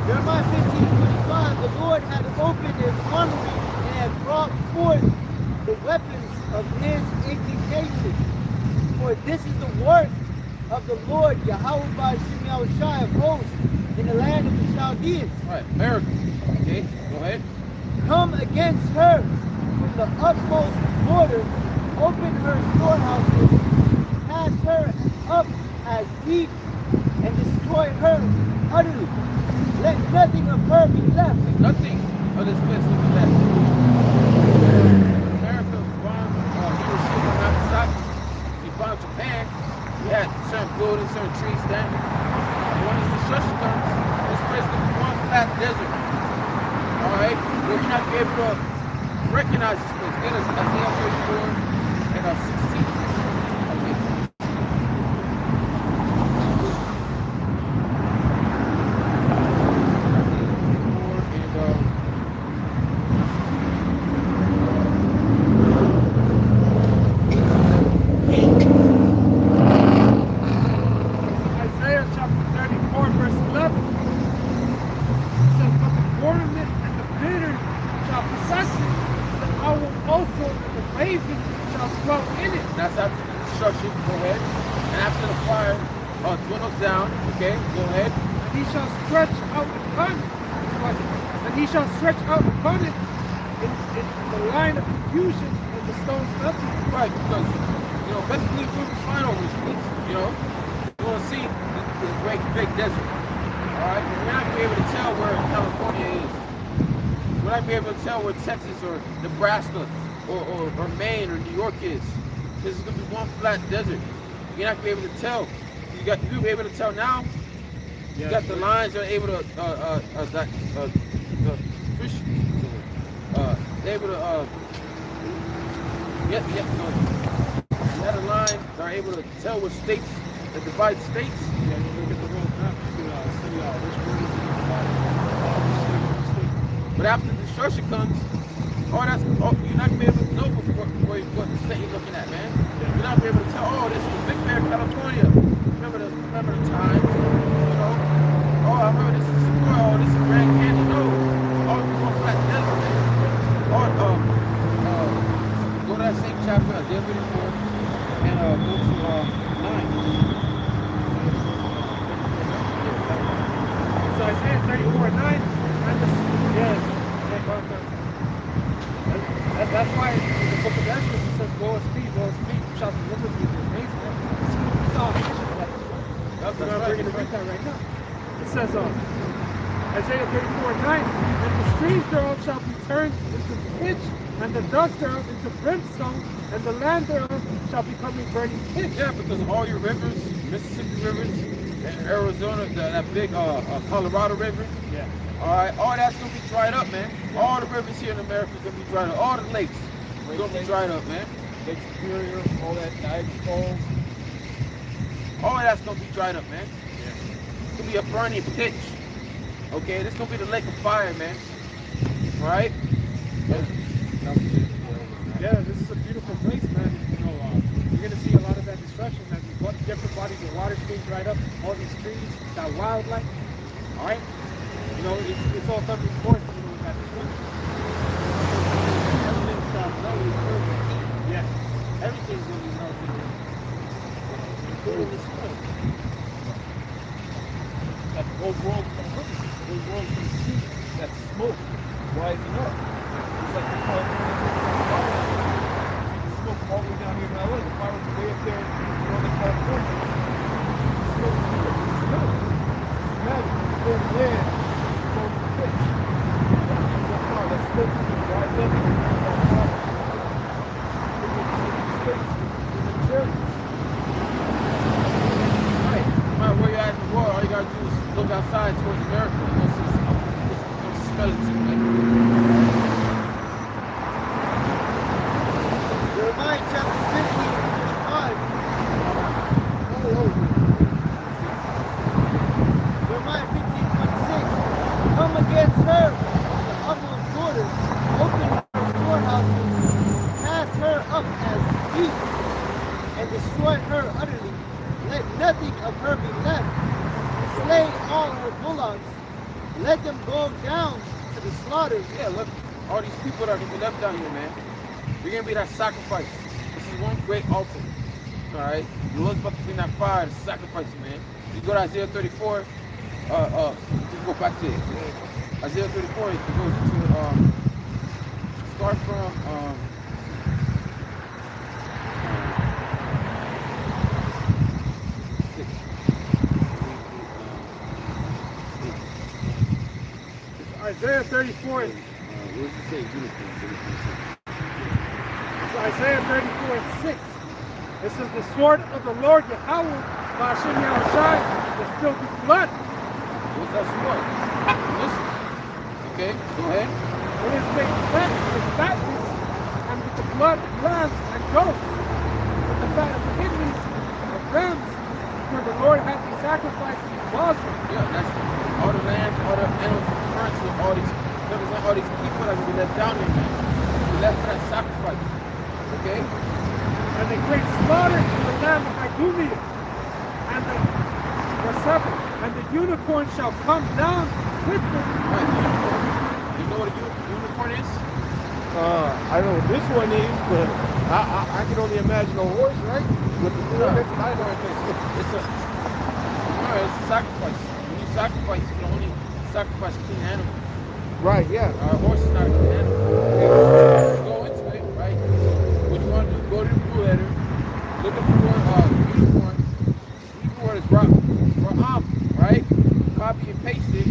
Jeremiah 15:25. The Lord had opened his armory and had brought forth the weapons of his indignation. For this is the work of the Lord Yahweh by Shai of hosts in the land of the Chaldeans. Alright, America. Okay, go ahead. Come against her from the utmost border, open her storehouses, pass her up as wheat, and destroy her utterly. Let nothing of her be left. Nothing of this place will be left. America bombed Hiroshima and Nagasaki. We bombed Japan. We had certain buildings, certain trees standing. And when this destruction comes, this place will be one flat desert. Alright? Where you're not going to be able to recognize this place. Get us Isaiah 34 and 16. Okay. Isaiah chapter 34, verse 11. It says, but the ornament and the bitter shall possess it, the owl also and the raven shall dwell in it. That's after the destruction. Go ahead. And after the fire dwindles down. Okay, go ahead. And he shall stretch out upon it. And he shall stretch out upon it in the line of confusion and the stones nothing. Right, because, best believe we'll be fine over this place. We're going to see this great big desert. Alright? We're not going to be able to tell where California is. We're not going to be able to tell where Texas or Nebraska or Maine or New York is. Because it's gonna be one flat desert. You're not gonna be able to tell. You'll be able to tell now. You got the lines that are able to the fish. They're able to you had a line that are able to tell what states that divide states. Yeah, you look at the world map, you can see which word is divided. But after destruction comes, you're not gonna be able to know what state you're looking at, man. You're not gonna be able to tell. Oh, this is Big Bear, California. Remember the times, you know. Oh, I remember this is Sequoia. Oh, this is Grand Canyon. No, all one flat desert, man. Go to that same chapter, Isaiah 34, and go to 9. So Isaiah 34:9, and that's why in the book of Ezra it says, "Go and speak, you shall deliver me to his name." It's all That's I'm right. going to read that right now. It says, Isaiah 34:9, and the streams thereof shall be turned into pitch, and the dust thereof into brimstone, and the land thereof shall become a burning pitch. Yeah, because all your rivers, Mississippi rivers, and Arizona, that big Colorado River, Yeah. all that's gonna be dried up, man. All the rivers here in America are gonna be dried up. All the lakes are gonna be dried up, man. Lake Superior, all that Niagara Falls. All that's gonna be dried up, man. It's gonna be a burning pitch. Okay, this is gonna be the lake of fire, man. All right. Yeah, this is a beautiful place, man. You know, you're gonna see a lot of that destruction, man. Different bodies of water being dried up, all these trees, that wildlife. All right, you know, it's all coming forth, you know, with that destruction. Everything's melted perfect. Yeah, Everything's gonna be melted. Including the snow. That the whole world's gonna witness it. The whole world's gonna see that smoke rising up. It's like the California fire. You see the smoke all the way down here in LA. The fire was way up there in Northern California. The smoke is here. It's smoke. Imagine it's going there. It's going to pitch. So far, that smoke is going to rise up and on fire. States in the churches. Right. No matter where you're at in the world, all you gotta do is look outside towards America. You'll see smoke. You'll smell it too, man. Jeremiah chapter 15 and 25. Jeremiah 15:26. Come against her, the upper border, open her storehouses, cast her up as wheat, and destroy her utterly. Let nothing of her be left. Slay all her bullocks. Let them go down to the slaughter. Yeah, look, all these people that are gonna be left down here, man. We're gonna be that sacrifice. This is one great altar. All right, the Lord's about to bring that fire to sacrifice you, man. You go to Isaiah 34. Just go back to it. Isaiah 34. It goes into start from Isaiah 34. what does it say? So Isaiah 34:6. It says, the sword of the Lord Yahweh, Hashem Yahushai, is filled with blood. What's that sword? Listen. Okay, go ahead. It is made fat with fatness, and with the blood of lambs and goats, with the fat of kidneys, of rams, for the Lord hath he sacrificed in Bosra. Yeah, that's all the lambs, all the animals referring to all these represent all these people that will be left down here, man. Be left for that sacrifice. Okay? And the great slaughter in the land of Idumea, and the 7, and the unicorn shall come down with them. Right, unicorn. You know what a unicorn is? I don't know what this one is, but I can only imagine a horse, right? With the I know it's a sacrifice. When you sacrifice, you can only sacrifice clean animals. Right, yeah. A horse is not a clean animal. Go into it, right? So what you want to do, go to the blue letter, look up the word unicorn. The Hebrew word is ra'am, right? Copy and paste it.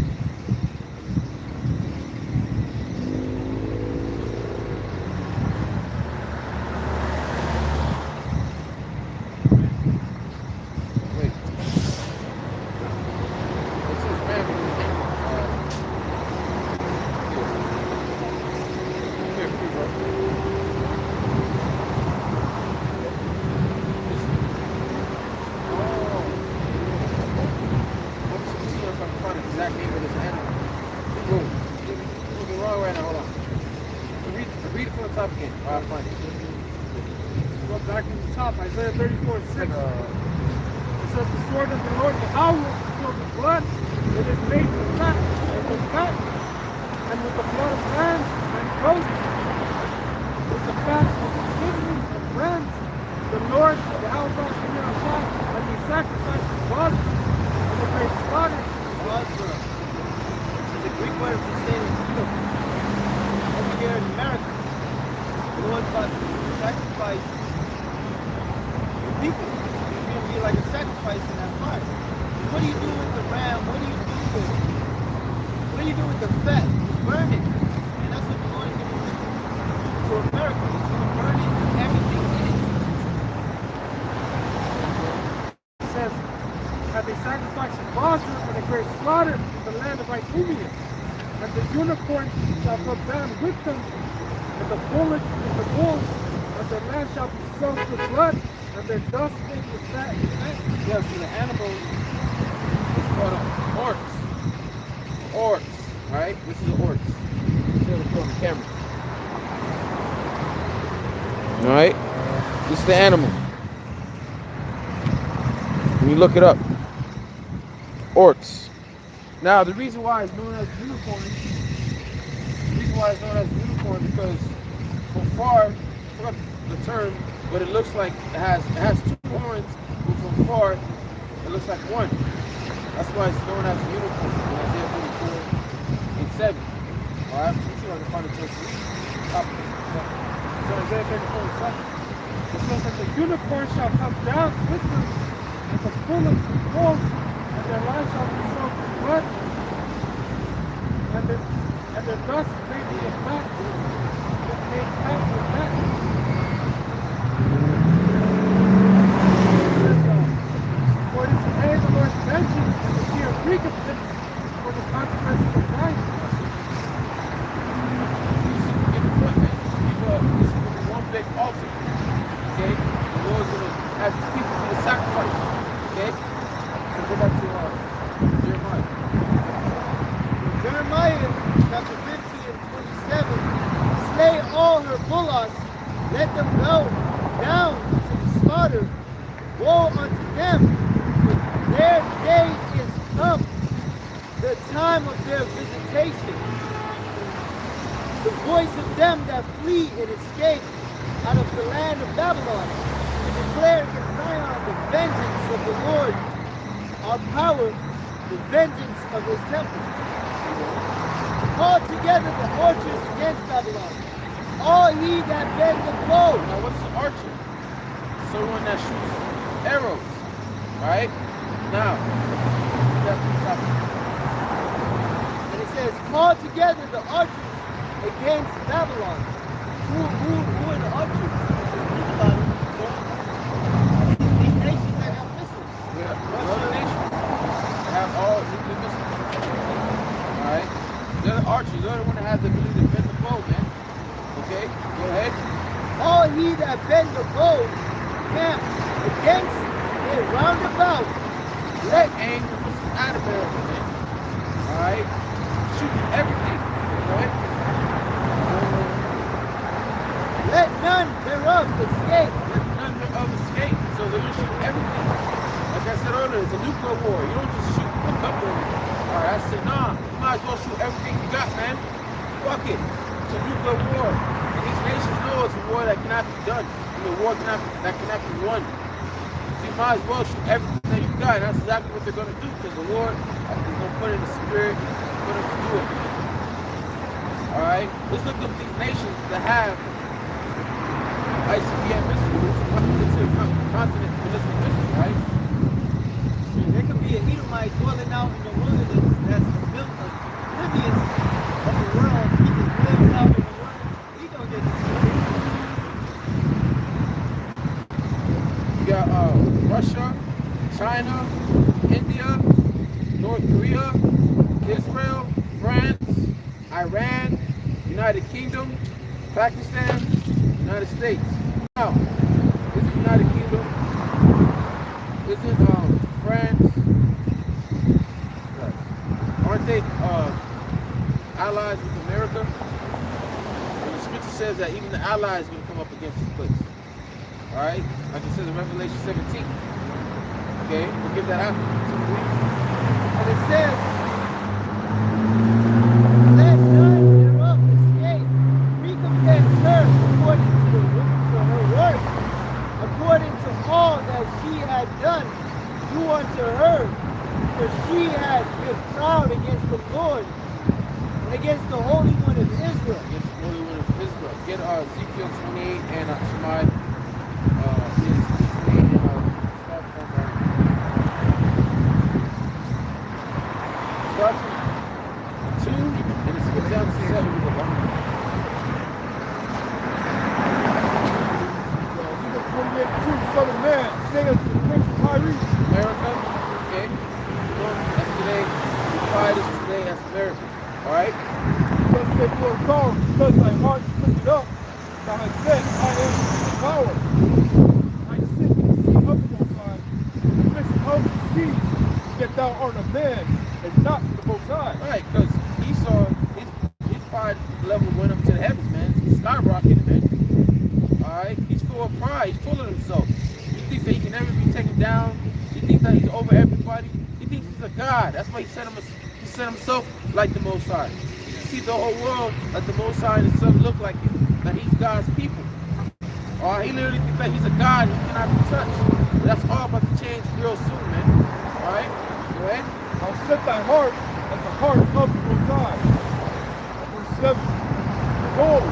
back in the top, Isaiah 34:6. It says, the sword of the Lord, the hour will spill the blood. It is made with fat, and with the blood of lambs and goats, with the fat of the kidneys and rams. The Lord, the hour of God, and he sacrificed the blood and the great slaughter. Basra. This is a Greek word for saying Edom. Over here in America, the Lord's about to sacrifice the people. It's going to be like a sacrifice in that fire. What do you do with the ram? What do you do with the fat? You burn it. And that's what the Lord is going to do to America. He's going to burn it and everything in it. It says, and they sacrificed in Basra and a great slaughter in the land of Idumea. And the unicorn shall go down with them, and the bullocks and the bulls, and their land shall be soaked with blood, and their dust made with fat. Yeah, so the animal is called an oryx. Oryx, right? This is an oryx. Show it on the camera. All right, this is the animal. When you look it up, oryx. Now, the reason why it's known as unicorn, because from far, I forgot the term, but it looks like it has two horns, but from far, it looks like one. That's why it's known as a unicorn. In Isaiah 34:7. All right, let's see if I can find it to So Isaiah 34:7. It says that the unicorn shall come down with them, and the bullocks and bulls, and their land shall be soaked with blood, and their dust may be a fat, made fat with fat. It says, for it is the day of the Lord's vengeance, and the fear of recompense for the consequences of Zion. one big altar. Okay? The Lord's going to have people do the sacrifice. Okay? So go back to Jeremiah. Jeremiah chapter 15 and 27, slay all her bullocks, let them go down to the slaughter. Woe unto them, for their day is come, the time of their visitation. The voice of them that flee and escape out of the land of Babylon, to declare against Zion the vengeance of the Lord, our power, the vengeance of his temple. Call together the archers against Babylon, all ye that bend the bow. Now, what's the archer? Someone that shoots arrows, right? Now, that's the topic. And it says, call together the archers against Babylon. Who are the archers? Think about it. These nations that have missiles. Yeah, other nations have all nuclear missiles. Alright? They're the archers. They're the one that have the ability to bend the bow, man. Okay? Go ahead. All ye that bend the bow, camp against it round about. Let anger out of there, man. Alright? Shooting everything. Go ahead. Let none thereof escape. Let none thereof escape. So they're going to shoot everything. Like I said earlier, it's a nuclear war. You don't just shoot a couple. Alright, I said, nah, you might as well shoot everything you got, man. Fuck it. It's a nuclear war. And these nations know it's a war that cannot be done. It's a war that cannot be won. So you might as well shoot everything that you got. And that's exactly what they're going to do, because the Lord is going to put in the spirit for them to do it. Alright? Let's look up these nations that have ICBM missiles. It's a continent ballistic missile, right? There could be an Edomite dwelling out in the wilderness that's oblivious of the world. He just lives out in the world. He don't get destroyed. You got Russia, China, India, North Korea, Israel, France, Iran, United Kingdom, Pakistan, United States. Now, isn't United Kingdom, isn't France, aren't they allies with America? And the scripture says that even the allies are going to come up against this place. All right, like it says in Revelation 17. Okay, we'll give that after. And it says, let none thereof escape. Recompense her to her work, according to all that she had done, do unto her. For she had been proud against the Lord and against the Holy One of Israel. Against the Holy One of Israel. Get Ezekiel 28 and Shemai. Start from 2 and it's goes down to 7 with a long. Ezekiel 28:2, Son of man, say unto the prince of Tyrese, America, okay? That's today. Pride is today, that's America. Alright? thus saith the Lord of power, because thy heart is lifted up, thou hast said, I am the power. I sit in the seat of the Most High, in the midst of the seas, yet thou art a man, and not the Most High. Right, because Esau, his pride level went up to the heavens, man. He's skyrocketed, man. Alright? He's full of pride, he's full of himself. He thinks that he can never be taken down. He thinks that he's over everybody. He thinks he's a God. That's why he set himself like the Most High. You see the whole world like the Most High and his son look like him. That he's God's people. He literally thinks that he's a God and he cannot be touched. But that's all about to change real soon, man. Alright? Go ahead. I'll set thy heart as the heart of the Most High. Verse 7. Behold,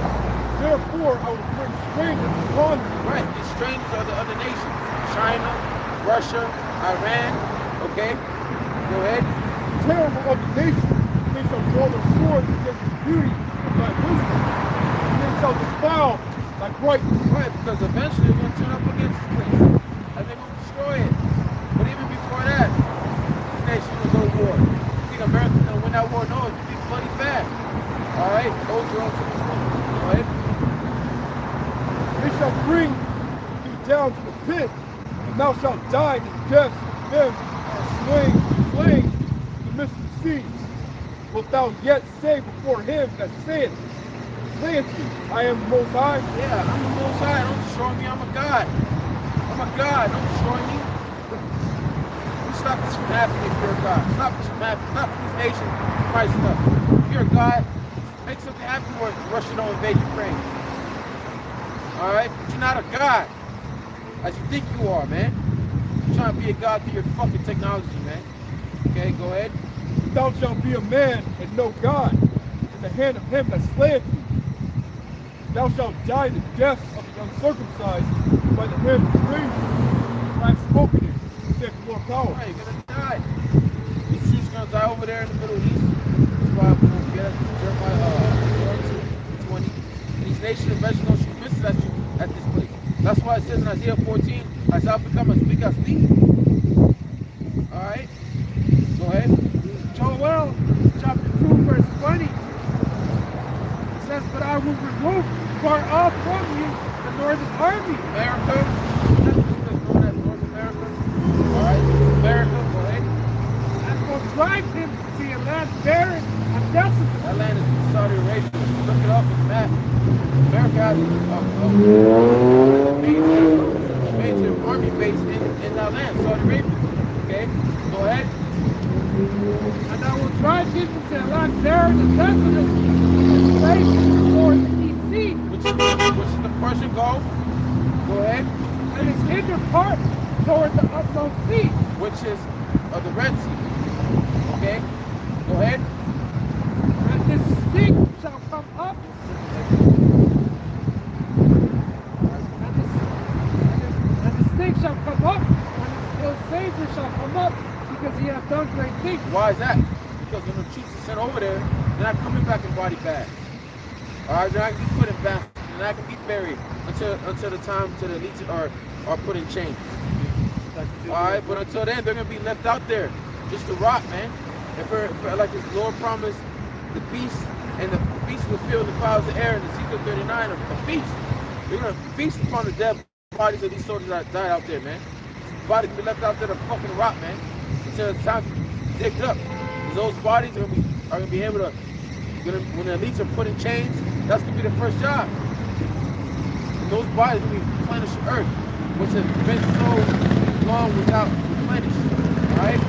therefore I will bring strangers upon thee. Right, these strangers are the other nations. China, Russia, Iran. Okay? Go ahead. Terrible of the nations, they shall draw their swords against the beauty of thy wisdom, and they shall defile thy brightness. Right, because eventually we're going to turn up against this place. And they're going to destroy it. But even before that, this nation will go to war. You think America's going to win that war? No, it's going to be bloody bad. Alright? Hold your own to the 20. Go ahead. They shall bring thee down to the pit, and thou shalt die in death. Them are slain in the midst of the seas. Wilt thou yet say before him that saith thee, I am the Most High? Yeah, I'm the Most High. Don't destroy me. I'm a God. I'm a God. Don't destroy me. You stop this from happening if you're a God. Stop this from happening. Stop this nation rising up. If you're a God, make something happen where Russia don't invade Ukraine. Alright? But you're not a God. As you think you are, man. You're trying to be a God through your fucking technology, man. Okay, go ahead. Thou shalt be a man and no God in the hand of him that slayeth thee. Thou shalt die the death of the uncircumcised by the hand of strangers. I have spoken it, saith the Lord of power. Alright, you're gonna die. These Jews are gonna die over there in the Middle East. That's why we're gonna get Jeremiah 20. And these nations eventually gonna shoot missiles at you at this place. That's why it says in Isaiah 14, I shall become as big as thee. Alright? Go ahead. Joel chapter 2 verse 20. It says, but I will remove far off from you the northern army. America. That's this place known as North America. Alright? America, go ahead. And will drive him to a land barren and desolate. That land is in Saudi Arabia. Look it up on the map. America has a major army base in that land, Saudi Arabia. Okay? Go ahead. And I will drive him to a land barren and desolate, his face toward the east sea, Which is the Persian Gulf. Go ahead. and his hinder part toward the utmost sea. Which is the Red Sea. Okay? Go ahead. And his stink shall come up. And the stink shall come up, and his ill savor shall come up, because he hath done great things. Why is that? Because when the troops are sent over there, they're not coming back in body bags. Alright, they're not going to be put in bags. They're not going to be buried until the time until the elites are put in chains. Alright, but until then, they're going to be left out there just to rot, man. And for like his Lord promised, the beast and the beast will fill the fowls of the air in Ezekiel 39, a feast. They're going to feast upon the dead bodies of these soldiers that died out there, man. These bodies will be left out there to fucking rot, man. Until it's time to be digged up. Because those bodies are going to be able to, when the elites are put in chains, that's going to be the first job. And those bodies will be replenished the earth. which has been so long without replenished. Alright?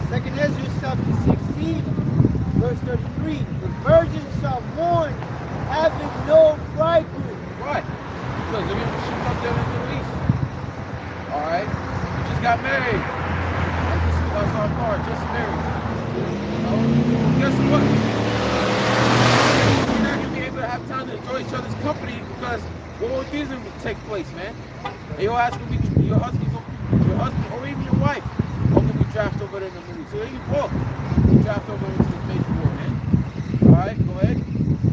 Second Ezra chapter 16, verse 33. The virgin shall mourn, having no bridegroom. Right. Because look at the shit up there in the Middle East. Alright? You just got married. Like this week I saw a car, just married. You know? Guess what? You're not gonna be able to have time to enjoy each other's company because what will these gonna take place, man? And your ass gonna be your husband or even your wife are gonna be drafted over there in the movie. So you both draft over into this major war, man. Alright, go ahead.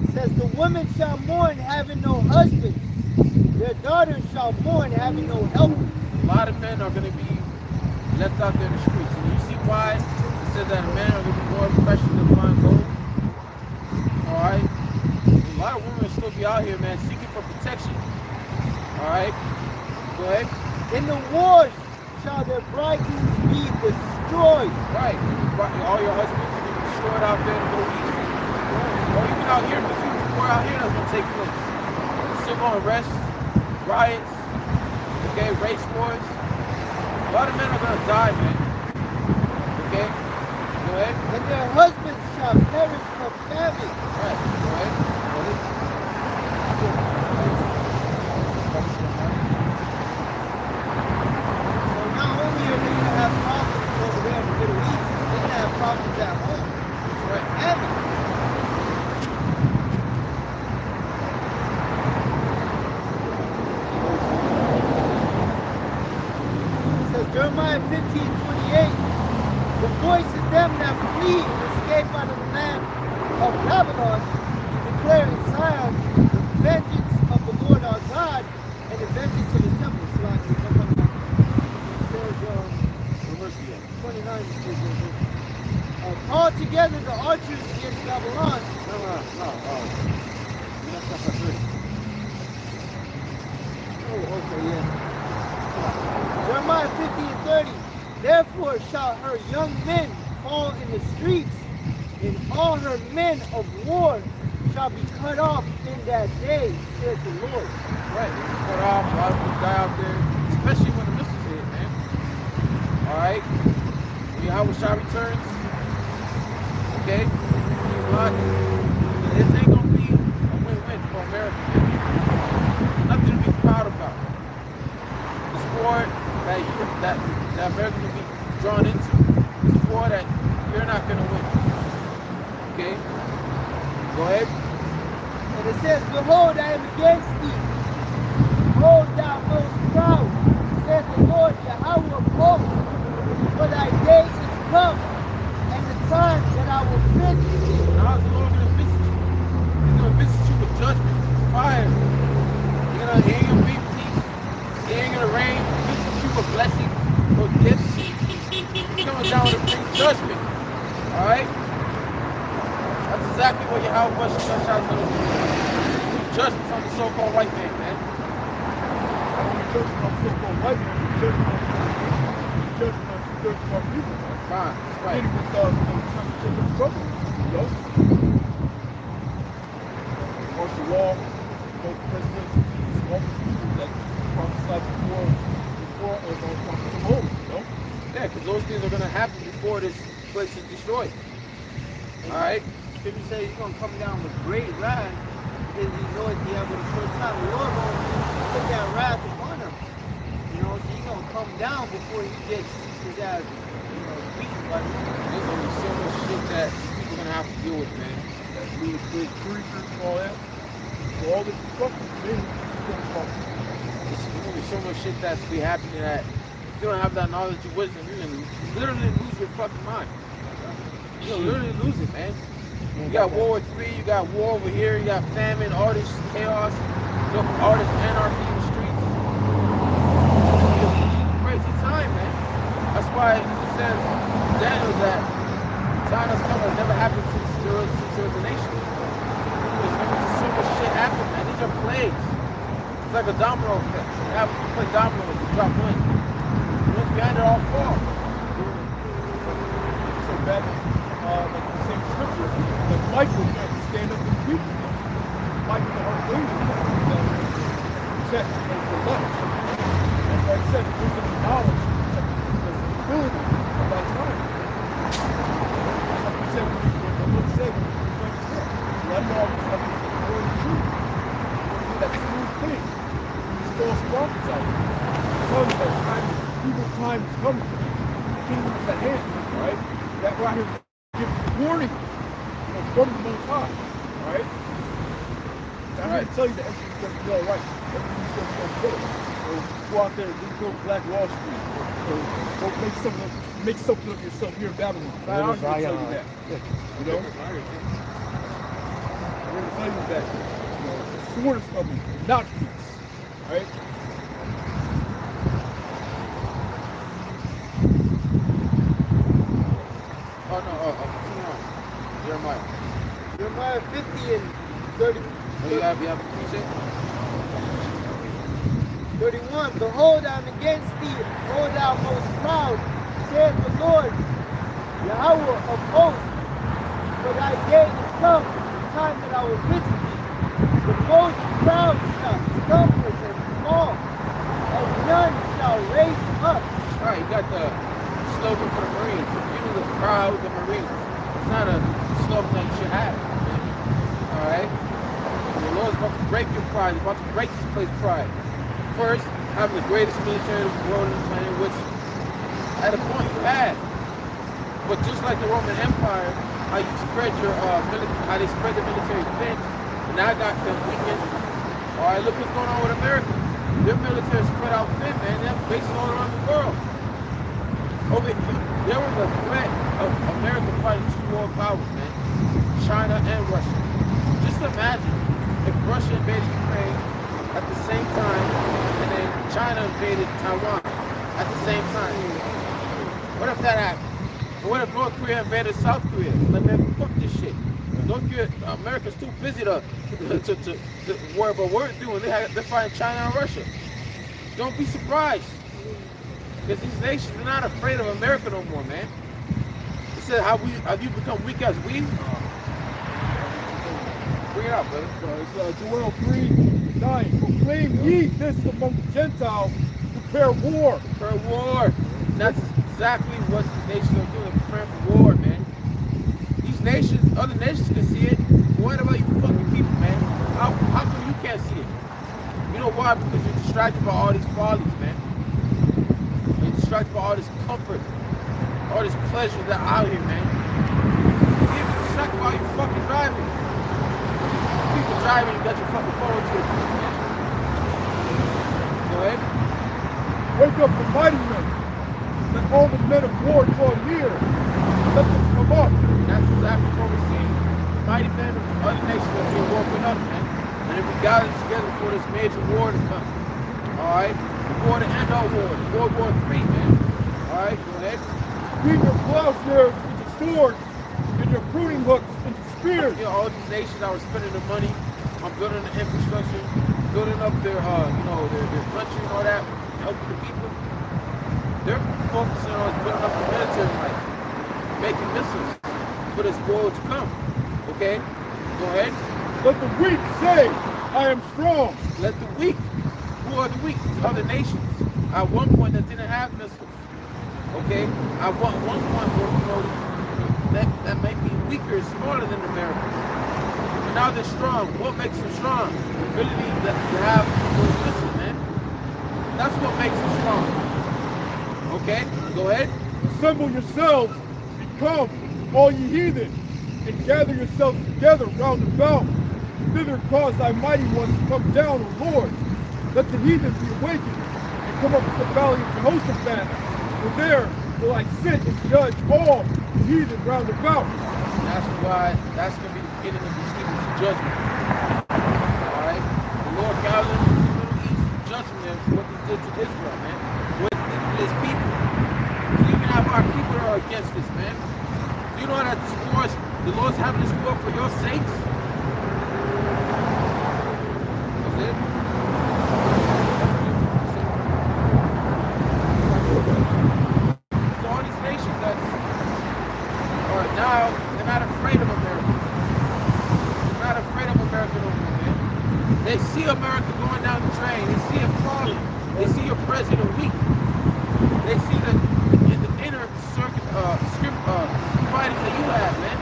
It says the women shall mourn, having no husband. Their daughters shall mourn, having no helper. A lot of men are going to be left out there in the streets. And you see why it says that men are going to be more precious than fine gold? Alright? A lot of women will still be out here, man, seeking for protection. Alright? Go ahead. In the wars shall their bridegrooms be destroyed. Right. All your husbands are going to be destroyed out there in the Middle East. Or even out here in the future, war out here that's going to take place. Civil unrest, riots, okay, race wars. A lot of men are going to die, man. Okay? Go ahead. And their husbands shall perish for famine. Right. Go ahead. Go ahead. So not only are they going to have problems over there in the Middle East, they're going to have problems at home. That's right. Famine. It says Jeremiah 15:28. The voice of them that flee and escape out of the land of Babylon to declare in Zion the vengeance of the Lord our God and the vengeance of his temple. So like, it says 29. Call together the archers against Babylon. No. That's not good. Oh, okay, yeah. Jeremiah 50:30. Therefore shall her young men fall in the streets, and all her men of war shall be cut off in that day, said the Lord. Right. Cut off. A lot of people die out there, especially when the missiles hit, man. Alright? When Yahweh returns, okay? This ain't gonna be a win-win for America, man. Nothing to be proud about. The sport that America will be drawn into, the sport that you're not gonna win. Okay? Go ahead. And it says, behold, I am against thee. Hold thou most proud, said the Lord Yahweh of hosts. For thy day is come, and the time that I will visit thee. Now the Lord gonna visit you. He's gonna visit you with judgment, fire. He ain't gonna be peace. He ain't gonna rain, visit you with blessings or gifts. He's coming down to bring judgment. Alright? That's exactly what Yahweh is gonna do. Judgment on the so-called white man, man. Judgment on so-called white man, judgment on people, man. Fine, that's right. Getting with trying to take the trouble, you know? Martial law, presidents, all these people that prophesied before Prophet Moses, you know? Yeah, because those things are going to happen before this place is destroyed. Alright? Scripture says he's going to come down with great wrath because he knows he has a short time. The Lord going to put that wrath upon him. You know, so he's going to come down before he gets his ass, beaten by the Lord. There's going to be so much shit that people are going to have to deal with, man. That really big creatures and all that. So all this destruction is going There's going to be so much shit that's be happening that if you don't have that knowledge and wisdom, you're going to literally lose your fucking mind. You're literally losing, man. You got World War III, you got war over here, you got famine, all this chaos, all this anarchy in the streets. Crazy time, man. That's why it says Daniel that time has come has never happened since there was a nation. There's just so much shit happened, man. These are plagues. It's like a domino effect. You play dominoes, you drop one. Once behind it all fall. So that, like the same scripture, that Michael had to stand up for the people. Michael the archangel that protect the left. That's why I said wisdom and knowledge is the ability of that time. That's like we said when the Lord said when he was going to say, let all this stuff is the word of truth. That smooth thing. These false prophets out there. Tell you that evil time is coming. The kingdom is at hand, right? That right here gives warning, from the Most High, right? I'm going to tell you that everything's going to be all right. Everything's going to be okay. So go out there and go to Black Wall Street. Or go make something of yourself here in Babylon. I'm going to tell you that. You know? I'm going to tell you that. The sword is coming, not peace. Right? Oh no, continue on. Jeremiah. Jeremiah 50 and 30. Oh, you have you say? 31. Behold, I'm against thee, O thou most proud, saith the Lord, Yahweh of hosts. For thy day is come, the time that I will visit thee. The most proud shall stumble and fall, and none shall raise up. All right, you got the slogan for the Marines. If you the proud, the Marines. It's not a slogan that you should have. All right? The Lord's about to break your pride. He's about to break this place pride. First, having the greatest military in the world in the planet, which at a point you had. But just like the Roman Empire, how you spread your how they spread the military thin, and now got them weakened. All right, look what's going on with America. Their military spread out thin, man. They have bases all around the world. There was a threat of America fighting two world powers, man. China and Russia. Just imagine if Russia invaded Ukraine at the same time, and then China invaded Taiwan at the same time. What if that happened? Or what if North Korea invaded South Korea? Like, man, fuck this shit. North Korea, America's too busy to worry about what we're doing. They're fighting China and Russia. Don't be surprised. Because these nations are not afraid of America no more, man. It said, have you become weak as we? Bring it out, brother. It's Joel 3:9. Proclaim ye this among the Gentiles, prepare war. Prepare war. And that's exactly what these nations are doing. They're preparing for war, man. These nations, other nations can see it. What about you fucking people, man? How come you can't see it? You know why? Because you're distracted by all these follies, man. You're distracted by all this comfort, all this pleasure that are out here, man. You're distracted by you fucking driving. People driving, you got your fucking phone to your feet, man. Go ahead. Wake up the mighty men. Let all the men of war draw near. Let them come up. And that's exactly what we're seeing. The mighty men of other nations are being woken up, man. And if we gathered together for this major war to come. Alright? The war to end our war. World War III, man. Alright, go ahead. Beat your plowshares into swords, and your pruning hooks into spears. You know, all these nations that were spending the money on building the infrastructure, building up their their country and all that, helping the people. They're focusing on building up the military might, making missiles for this war to come. Okay? Go ahead. Let the weak say, I am strong. Let the weak. Who are the weak? These other nations. At one point that didn't have missiles. Okay? At one point, that may be weaker and smaller than America. But now they're strong. What makes them strong? The ability to have those missiles, man. That's what makes them strong. Okay? Go ahead. Assemble yourselves, and come, all ye heathen, and gather yourselves together round about. Thither cause thy mighty ones to come down, O Lord. Let the heathen be awakened, and come up to the valley of Jehoshaphat. For there will I sit and judge all the heathen round about. That's why that's going to be the beginning of these people's judgment. Alright? The Lord gathered them to the Middle East and judging them for what they did to Israel, man. What they did to his people. So you can have our people that are against this, man. Do you know that this war is, the Lord's having this war for your sakes? That's it. So all these nations that are now, they're not afraid of America. They're not afraid of America no more, man. They see America going down the drain. They see it falling. They see your president weak. They see the inner circuit fightings that you have, man.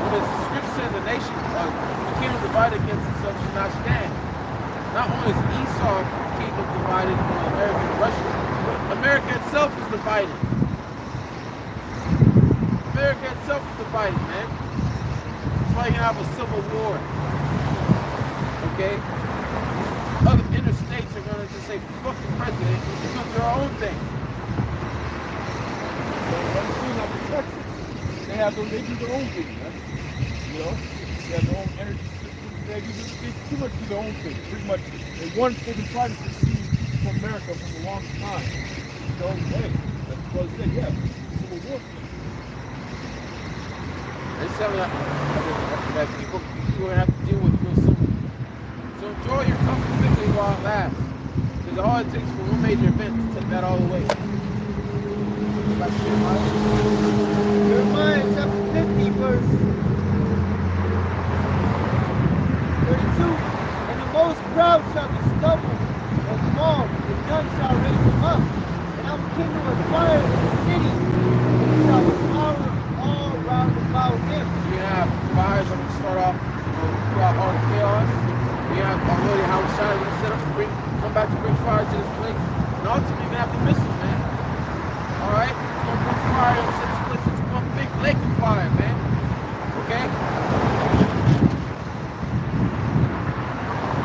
When the scripture says a nation, the kingdom divided against itself should not stand. Not only is Esau kingdom divided on America and Russia, but America itself is divided. America itself is divided, man. That's why you have a civil war. Okay? Other interstates are going to just say, fuck the president, it's going to do our own thing. Like in Texas, they do their own thing, man. You know? They have their own energy system. They pretty much do their own thing. Pretty much, they've been trying to secede from America for a long time. So, hey, that's what I said, yeah, civil war. It's something that people have to deal with real soon. So enjoy your comfort quickly while it lasts. Because all it takes for one major event to take that all away. Like Jeremiah chapter 50, verse 32. And the most proud shall be stumbled and fall, and none shall raise him up. And I will kindle a fire in the city, and it shall devour all round about him. you have fires that will start off throughout all the chaos. You have already how it's shot going to set up to come back to bring fire to this place. And ultimately you're going to have the missiles, man. Alright? It's going to bring fire and set this place into one big lake of fire, man. Okay?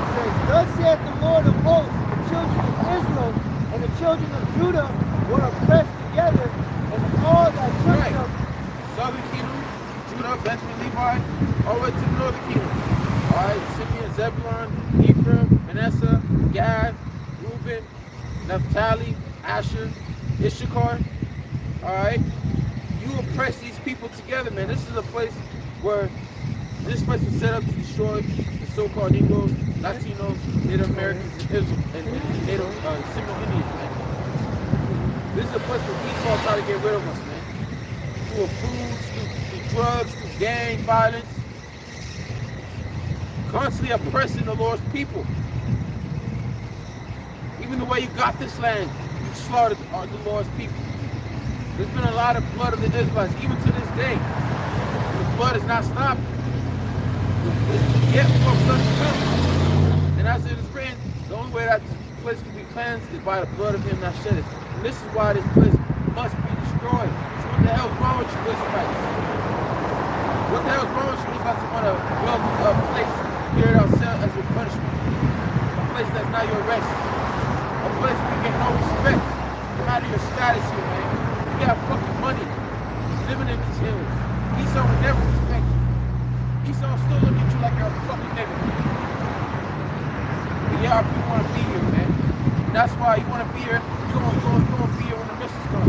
It says, thus saith the Lord of hosts, the children of Israel and the children of Judah were oppressed together, and all that took Right. them. Southern kingdom, Judah, Benjamin, Levi, all the way to the northern kingdom. Alright, Simeon, Zebulun, Ephraim, Manasseh, Gad, Reuben, Naphtali, Asher, Issachar. Alright? You oppress these people together, man. This is a place where this place was set up to destroy the so-called Negroes, Latinos, Native Americans, and Native Seminole Indians, man. This is a place where Esau tried to get rid of us, man. Through food, through drugs, through gang violence. Constantly oppressing the Lord's people. Even the way you got this land, you slaughtered the Lord's people. There's been a lot of blood of the Israelites, even to this day. The blood is not stopped. Yet more blood to come. And as it is written, the only way that this place can be cleansed is by the blood of him that shed it. And this is why this place must be destroyed. So what the hell is wrong with you Israelites? What the hell is wrong with you Israelites that want to build a place here ourselves as a punishment? A place that's not your rest. A place where you get no respect. No matter your status here, man. You got fucking money living in these hills. Esau would never respect you. Esau still look at you like you're a fucking nigga. But yeah, our people want to be here, man. And that's why you want to be here. You're gonna be here when the missiles come.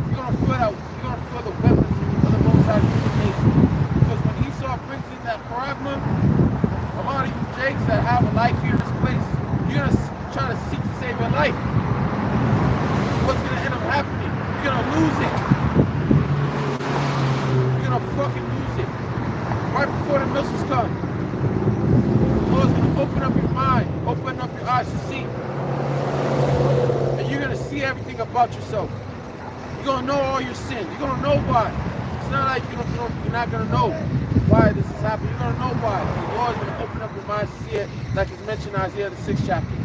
You're gonna feel the weapons of the Most High nation. Because when Esau brings in that paragma, a lot of you Jakes that have a life here in this place, you're gonna try to seek to save your life. What's gonna end up happening? You're gonna lose it. You're gonna fucking lose it. Right before the missiles come. The Lord's gonna open up your mind, open up your eyes to see. And you're gonna see everything about yourself. You're gonna know all your sins. You're gonna know why. It's not like you're not gonna know why this is happening. You're gonna know why. The Lord's gonna open up your mind to see it, like it's mentioned in Isaiah the 6th chapter.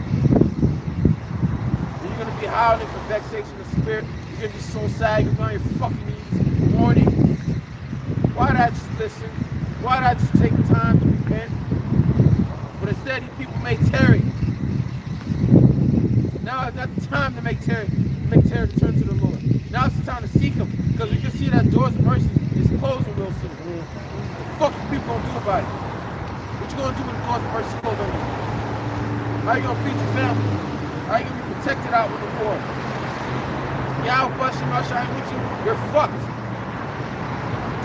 And you're gonna be howling for vexation of spirit. You're gonna be so sad. You're on your fucking knees, mourning. Why did I just listen? Why did I just take time to repent? But instead, these people may tarry. Now is not the time to make tarry. make terror to turn to the Lord. Now it's time to seek Him, because we can see that doors of mercy is closing real soon. What the fuck are people gonna do about it? What you gonna do when the doors of mercy close on you? How you gonna feed your family? How you gonna be protected out with the war? Y'all question my shine with you, you're fucked.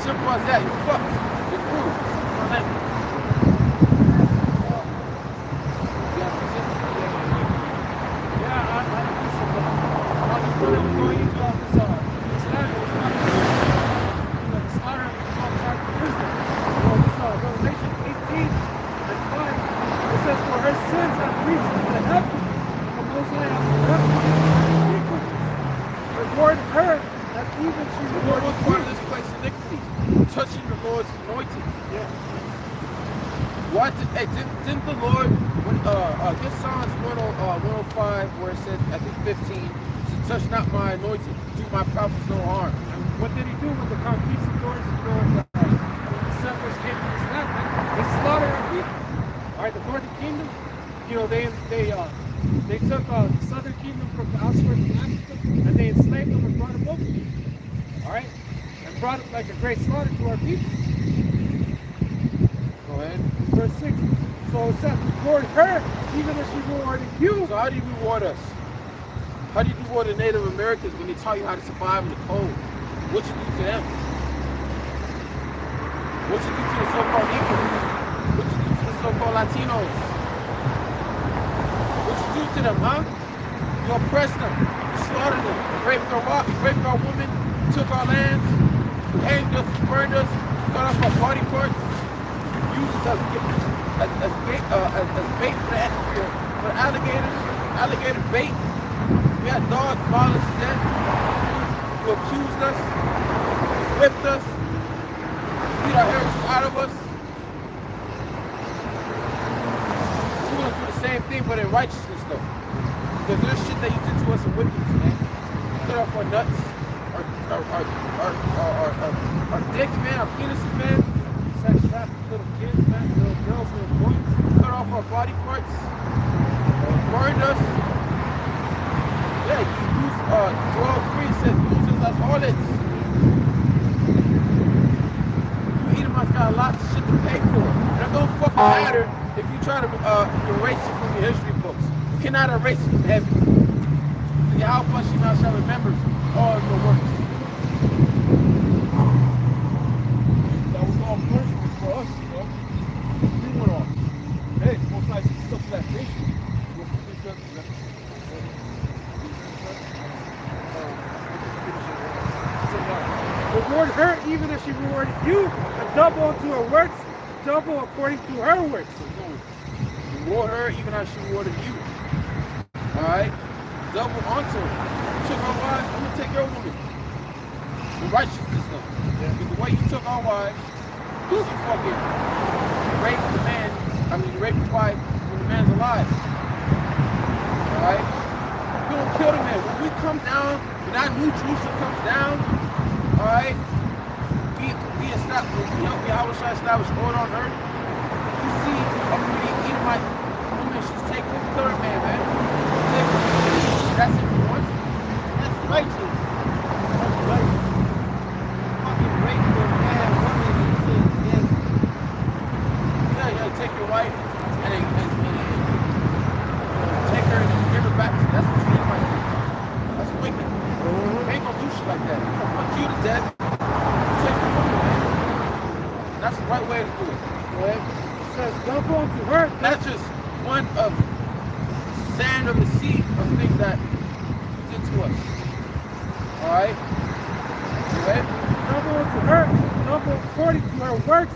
Simple as that, you're fucked. You're through. Touching the Lord's anointing. Yeah. Why didn't the Lord, when this Psalms 105, where it says, I think 15, to touch not my anointing, do my prophets no harm. And what did he do with the conquistadors during the settlers came to this land? They slaughtered our people. All right, the northern kingdom, you know, they took the southern kingdom from the outskirts of Africa, and they enslaved them and brought them over. All right, and brought it like a great slaughter to our people. Go ahead. Verse 6. So it says, reward her, even as she rewarded you. So how do you reward us? How do you reward the Native Americans when they taught you how to survive in the cold? What you do to them? What you do to the so-called Negroes? What you do to the so-called Latinos? What you do to them, huh? You oppress them. You slaughter them. You raped our women. You took our lands. You hanged us. You burned us. You cut off our body parts. You used us as bait for the alligators. Alligator bait. We had dogs maul us to death. You accused us. Whipped us. Beat our heritage out of us. We're going to do the same thing, but in righteousness, though. Because there's shit that you did to us in wickedness, man. Cut off our nuts, our dicks, man, our penises, man. Sex trafficking little kids, man, little girls, little boys. Cut off our body parts. Burned us. Yeah, you use Joel 3 says use us as harlots. You Edomites got a lot of shit to pay for. It don't fucking matter if you try to erase it from your history books. You cannot erase it from heaven. Yahweh Shema shall remember all your works. That was all punishment for us, you know. We went off. Hey, most nice stuff for that nation. Reward her even as she rewarded you, and double unto her works, double according to her works. Reward her even as she rewarded you. Alright? Double onto her. You took our wives, I'm gonna take your woman. The righteousness though. Yeah. Because the way you took our wives, you fucking raped the man, you raped the wife when the man's alive. Alright? You don't kill the man. When we come down, when that new Jerusalem comes down, alright, we establish order on earth. You see a pretty Edomite woman, she's taking a third man. That's if you want to. That's righteous. That's righteous. Fucking rape your man, woman, and shit. Yeah, take your wife and take her and give her back to you. That's what you Edomites do. That's wicked. They ain't gonna do shit like that. They're gonna put you to death. Take your woman, man. That's the right way to do it. Right? It says, double unto her. That's just one of sand of the sea of things that you did to us. Alright? You ready? Double unto her, double according to her works,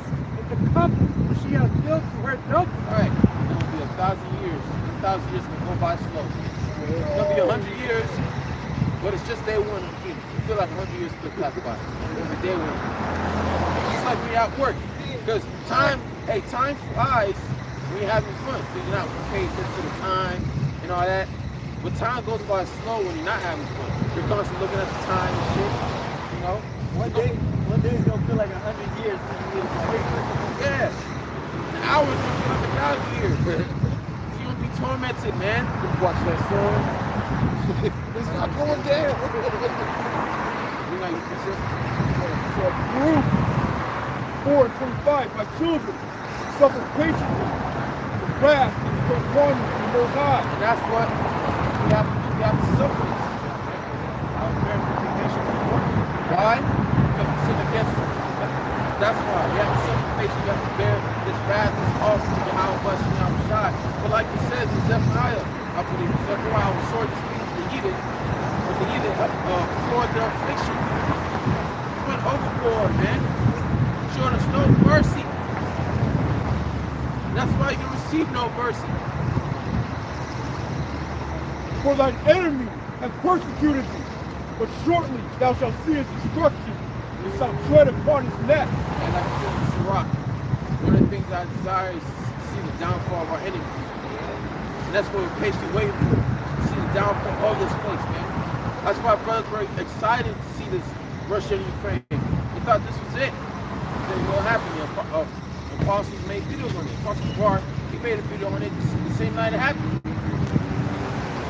in the cup which she has filled to her double. Alright. It will be 1,000 years. 1,000 years will go by slow. It'll be 100 years, but it's just day one of the kingdom. You feel like 100 years still pass by. It'll be day one. It's like we at work. Because time flies when you're having fun. Because you're not paid attention to the time and all that. But time goes by slow when you're not having fun. You're constantly looking at the time and shit. You know? One day it's gonna feel like 100 years. Yeah. An hour is gonna feel like 1,000 years. You're gonna be tormented, man. Watch that sun. It's not going down. You know, you can see. So Baruch 4:25, my children, suffer patiently the wrath and the warning from the Most High. And that's what we have to do. We have to suffer this. Why? Because we sin against him. That's why. We have to suffer patience. We have to bear this wrath, this awesome, and how much we have shot. But like it says in Zephaniah, I believe, Zephaniah was sore displeased with the heathen, but the heathen floored their affliction. He went overboard, man. Showed us no mercy. That's why you receive no mercy. For thine enemy hath persecuted thee, but shortly thou shalt see his destruction, and shalt tread upon his neck. And like I said, in Sirach, one of the things I desire is to see the downfall of our enemies. And that's what we're patiently waiting for, to see the downfall of this place, man. That's why brothers were excited to see this Russia and Ukraine. They thought this was it. Then what happened? The apostles made videos on it. Apostle Bar, he made a video on it the same night it happened.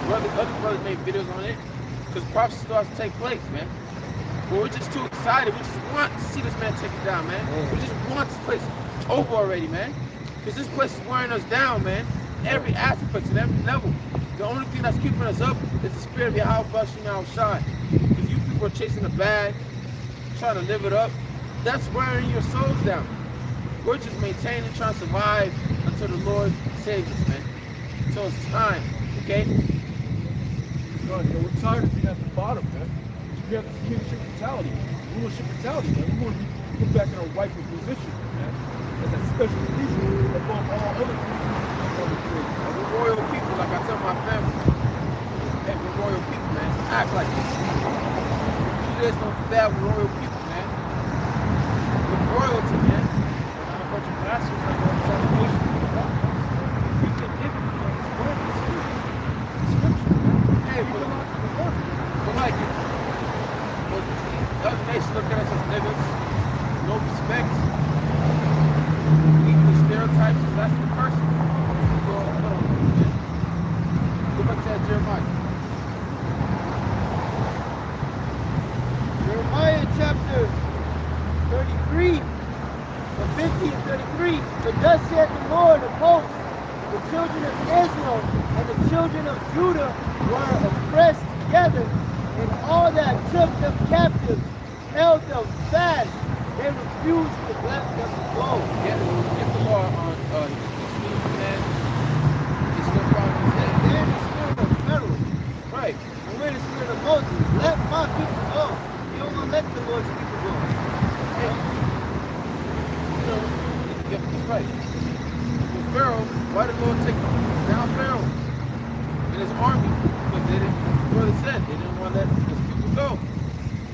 Other brothers made videos on it because prophecy starts to take place, man. But we're just too excited. We just want to see this man take it down, man. We just want this place over already, man. Because this place is wearing us down, man. Every aspect and every level. The only thing that's keeping us up is the spirit of Yahweh now shine. Because you people are chasing the bag, trying to live it up. That's wearing your souls down. We're just maintaining, trying to survive until the Lord saves us, man. Until it's time, okay? God, we're tired of being at the bottom, man. We have this kingship mentality, rulership mentality, man. We want to be put back in our rightful position, man. As a special people above all other people. We're royal people, like I tell my family. Hey, we're royal people, man. So act like this. Do this, don't do that. We're royal people, man. We're royalty, man. Not a bunch of bastards that go inside the nation. We can give it to us. Word is good. Scripture, man. Hey, but like, the other nations look at us as niggas, no respect, even the stereotypes, and that's the person. Go back to that Jeremiah. Jeremiah chapter 33, from 15 to 33. But thus saith the Lord of hosts, the children of Israel and the children of Judah were oppressed together, and all that took them captive held them fast. They refused to let them go. Get the law on Steve, man. It's still following his head. They're in the spirit of Pharaoh. Right. And we're in the spirit of Moses. Let my people go. You don't want to let the Lord's people go. You know, that's right. With Pharaoh, why did the Lord take down Pharaoh and his army? Because they didn't, the brother said, they didn't want to let his people go.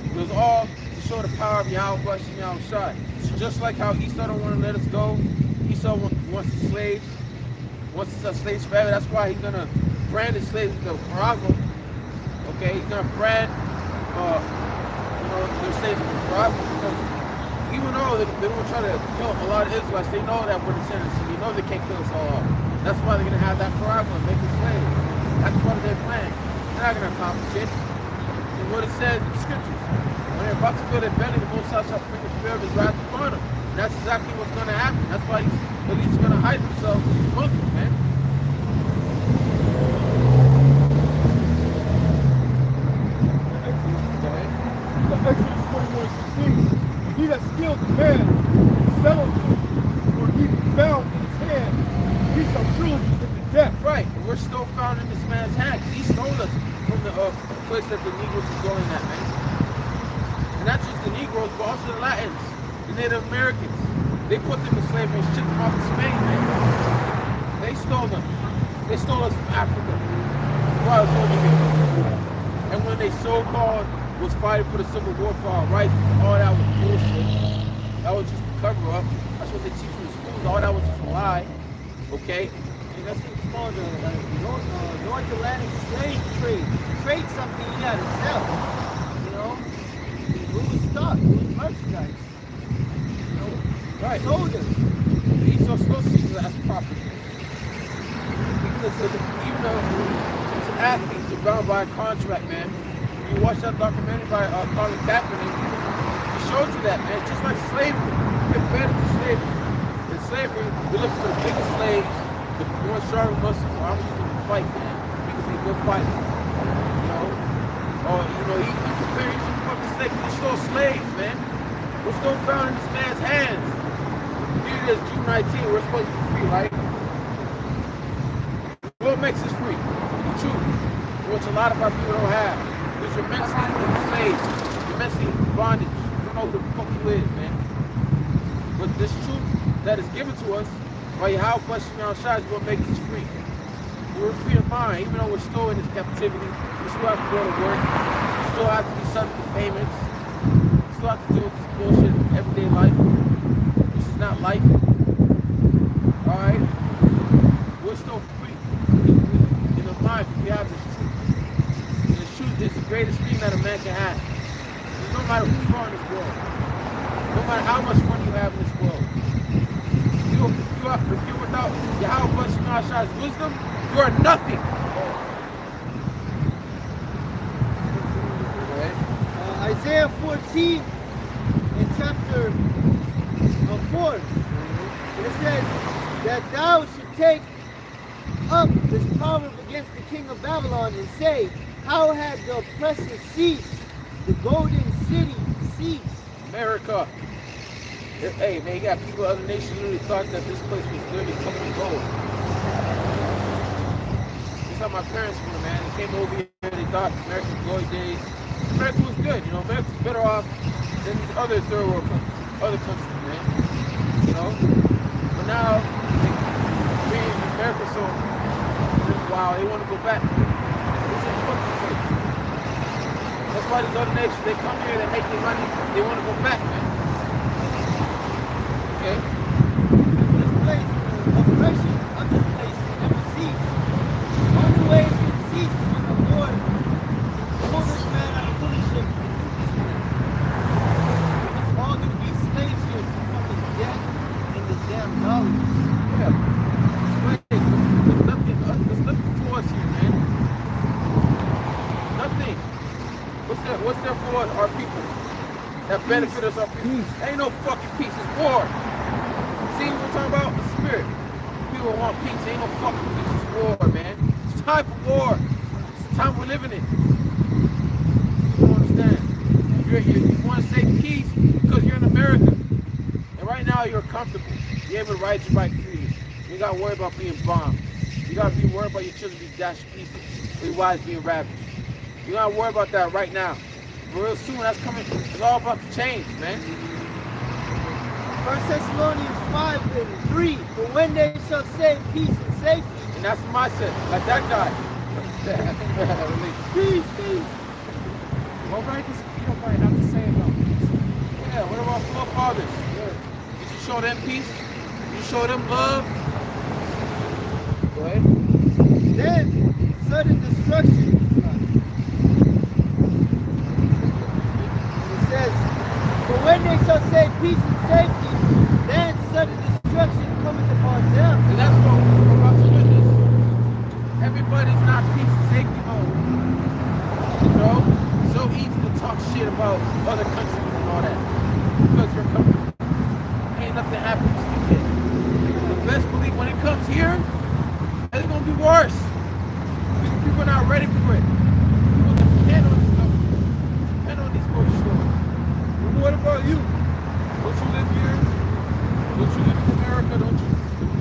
It was all to show the power of Yahweh and Yahweh. So just like how Esau don't want to let us go, Esau wants the slaves, wants us slaves forever. That's why he's going to brand his slaves with the paragon. Okay, he's going to brand their slaves with the paragon because even though they don't try to kill a lot of Israelites, they know that we're descendants, and they know they can't kill us all off. That's why they're going to have that paragon, make us slaves. That's part of their plan. They're not going to accomplish it. And what it says in the scriptures, when they're about to fill their belly, the Most High shall bring the spirit of his wrath upon them. And that's exactly what's going to happen. That's why the least going to hide themselves among them, man. Exodus 21:16. He that skilled the man settled him, or he be found in his hand, he shall surely be put to death. Right, and we're still found in this man's hand. He stole us from the place that the Negroes were going at, man. And not just the Negroes, but also the Latins, the Native Americans. They put them in slavery and shipped them off to Spain, man. They stole them. They stole us from Africa. While it's over here. And when they so-called was fighting for the Civil War for our rights, all that was bullshit. That was just a cover-up. That's what they teach you in schools. All that was just a lie. Okay? And that's what's called the North Atlantic slave trade. Trade something you gotta sell. You know? Who was stock? Who was merchandise? You know? Right. Sold us. Esau still sees it as property. Even though These athletes are bound by a contract, man. You watch that documentary by Colin Kaepernick, he shows you that, man. Just like slavery, compared to slavery. In slavery, we look for the biggest slaves, the more stronger muscles. I'm using to fight, man. Because they good fighter. You know? Or, you know, he compared to fucking slaves. They're still slaves, man. We're still found in this man's hands. Here it is, June 19th. We're supposed to be free, right? What makes us free? The truth. Which a lot of our people don't have. Because you're mentally enslaved. You're mentally in bondage. You don't know who the fuck you is, man. But this truth that is given to us by Yahweh Shai is what makes us free. We're free of mind, even though we're still in this captivity. We still have to go to work. We still have to be subject to payments. We still have to deal with this bullshit in everyday life. This is not life. Alright? We're still free. In the mind, because we have this truth. And the truth is the greatest thing that a man can have. No matter who you are in this world. No matter how much money you have in this world. If you're without Yahweh Shai's wisdom, you are nothing. Isaiah 14 in chapter 4, it says that thou should take up this proverb against the king of Babylon and say, how had the oppressor ceased, the golden city ceased? America. Hey, man, you got people, other nations literally thought that this place was literally covered in gold. That's how my parents were, man. They came over here and they thought America's glory days. America was good, you know. America's better off than these other third world other countries, man. You know? But now, being in America so wow, they want to go back. This is fucking place. That's why these other nations, they come here, they make their money, they want to go back, man. Okay. This place, oppression of this place never cease. Only way it's going to cease is when the Lord pull this man out of rulership and do this man. It's all going to be slaves here to fucking death in this damn knowledge. Yeah. There's nothing for us here, man. Nothing. What's there for our people? That benefit us, our people? Ain't no fucking peace, it's war. See what we're talking about? The spirit. People want peace. Ain't no fucking peace. It's war, man. It's time for war. It's the time we're living in. You don't understand? You want to say peace because you're in America. And right now you're comfortable. You're able to ride your bike freely. You got to worry about being bombed. You got to be worried about your children being dashed to pieces. Or your wives being ravaged. You got to worry about that right now. But real soon that's coming. It's all about to change, man. 1 Thessalonians 5:3, for when they shall say peace and safety. And that's what I said, like that guy. Peace, peace. What right does you don't mind have to say about peace? Yeah, what about forefathers? Did you show them peace? Did you show them love? Go ahead. Then sudden destruction. It says, for when they shall say peace and safety, then sudden destruction cometh upon them. And that's what we're about to witness. Everybody's not peace and safety mode. You know? It's so easy to talk shit about other countries and all that. Because you're comfortable. Ain't nothing happens to you yet. The best belief when it comes here, it's gonna be worse. Because people are not ready for it. People depend on this stuff. Depend on these grocery stores. But what about you? Don't you live here? Don't you live in America? Don't you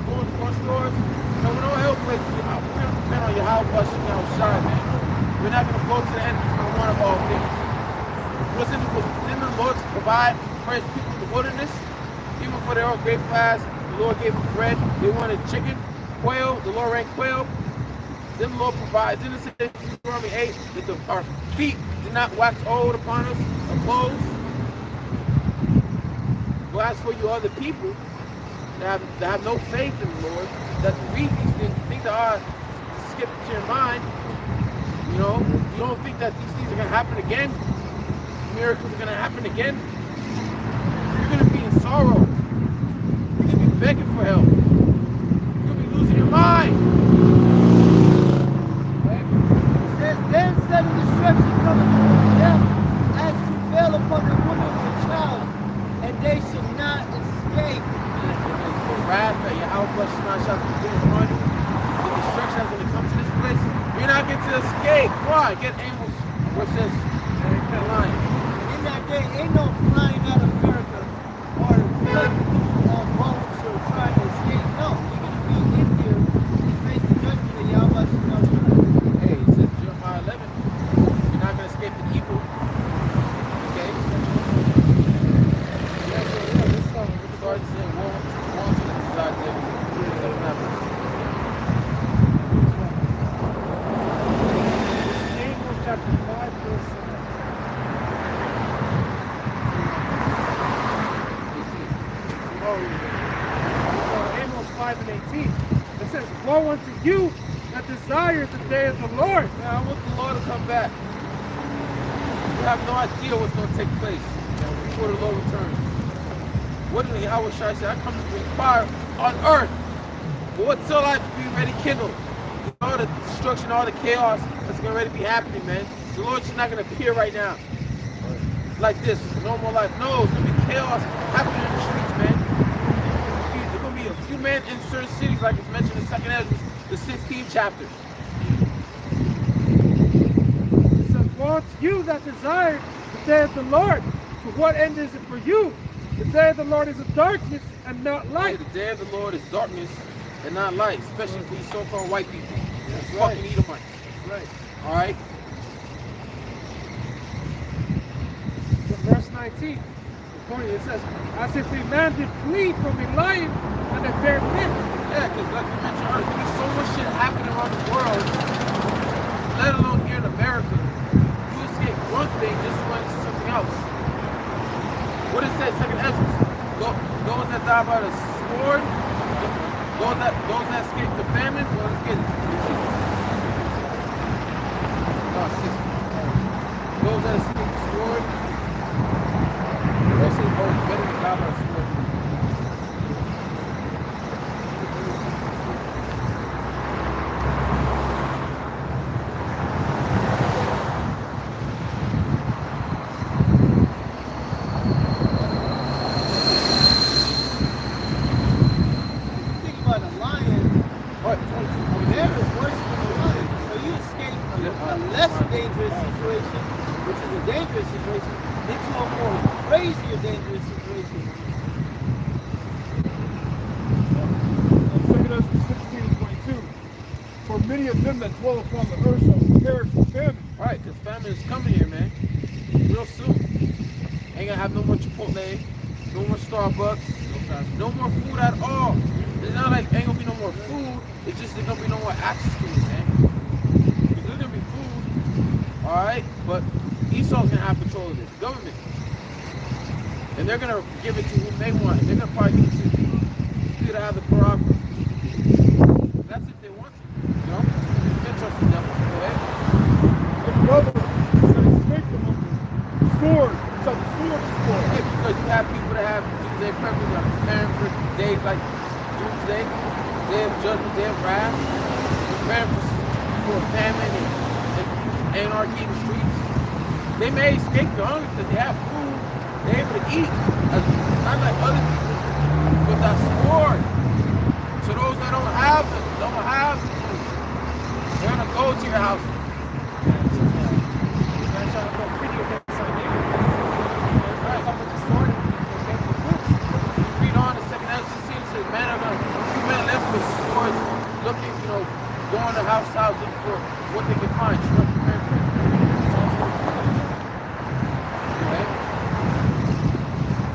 go to grocery stores? No, we don't help places. We're gonna depend on your house, Shai, man. We're not gonna go to the enemy for one of all things. Wasn't the Lord to provide for his people in the wilderness? Even for their own grateful ass, the Lord gave them bread. They wanted chicken, quail. The Lord ran quail. Then the Lord provides. Didn't it say in Deuteronomy 8 that our feet did not wax old upon us, our clothes? Well, as for you other people that have no faith in the Lord, that read these things, think that are skip to your mind, you know, you don't think that these things are going to happen again? Miracles are going to happen again? You're going to be in sorrow. You're going to be begging for help. You're going to be losing your mind. Right? Hey, why? Get Amos versus the lion. In that day, ain't no flying out of America or good boats or trying to escape. No, you're going to be in here and face the judgment of Yahweh. Hey, it says Jeremiah 11. You're not going to escape the evil. Okay? Yeah, so yeah, this song. It starts saying, woe to the desire devil. Something happens. Amos chapter 5, verse 18. So Amos 5 and 18. It says, woe unto you that desire the day of the Lord. Now, I want the Lord to come back. You have no idea what's going to take place before the Lord returns. What did Yahweh Shai say? I come to bring fire on earth. But what's so life to be ready kindled? All the destruction, all the chaos that's going to already be happening, man. The Lord's just not going to appear right now. Like this, normal life. No, it's going to be chaos happening in the streets, man. There's going to be a few men in certain cities, like it's mentioned in 2nd Ezra, the 16th chapter. It says, woe unto you that desire the day of the Lord. For what end is it for you? The day of the Lord is a darkness and not light. The day of the Lord is darkness and not light, especially for these so-called white people. That's Fucking right. Edomites. Right. All right? So verse 19. It says, as if a man did flee from a lion and a bear pit. Yeah, because like we mentioned earlier, there's so much shit happening around the world, let alone here in America. You escape one thing, just went to something else. What it says, 2nd Ezra? Those that die by the sword, those that escape the famine, well, let's get it. Those that escape the sword, they say, oh, it's better to die by the sword. Think about a lion. What? A bear is worse than a lion. So you escape a less dangerous situation, which is a dangerous situation, into a more crazier dangerous situation. 2 Ezra 16:22. For many of them that dwell upon the earth shall perish from famine. All right, because famine is coming here, man. Real soon. Ain't gonna have no more Chipotle, no more Starbucks, no more food at all. It's not like ain't gonna be no more food. It's just there's gonna be no more access to it, man. Because there's gonna be food, all right, but Esau's gonna have control of this, the government, and they're gonna give it to whom they want. They're gonna probably give it to people that have the prerogative. That's if they want to, you know. You can't trust the devil. Go ahead. And brother, shall escape from under the sword, shall the sword destroy. Hey, because you have people that have doomsday preppers that are preparing for days like doomsday, day of judgment, day of wrath, preparing for famine and anarchy in the streets. They may escape the hunger because they have food, they're able to eat, not like other people, but that sword. So those that don't have the food, they're gonna go to your house. Man trying to go pretty against our neighbor. Right. Come with the sword and get the goods. Read on the 2nd Ezra 16, it says, men are gonna, few men left with swords, looking, going to house to house looking for what they can find. Okay?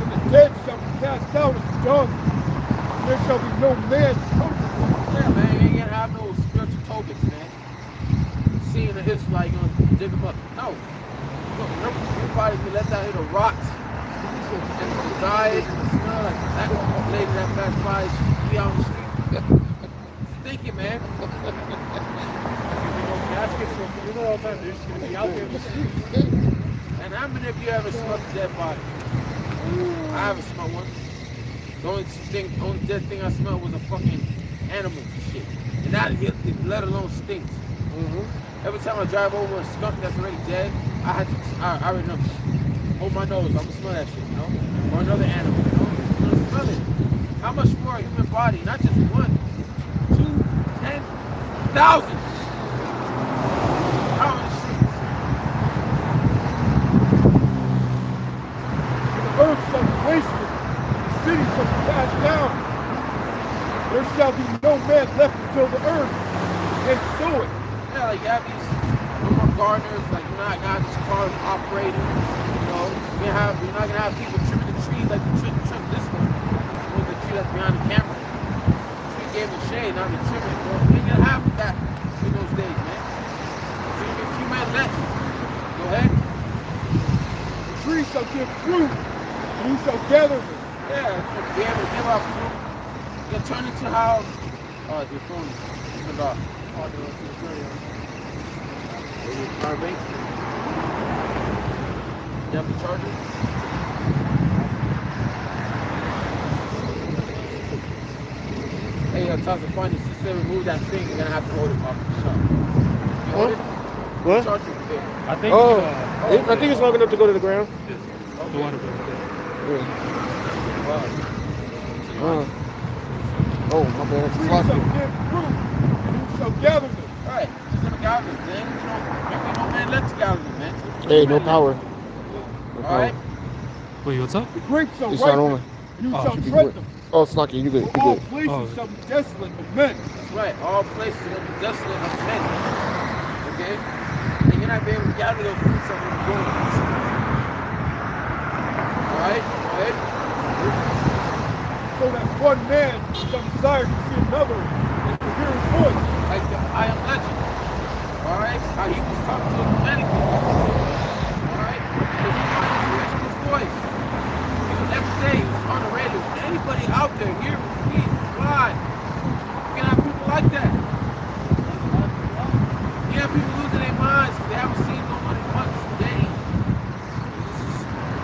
And the dead shall be cast out as dung. And there shall be no man to comfort them. Yeah, man, you ain't gonna have no spiritual tokens, man. Seeing the Israelite, you're gonna dig them up. No. Look, everybody can let that hit a rot and die and smell like that lady that passed by, she be out on the street. Thinking, man. Baskets with people all the time. They're just going to be out there in the streets. And how many of you ever smelled a dead body? I haven't smelled one. The only dead thing I smelled was a fucking animal and shit. And that, let alone stinks. Every time I drive over a skunk that's already dead, I already know. Hold my nose, I'm gonna smell that shit, you know? Or another animal, you know? I'm gonna smell it. How much more a human body? Not just 1, 2, 10,000. How cast down. There shall be no man left until the earth and sow it. Yeah, like you have these more gardeners, like you're not gonna have these cars operating, you know. You're not gonna have people trimming the trees like they trim this one. With the tree that's behind the camera. The tree gave it shade, now they're trimming it. Well, you ain't gonna have that in those days, man. So you get a few men left. Go ahead. The tree shall give fruit, and you shall gather them. Yeah, be able to give out fruit. You'll turn into how your phone is turned off. Power bank. You have the charger? Hey, toss a point. Since they remove that thing, you're gonna have to hold it off the shop. You hold it? What? Charger is there. I think. I think it's long enough to go to the ground. The water bill. Wow. Oh, my bad. The tree shall give fruit, and you shall gather them. All right, it's gonna gather them, man. You know, no man left to gather them, man. Hey, no power. All right. Wait, what's up? The grapes shall It's not on. ripen, and you Oh, shall should be tread good. them. Oh, it's lucky. You good. You For all good. places Oh. shall be desolate of men. That's right. All places are gonna be desolate of men. Okay? And you're not be able to gather those fruits that are growing. All right? Go ahead. So that one man shall desire to see another and to hear his voice. Like the I am legend. All right? How he was talking to a mannequin. All right? Because he wanted to hear his voice. Every day it's on the radio. Anybody out there, hear me, please, fly. You can have people like that. You have people losing their minds because they haven't seen no one in months, days.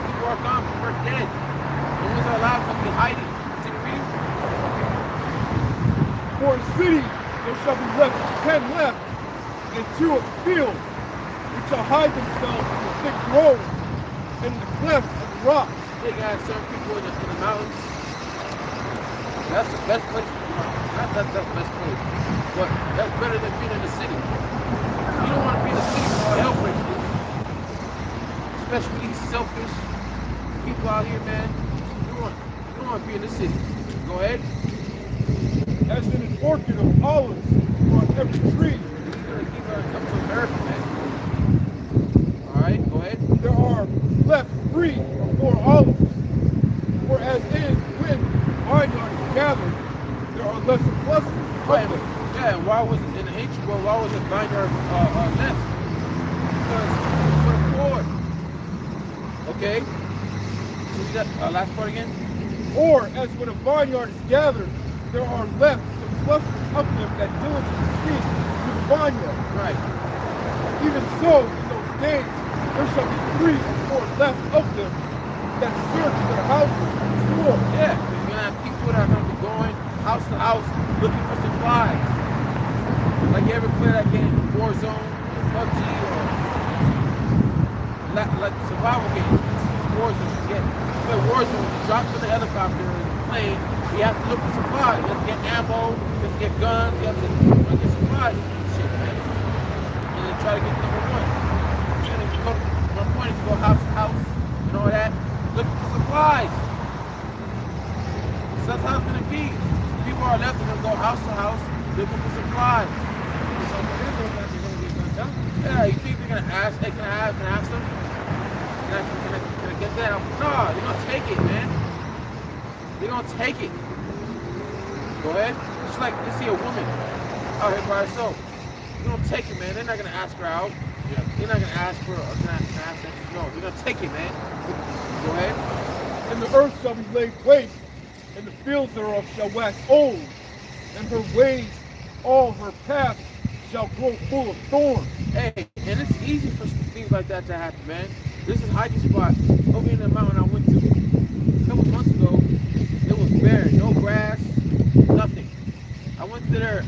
People are gone, people are dead. The ones that are alive can be hiding. Continue reading. For a city there shall be left 10 left, and 2 of the field, which shall hide themselves in the thick groves and in the clefts of the rocks. They got certain people in the mountains. That's the best place. Not that's the best place, but that's better than being in the city. You don't want to be in the city when all hell breaks loose. Especially these selfish people out here, man. You don't want to be in the city. Go ahead. As in an orchard of olives on every tree, These are come to America, man. All right, go ahead. there are left 3 or 4 olives. Whereas when vineyard is gathered, there are less clusters. Right. Yeah, and why was it in the ancient world? Why was it vineyard left? Because for the poor. Okay. So we got last part again. Or as when a vineyard is gathered, there are left some clusters of them that diligently seek to the vineyard. Right. Even so, in those days, there shall be 3 or 4 left of them that search their houses and store. Yeah, because you're gonna have people that are gonna be going house to house looking for supplies. Like you ever play that game, Warzone, PUBG, or like survival game, Warzone. You play Warzone, you drop to the helicopter and the plane, you have to look for supplies. You have to get ammo, you have to get guns, you have to get supplies. Shit, man. And then try to get number 1. And if you go to one point, if you go house to house and all that, looking for supplies. So that's how it's gonna be. People are left and go house to house looking for supplies. So when they go back, they're gonna get gunned down. Yeah, you think they're gonna ask? Hey, can I ask them? Can I get that? No, they're gonna take it, man. They're gonna take it. Go ahead. Just like you see a woman out here by herself. They're gonna take it, man. They're not gonna ask her out. Yeah. They're not gonna ask for can I ask them? No, they're gonna take it, man. Go ahead. And the earth shall be laid waste, and the fields thereof shall wax old, and her ways, all her paths shall grow full of thorns. Hey, and it's easy for things like that to happen, man. This is a hiking spot over in the mountain I went to a couple months ago. It was bare, no grass, nothing. I went to there